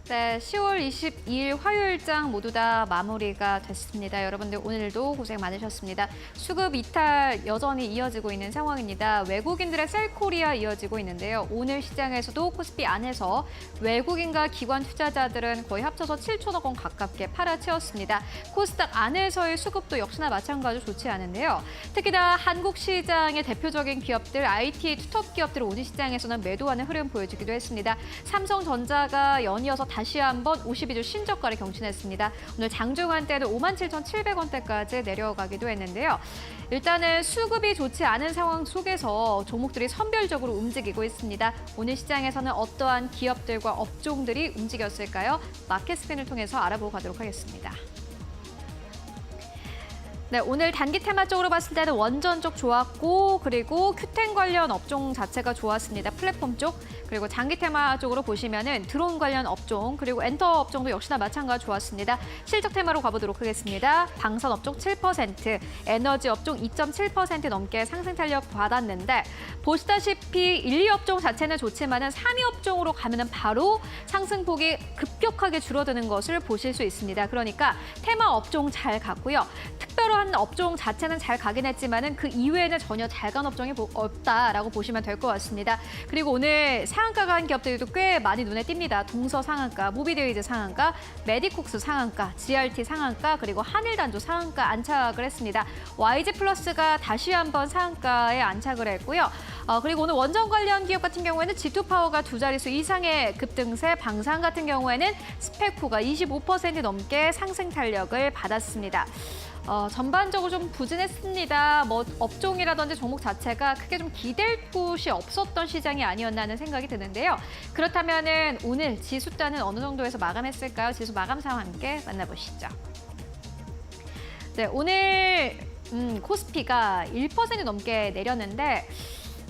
네, 10월 22일 화요일장 모두 다 마무리가 됐습니다. 여러분들 오늘도 고생 많으셨습니다. 수급 이탈 여전히 이어지고 있는 상황입니다. 외국인들의 셀코리아 이어지고 있는데요. 오늘 시장에서도 코스피 안에서 외국인과 기관 투자자들은 거의 합쳐서 7천억 원 가깝게 팔아치웠습니다. 코스닥 안에서의 수급도 역시나 마찬가지로 좋지 않은데요. 특히나 한국 시장의 대표적인 기업들, IT 투톱 기업들 오늘 시장에서는 매도하는 흐름 보여주기도 했습니다. 삼성전자가 연이어서 다시 한번 52주 신저가를 경신했습니다. 오늘 장중한 때는 57,700원대까지 내려가기도 했는데요. 일단은 수급이 좋지 않은 상황 속에서 종목들이 선별적으로 움직이고 있습니다. 오늘 시장에서는 어떠한 기업들과 업종들이 움직였을까요? 마켓 스핀을 통해서 알아보고 가도록 하겠습니다. 네, 오늘 단기 테마 쪽으로 봤을 때는 원전 쪽 좋았고 그리고 큐텐 관련 업종 자체가 좋았습니다. 플랫폼 쪽. 그리고 장기 테마 쪽으로 보시면은 드론 관련 업종 그리고 엔터 업종도 역시나 마찬가지로 좋았습니다. 실적 테마로 가보도록 하겠습니다. 방산 업종 7%, 에너지 업종 2.7% 넘게 상승 탄력 받았는데 보시다시피 1, 2업종 자체는 좋지만은 3위 업종으로 가면은 바로 상승폭이 급격하게 줄어드는 것을 보실 수 있습니다. 그러니까 테마 업종 잘 갔고요. 특별한 업종 자체는 잘 가긴 했지만은 그 이외에는 전혀 잘 간 업종이 없다라고 보시면 될 것 같습니다. 그리고 오늘 상한가 간 기업들도 꽤 많이 눈에 띕니다. 동서 상한가, 모비데이즈 상한가, 메디콕스 상한가, GRT 상한가, 그리고 한일단조 상한가 안착을 했습니다. YG 플러스가 다시 한번 상한가에 안착을 했고요. 그리고 오늘 원전 관련 기업 같은 경우에는 G2파워가 두 자릿수 이상의 급등세, 방산 같은 경우에는 스펙코가 25% 넘게 상승 탄력을 받았습니다. 전반적으로 좀 부진했습니다. 뭐 업종이라든지 종목 자체가 크게 좀 기댈 곳이 없었던 시장이 아니었나 하는 생각이 드는데요. 그렇다면은 오늘 지수 단은 어느 정도에서 마감했을까요? 지수 마감 상황 함께 만나보시죠. 네, 오늘 코스피가 1% 넘게 내렸는데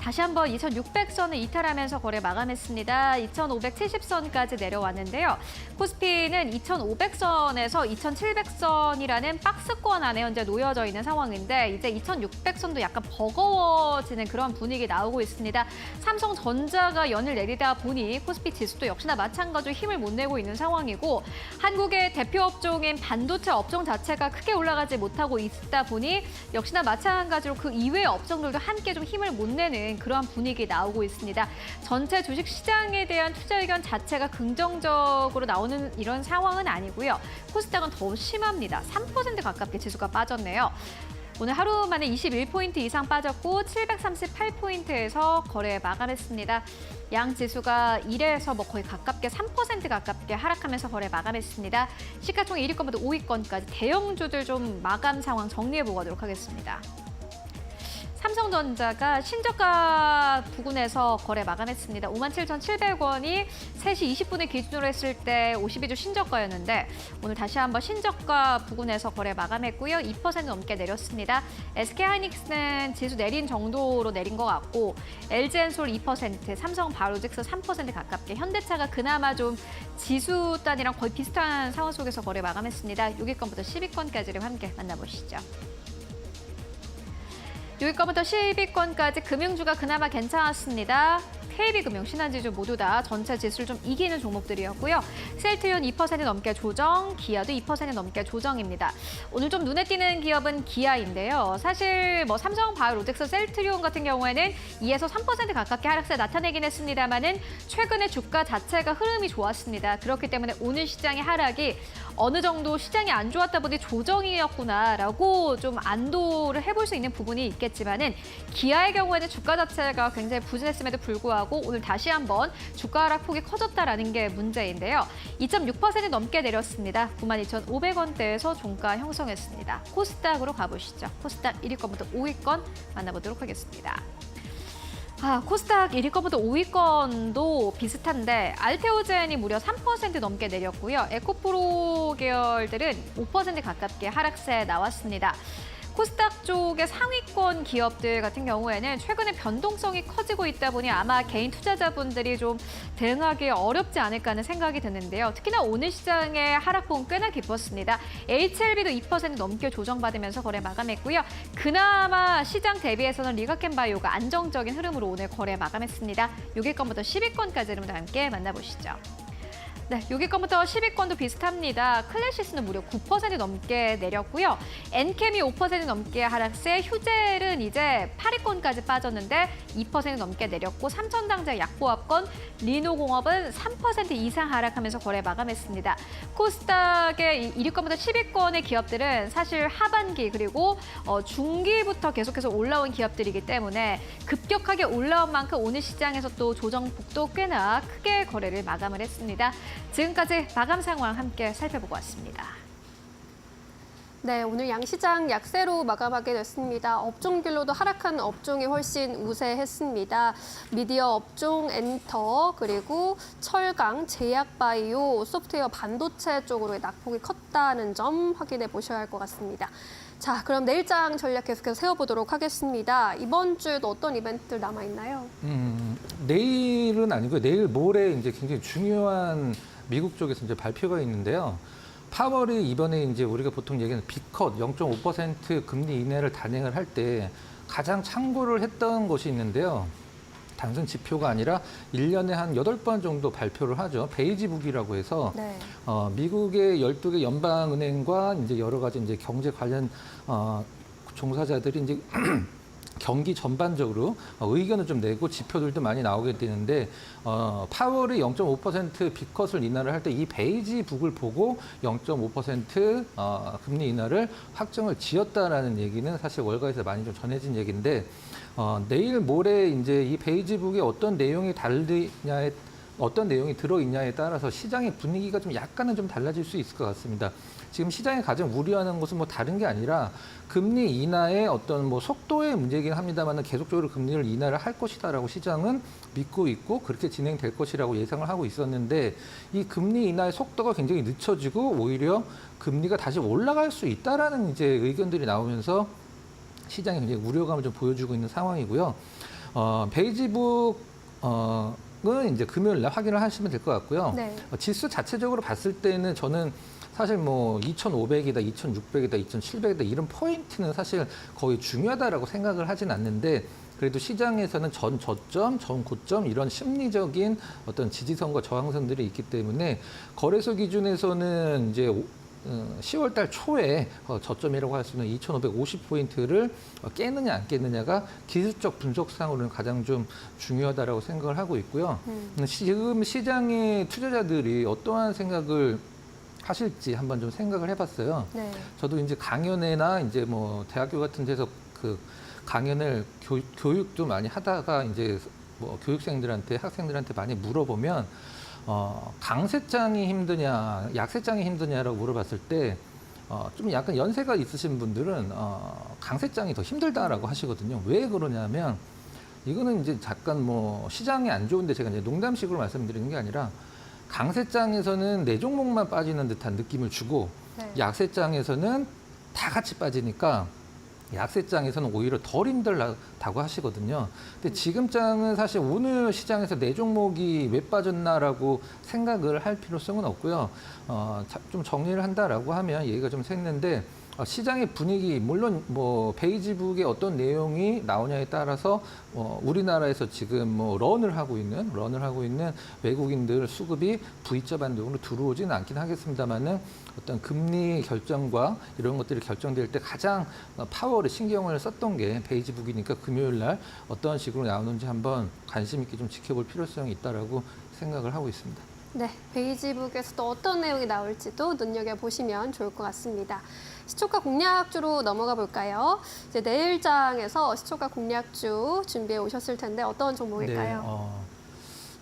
다시 한번 2,600선을 이탈하면서 거래 마감했습니다. 2,570선까지 내려왔는데요. 코스피는 2,500선에서 2,700선이라는 박스권 안에 현재 놓여져 있는 상황인데 이제 2,600선도 약간 버거워지는 그런 분위기 나오고 있습니다. 삼성전자가 연을 내리다 보니 코스피 지수도 역시나 마찬가지로 힘을 못 내고 있는 상황이고 한국의 대표 업종인 반도체 업종 자체가 크게 올라가지 못하고 있다 보니 역시나 마찬가지로 그 이외의 업종들도 함께 좀 힘을 못 내는 그러한 분위기 나오고 있습니다. 전체 주식 시장에 대한 투자 의견 자체가 긍정적으로 나오는 이런 상황은 아니고요. 코스닥은 더 심합니다. 3% 가깝게 지수가 빠졌네요. 오늘 하루 만에 21포인트 이상 빠졌고 738포인트에서 거래 마감했습니다. 양 지수가 1에서 뭐 거의 가깝게 3% 가깝게 하락하면서 거래 마감했습니다. 시가총액 1위권부터 5위권까지 대형주들 좀 마감 상황 정리해 보도록 하겠습니다. 삼성전자가 신저가 부근에서 거래 마감했습니다. 57,700원이 3시 20분에 기준으로 했을 때 52주 신저가였는데 오늘 다시 한번 신저가 부근에서 거래 마감했고요. 2% 넘게 내렸습니다. SK하이닉스는 지수 내린 정도로 내린 것 같고 LG엔솔 2%, 삼성바이오로직스 3% 가깝게 현대차가 그나마 좀 지수 단이랑 거의 비슷한 상황 속에서 거래 마감했습니다. 6위권부터 10위권까지를 함께 만나보시죠. 6위권부터 10위권까지 금융주가 그나마 괜찮았습니다. KB금융, 신한지주 모두 다 전체 지수를 좀 이기는 종목들이었고요. 셀트리온 2% 넘게 조정, 기아도 2% 넘게 조정입니다. 오늘 좀 눈에 띄는 기업은 기아인데요. 사실 뭐 삼성바이오로직스, 셀트리온 같은 경우에는 2에서 3% 가깝게 하락세 나타내긴 했습니다만은 최근에 주가 자체가 흐름이 좋았습니다. 그렇기 때문에 오늘 시장의 하락이 어느 정도 시장이 안 좋았다 보니 조정이었구나라고 좀 안도를 해볼 수 있는 부분이 있겠지만은 기아의 경우에는 주가 자체가 굉장히 부진했음에도 불구하고 오늘 다시 한번 주가 하락 폭이 커졌다라는 게 문제인데요. 2.6% 넘게 내렸습니다. 92,500원대에서 종가 형성했습니다. 코스닥으로 가보시죠. 코스닥 1위권부터 5위권 만나보도록 하겠습니다. 코스닥 1위권부터 5위권도 비슷한데 알테오젠이 무려 3% 넘게 내렸고요. 에코프로 계열들은 5% 가깝게 하락세 나왔습니다. 코스닥 쪽의 상위권 기업들 같은 경우에는 최근에 변동성이 커지고 있다 보니 아마 개인 투자자분들이 좀 대응하기 어렵지 않을까 하는 생각이 드는데요. 특히나 오늘 시장의 하락폭은 꽤나 깊었습니다. HLB도 2% 넘게 조정받으면서 거래 마감했고요. 그나마 시장 대비해서는 리가켄바이오가 안정적인 흐름으로 오늘 거래 마감했습니다. 6위권부터 10위권까지 흐름을 함께 만나보시죠. 네, 6위권부터 10위권도 비슷합니다. 클래시스는 무려 9% 넘게 내렸고요. 엔캠이 5% 넘게 하락세, 휴젤은 이제 8위권까지 빠졌는데 2% 넘게 내렸고 삼천당제 약보합권, 리노공업은 3% 이상 하락하면서 거래 마감했습니다. 코스닥의 1위권부터 10위권의 기업들은 사실 하반기 그리고 중기부터 계속해서 올라온 기업들이기 때문에 급격하게 올라온 만큼 오늘 시장에서 또 조정폭도 꽤나 크게 거래를 마감을 했습니다. 지금까지 마감 상황 함께 살펴보고 왔습니다. 네, 오늘 양시장 약세로 마감하게 됐습니다. 업종별로도 하락한 업종이 훨씬 우세했습니다. 미디어 업종, 엔터, 그리고 철강, 제약바이오, 소프트웨어, 반도체 쪽으로의 낙폭이 컸다는 점 확인해 보셔야 할 것 같습니다. 자, 그럼 내일장 전략 계속해서 세워보도록 하겠습니다. 이번 주에도 어떤 이벤트들 남아있나요? 내일은 아니고요. 내일 모레 이제 굉장히 중요한 미국 쪽에서 이제 발표가 있는데요. 파월이 이번에 이제 우리가 보통 얘기하는 빅컷 0.5% 금리 인하를 단행을 할 때 가장 참고를 했던 것이 있는데요. 단순 지표가 아니라 1년에 한 8번 정도 발표를 하죠. 베이지북이라고 해서 네. 미국의 12개 연방은행과 이제 여러 가지 이제 경제 관련 종사자들이 이제 경기 전반적으로 의견을 좀 내고 지표들도 많이 나오게 되는데 파월이 0.5% 빅컷을 인하를 할 때 이 베이지북을 보고 0.5% 금리 인하를 확정을 지었다라는 얘기는 사실 월가에서 많이 좀 전해진 얘기인데 내일 모레 이제 이 베이지북에 어떤 내용이 다르냐에 어떤 내용이 들어있냐에 따라서 시장의 분위기가 좀 약간은 좀 달라질 수 있을 것 같습니다. 지금 시장이 가장 우려하는 것은 뭐 다른 게 아니라 금리 인하의 어떤 뭐 속도의 문제이긴 합니다만 계속적으로 금리를 인하를 할 것이다라고 시장은 믿고 있고 그렇게 진행될 것이라고 예상을 하고 있었는데 이 금리 인하의 속도가 굉장히 늦춰지고 오히려 금리가 다시 올라갈 수 있다라는 이제 의견들이 나오면서 시장이 굉장히 우려감을 좀 보여주고 있는 상황이고요. 베이지북 은 이제 금요일 날 확인을 하시면 될 것 같고요. 네. 지수 자체적으로 봤을 때는 저는 사실 뭐 2,500이다, 2,600이다, 2,700이다 이런 포인트는 사실 거의 중요하다라고 생각을 하진 않는데 그래도 시장에서는 전 저점, 전 고점 이런 심리적인 어떤 지지선과 저항선들이 있기 때문에 거래소 기준에서는 이제 10월 달 초에 저점이라고 할 수 있는 2,550포인트를 깨느냐 안 깨느냐가 기술적 분석상으로는 가장 좀 중요하다라고 생각을 하고 있고요. 지금 시장의 투자자들이 어떠한 생각을 하실지 한번 좀 생각을 해봤어요. 네. 저도 이제 강연회나 이제 뭐 대학교 같은 데서 그 강연을 교육도 많이 하다가 이제 뭐 교육생들한테 학생들한테 많이 물어보면 강세장이 힘드냐, 약세장이 힘드냐라고 물어봤을 때, 좀 약간 연세가 있으신 분들은, 강세장이 더 힘들다라고 하시거든요. 왜 그러냐면, 이거는 이제 잠깐 뭐 시장이 안 좋은데 제가 이제 농담식으로 말씀드리는 게 아니라, 강세장에서는 내 종목만 빠지는 듯한 느낌을 주고, 네. 약세장에서는 다 같이 빠지니까, 약세장에서는 오히려 덜 힘들다고 하시거든요. 근데 지금 장은 사실 오늘 시장에서 내 종목이 왜 빠졌나라고 생각을 할 필요성은 없고요. 좀 정리를 한다라고 하면 얘기가 좀 샜는데 시장의 분위기 물론 뭐 베이지북에 어떤 내용이 나오냐에 따라서 우리나라에서 지금 뭐 런을 하고 있는 외국인들 수급이 V자 반등으로 들어오지는 않긴 하겠습니다만은 어떤 금리 결정과 이런 것들이 결정될 때 가장 파월에 신경을 썼던 게 베이지북이니까 금요일 날 어떤 식으로 나오는지 한번 관심 있게 좀 지켜볼 필요성이 있다라고 생각을 하고 있습니다. 네, 베이지북에서도 어떤 내용이 나올지도 눈여겨보시면 좋을 것 같습니다. 시초가 공략주로 넘어가 볼까요? 이제 내일장에서 시초가 공략주 준비해 오셨을 텐데 어떤 종목일까요?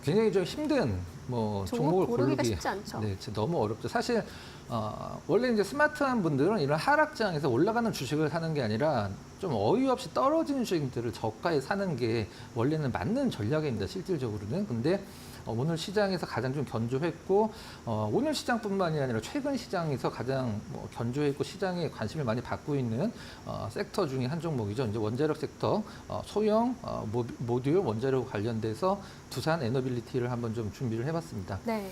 굉장히 좀 힘든 종목 종목을 고르기가 고르기 쉽지 않죠. 네, 진짜 너무 어렵죠. 사실 원래 이제 스마트한 분들은 이런 하락장에서 올라가는 주식을 사는 게 아니라 좀 어이없이 떨어지는 주식들을 저가에 사는 게 원래는 맞는 전략입니다. 실질적으로는. 근데 오늘 시장에서 가장 좀 견조했고 오늘 시장뿐만이 아니라 최근 시장에서 가장 견조했고 시장에 관심을 많이 받고 있는 섹터 중에 한 종목이죠. 이제 원자력 섹터 소형 모듈 원자력 관련돼서 두산 에너빌리티를 한번 좀 준비를 해봤습니다. 네.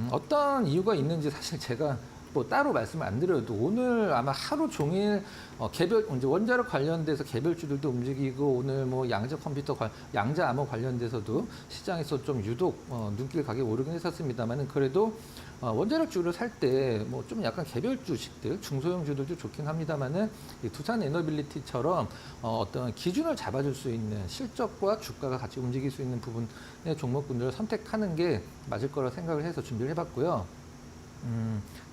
어떤 이유가 있는지 사실 제가 뭐 따로 말씀을 안 드려도 오늘 아마 하루 종일 개별 이제 원자력 관련돼서 개별주들도 움직이고 오늘 뭐 양자 컴퓨터 양자 암호 관련돼서도 시장에서 좀 유독 눈길 가게 오르긴 했었습니다만은 그래도 원자력주를 살 때 뭐 좀 약간 개별 주식들 중소형주들도 좋긴 합니다만은 이 두산 에너빌리티처럼 어떤 기준을 잡아줄 수 있는 실적과 주가가 같이 움직일 수 있는 부분의 종목군들을 선택하는 게 맞을 거라 생각을 해서 준비를 해봤고요.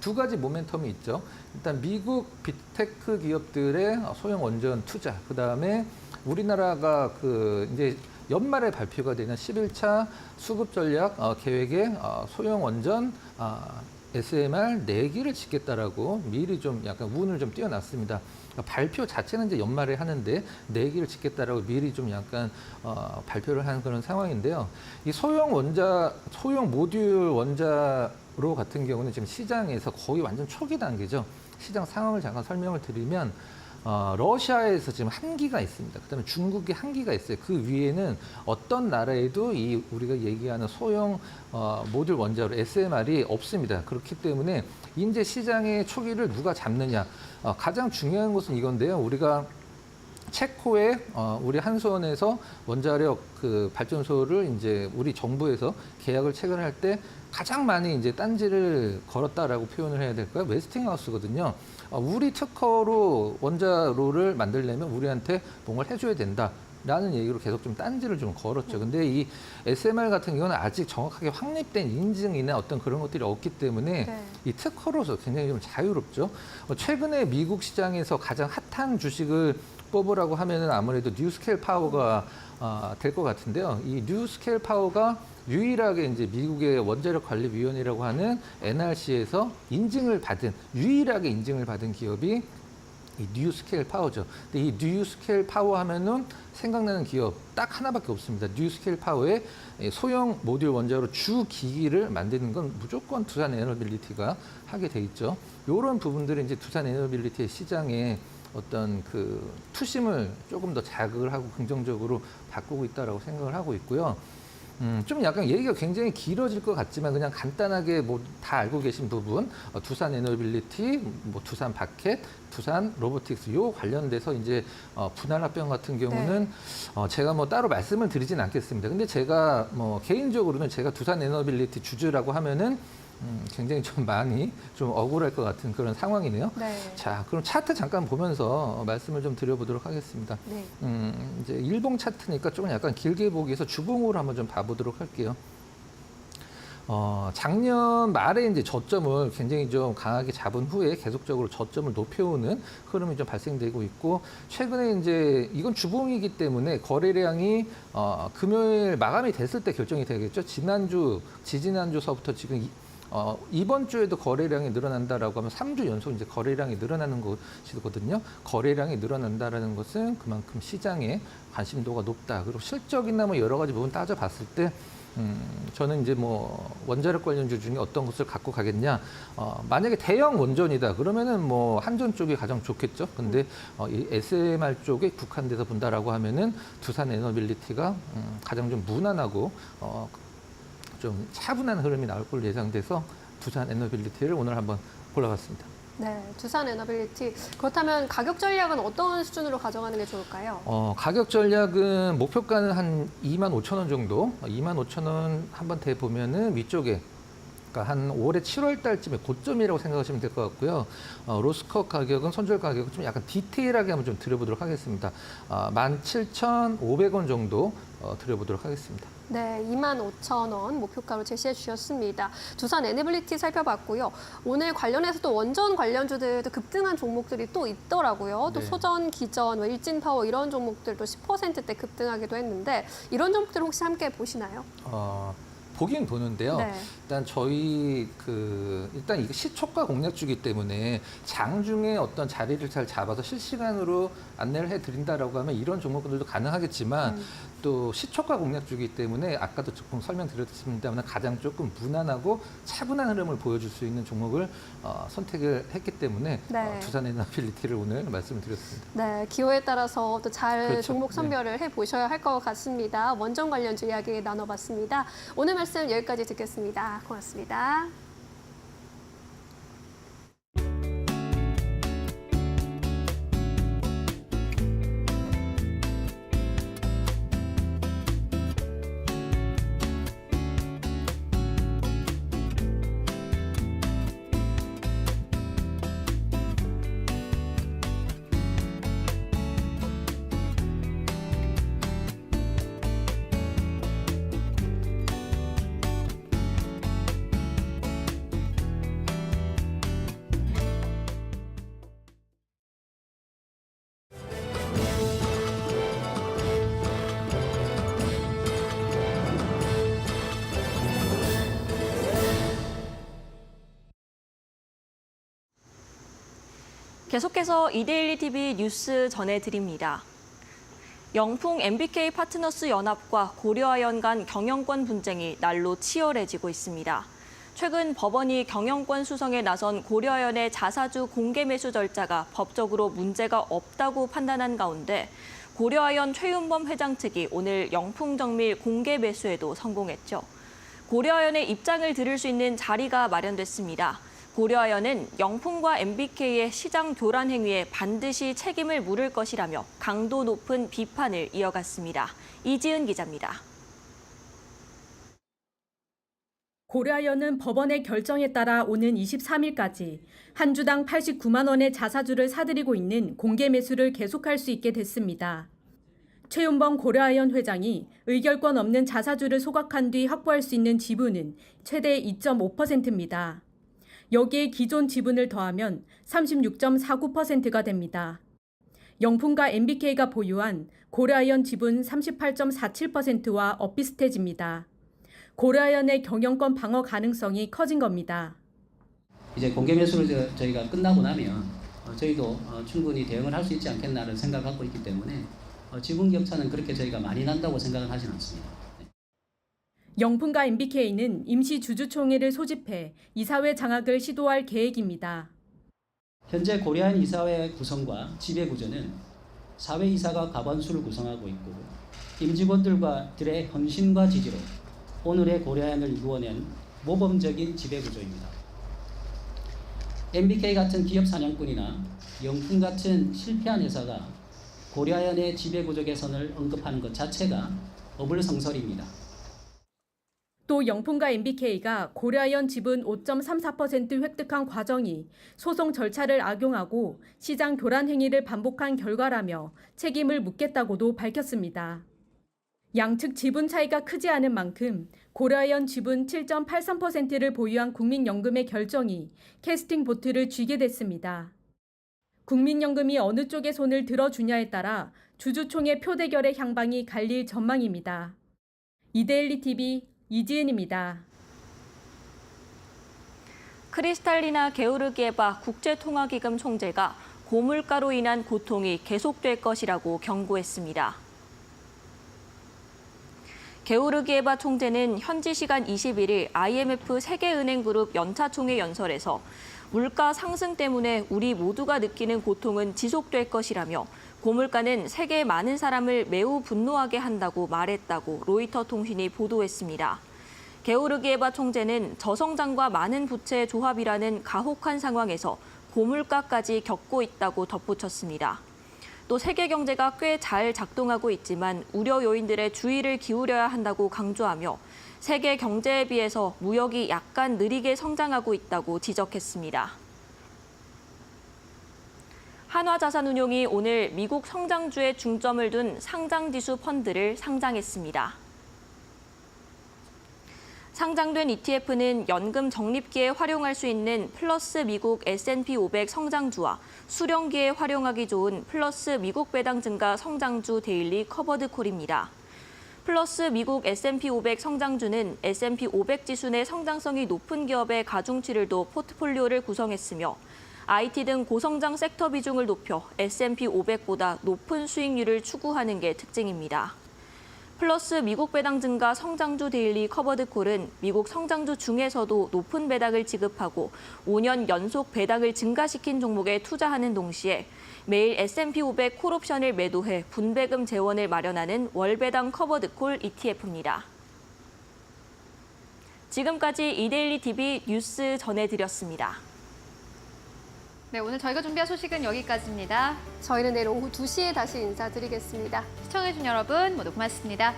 두 가지 모멘텀이 있죠. 일단 미국 빅테크 기업들의 소형 원전 투자, 그 다음에 우리나라가 이제 연말에 발표가 되는 11차 수급 전략 계획의 소형 원전 SMR 4기를 짓겠다라고 미리 좀 약간 운을 좀 띄워놨습니다. 발표 자체는 이제 연말에 하는데 4기를 짓겠다라고 미리 좀 약간 발표를 하는 그런 상황인데요. 이 소형 모듈 원자로 같은 경우는 지금 시장에서 거의 완전 초기 단계죠. 시장 상황을 잠깐 설명을 드리면 러시아에서 지금 한기가 있습니다. 그다음에 중국에 한기가 있어요. 그 위에는 어떤 나라에도 이 우리가 얘기하는 소형 모듈 원자로 SMR이 없습니다. 그렇기 때문에 이제 시장의 초기를 누가 잡느냐 가장 중요한 것은 이건데요. 우리가 체코에 우리 한수원에서 원자력 발전소를 이제 우리 정부에서 계약을 체결할 때 가장 많이 이제 딴지를 걸었다라고 표현을 해야 될까요? 웨스팅하우스거든요. 우리 특허로 원자로를 만들려면 우리한테 뭔가를 해줘야 된다라는 얘기로 계속 좀 딴지를 좀 걸었죠. 근데 이 SMR 같은 경우는 아직 정확하게 확립된 인증이나 어떤 그런 것들이 없기 때문에 네. 이 특허로서 굉장히 좀 자유롭죠. 최근에 미국 시장에서 가장 핫한 주식을 뽑으라고 하면은 아무래도 뉴스케일 파워가 될 것 같은데요. 이 뉴스케일 파워가 유일하게 이제 미국의 원자력 관리위원회라고 하는 NRC에서 유일하게 인증을 받은 기업이 이 뉴스케일 파워죠. 근데 이 뉴스케일 파워 하면은 생각나는 기업 딱 하나밖에 없습니다. 뉴스케일 파워의 소형 모듈 원자로 주 기기를 만드는 건 무조건 두산 에너빌리티가 하게 돼 있죠. 이런 부분들이 이제 두산 에너빌리티의 시장에 어떤 투심을 조금 더 자극을 하고 긍정적으로 바꾸고 있다라고 생각을 하고 있고요. 좀 약간 얘기가 굉장히 길어질 것 같지만 그냥 간단하게 뭐 다 알고 계신 부분, 두산 에너빌리티, 뭐 두산 바켓, 두산 로보틱스 요 관련돼서 이제 분할합병 같은 경우는 제가 뭐 따로 말씀을 드리진 않겠습니다. 근데 제가 뭐 개인적으로는 제가 두산 에너빌리티 주주라고 하면은 굉장히 좀 많이 좀 억울할 것 같은 그런 상황이네요. 네. 자, 그럼 차트 잠깐 보면서 말씀을 좀 드려보도록 하겠습니다. 네. 이제 일봉 차트니까 좀 약간 길게 보기 위해서 주봉으로 한번 좀 봐보도록 할게요. 작년 말에 이제 저점을 굉장히 좀 강하게 잡은 후에 계속적으로 저점을 높여오는 흐름이 좀 발생되고 있고 최근에 이제 이건 주봉이기 때문에 거래량이 금요일 마감이 됐을 때 결정이 되겠죠. 지지난주서부터 지금 이번 주에도 거래량이 늘어난다라고 하면 3주 연속 이제 거래량이 늘어나는 것이거든요. 거래량이 늘어난다라는 것은 그만큼 시장에 관심도가 높다. 그리고 실적이나 뭐 여러 가지 부분 따져봤을 때 저는 이제 뭐 원자력 관련주 중에 어떤 것을 갖고 가겠냐. 만약에 대형 원전이다. 그러면은 뭐 한전 쪽이 가장 좋겠죠. 근데 이 SMR 쪽에 국한돼서 본다라고 하면은 두산 에너빌리티가 가장 좀 무난하고 좀 차분한 흐름이 나올 걸로 예상돼서 두산 에너빌리티를 오늘 한번 골라봤습니다. 네, 두산 에너빌리티. 그렇다면 가격 전략은 어떤 수준으로 가져가는 게 좋을까요? 가격 전략은 목표가는 한 25,000원 정도, 25,000원 한번 대 보면은 위쪽에 그러니까 한 올해 7월 달쯤에 고점이라고 생각하시면 될 것 같고요. 로스컵 가격은 손절 가격은 좀 약간 디테일하게 한번 좀 드려보도록 하겠습니다. 17,500원 정도 드려보도록 하겠습니다. 네, 25,000원 목표가로 제시해 주셨습니다. 두산 에너빌리티 살펴봤고요. 오늘 관련해서도 원전 관련주들도 급등한 종목들이 또 있더라고요. 또 네. 소전, 기전, 일진파워 이런 종목들도 10%대 급등하기도 했는데 이런 종목들 혹시 함께 보시나요? 보긴 보는데요. 네. 일단 저희 일단 이게 시초가 공략주기 때문에 장중에 어떤 자리를 잘 잡아서 실시간으로 안내를 해드린다라고 하면 이런 종목들도 가능하겠지만 또 시초가 공략주기 때문에 아까도 조금 설명드렸습니다만 가장 조금 무난하고 차분한 흐름을 보여줄 수 있는 종목을 선택을 했기 때문에 네. 두산 에너빌리티를 오늘 말씀을 드렸습니다. 네, 기호에 따라서 또 잘 그렇죠. 종목 선별을 해보셔야 할 것 같습니다. 원전 관련주 이야기 나눠봤습니다. 오늘 말씀 여기까지 듣겠습니다. 고맙습니다. 계속해서 이데일리 TV 뉴스 전해드립니다. 영풍 MBK 파트너스 연합과 고려아연 간 경영권 분쟁이 날로 치열해지고 있습니다. 최근 법원이 경영권 수성에 나선 고려아연의 자사주 공개 매수 절차가 법적으로 문제가 없다고 판단한 가운데 고려아연 최윤범 회장 측이 오늘 영풍정밀 공개 매수에도 성공했죠. 고려아연의 입장을 들을 수 있는 자리가 마련됐습니다. 고려아연은 영풍과 MBK의 시장 교란 행위에 반드시 책임을 물을 것이라며 강도 높은 비판을 이어갔습니다. 이지은 기자입니다. 고려아연은 법원의 결정에 따라 오는 23일까지 한 주당 89만 원의 자사주를 사들이고 있는 공개 매수를 계속할 수 있게 됐습니다. 최윤범 고려아연 회장이 의결권 없는 자사주를 소각한 뒤 확보할 수 있는 지분은 최대 2.5%입니다. 여기에 기존 지분을 더하면 36.49%가 됩니다. 영풍과 MBK가 보유한 고려아연 지분 38.47%와 엇비슷해집니다. 고려아연의 경영권 방어 가능성이 커진 겁니다. 이제 공개 매수를 저희가 끝나고 나면 저희도 충분히 대응을 할 수 있지 않겠나라는 생각을 갖고 있기 때문에 지분 격차는 그렇게 저희가 많이 난다고 생각은 하진 않습니다. 영풍과 MBK는 임시 주주총회를 소집해 이사회 장악을 시도할 계획입니다. 현재 고려아연 이사회 구성과 지배 구조는 사회이사가 과반수를 구성하고 있고 임직원들과들의 헌신과 지지로 오늘의 고려아연을 이루어낸 모범적인 지배 구조입니다. MBK 같은 기업 사냥꾼이나 영풍 같은 실패한 회사가 고려아연의 지배 구조 개선을 언급하는 것 자체가 어불성설입니다. 또 영풍과 MBK가 고려아연 지분 5.34% 획득한 과정이 소송 절차를 악용하고 시장 교란 행위를 반복한 결과라며 책임을 묻겠다고도 밝혔습니다. 양측 지분 차이가 크지 않은 만큼 고려아연 지분 7.83%를 보유한 국민연금의 결정이 캐스팅 보트를 쥐게 됐습니다. 국민연금이 어느 쪽에 손을 들어주냐에 따라 주주총회 표대결의 향방이 갈릴 전망입니다. 이데일리 TV 이지은입니다. 크리스탈리나 게오르기에바 국제통화기금 총재가 고물가로 인한 고통이 계속될 것이라고 경고했습니다. 게오르기에바 총재는 현지 시간 21일 IMF 세계은행그룹 연차총회 연설에서 물가 상승 때문에 우리 모두가 느끼는 고통은 지속될 것이라며 고물가는 세계의 많은 사람을 매우 분노하게 한다고 말했다고 로이터 통신이 보도했습니다. 게오르기에바 총재는 저성장과 많은 부채의 조합이라는 가혹한 상황에서 고물가까지 겪고 있다고 덧붙였습니다. 또 세계 경제가 꽤 잘 작동하고 있지만 우려 요인들에 주의를 기울여야 한다고 강조하며 세계 경제에 비해서 무역이 약간 느리게 성장하고 있다고 지적했습니다. 한화자산운용이 오늘 미국 성장주에 중점을 둔 상장지수 펀드를 상장했습니다. 상장된 ETF는 연금 적립기에 활용할 수 있는 플러스 미국 S&P 500 성장주와 수령기에 활용하기 좋은 플러스 미국 배당 증가 성장주 데일리 커버드 콜입니다. 플러스 미국 S&P 500 성장주는 S&P 500 지수 내 성장성이 높은 기업의 가중치를 둬 포트폴리오를 구성했으며 IT 등 고성장 섹터 비중을 높여 S&P 500보다 높은 수익률을 추구하는 게 특징입니다. 플러스 미국 배당 증가 성장주 데일리 커버드 콜은 미국 성장주 중에서도 높은 배당을 지급하고 5년 연속 배당을 증가시킨 종목에 투자하는 동시에 매일 S&P 500 콜옵션을 매도해 분배금 재원을 마련하는 월배당 커버드 콜 ETF입니다. 지금까지 이데일리 TV 뉴스 전해드렸습니다. 네, 오늘 저희가 준비한 소식은 여기까지입니다. 저희는 내일 오후 2시에 다시 인사드리겠습니다. 시청해주신 여러분 모두 고맙습니다.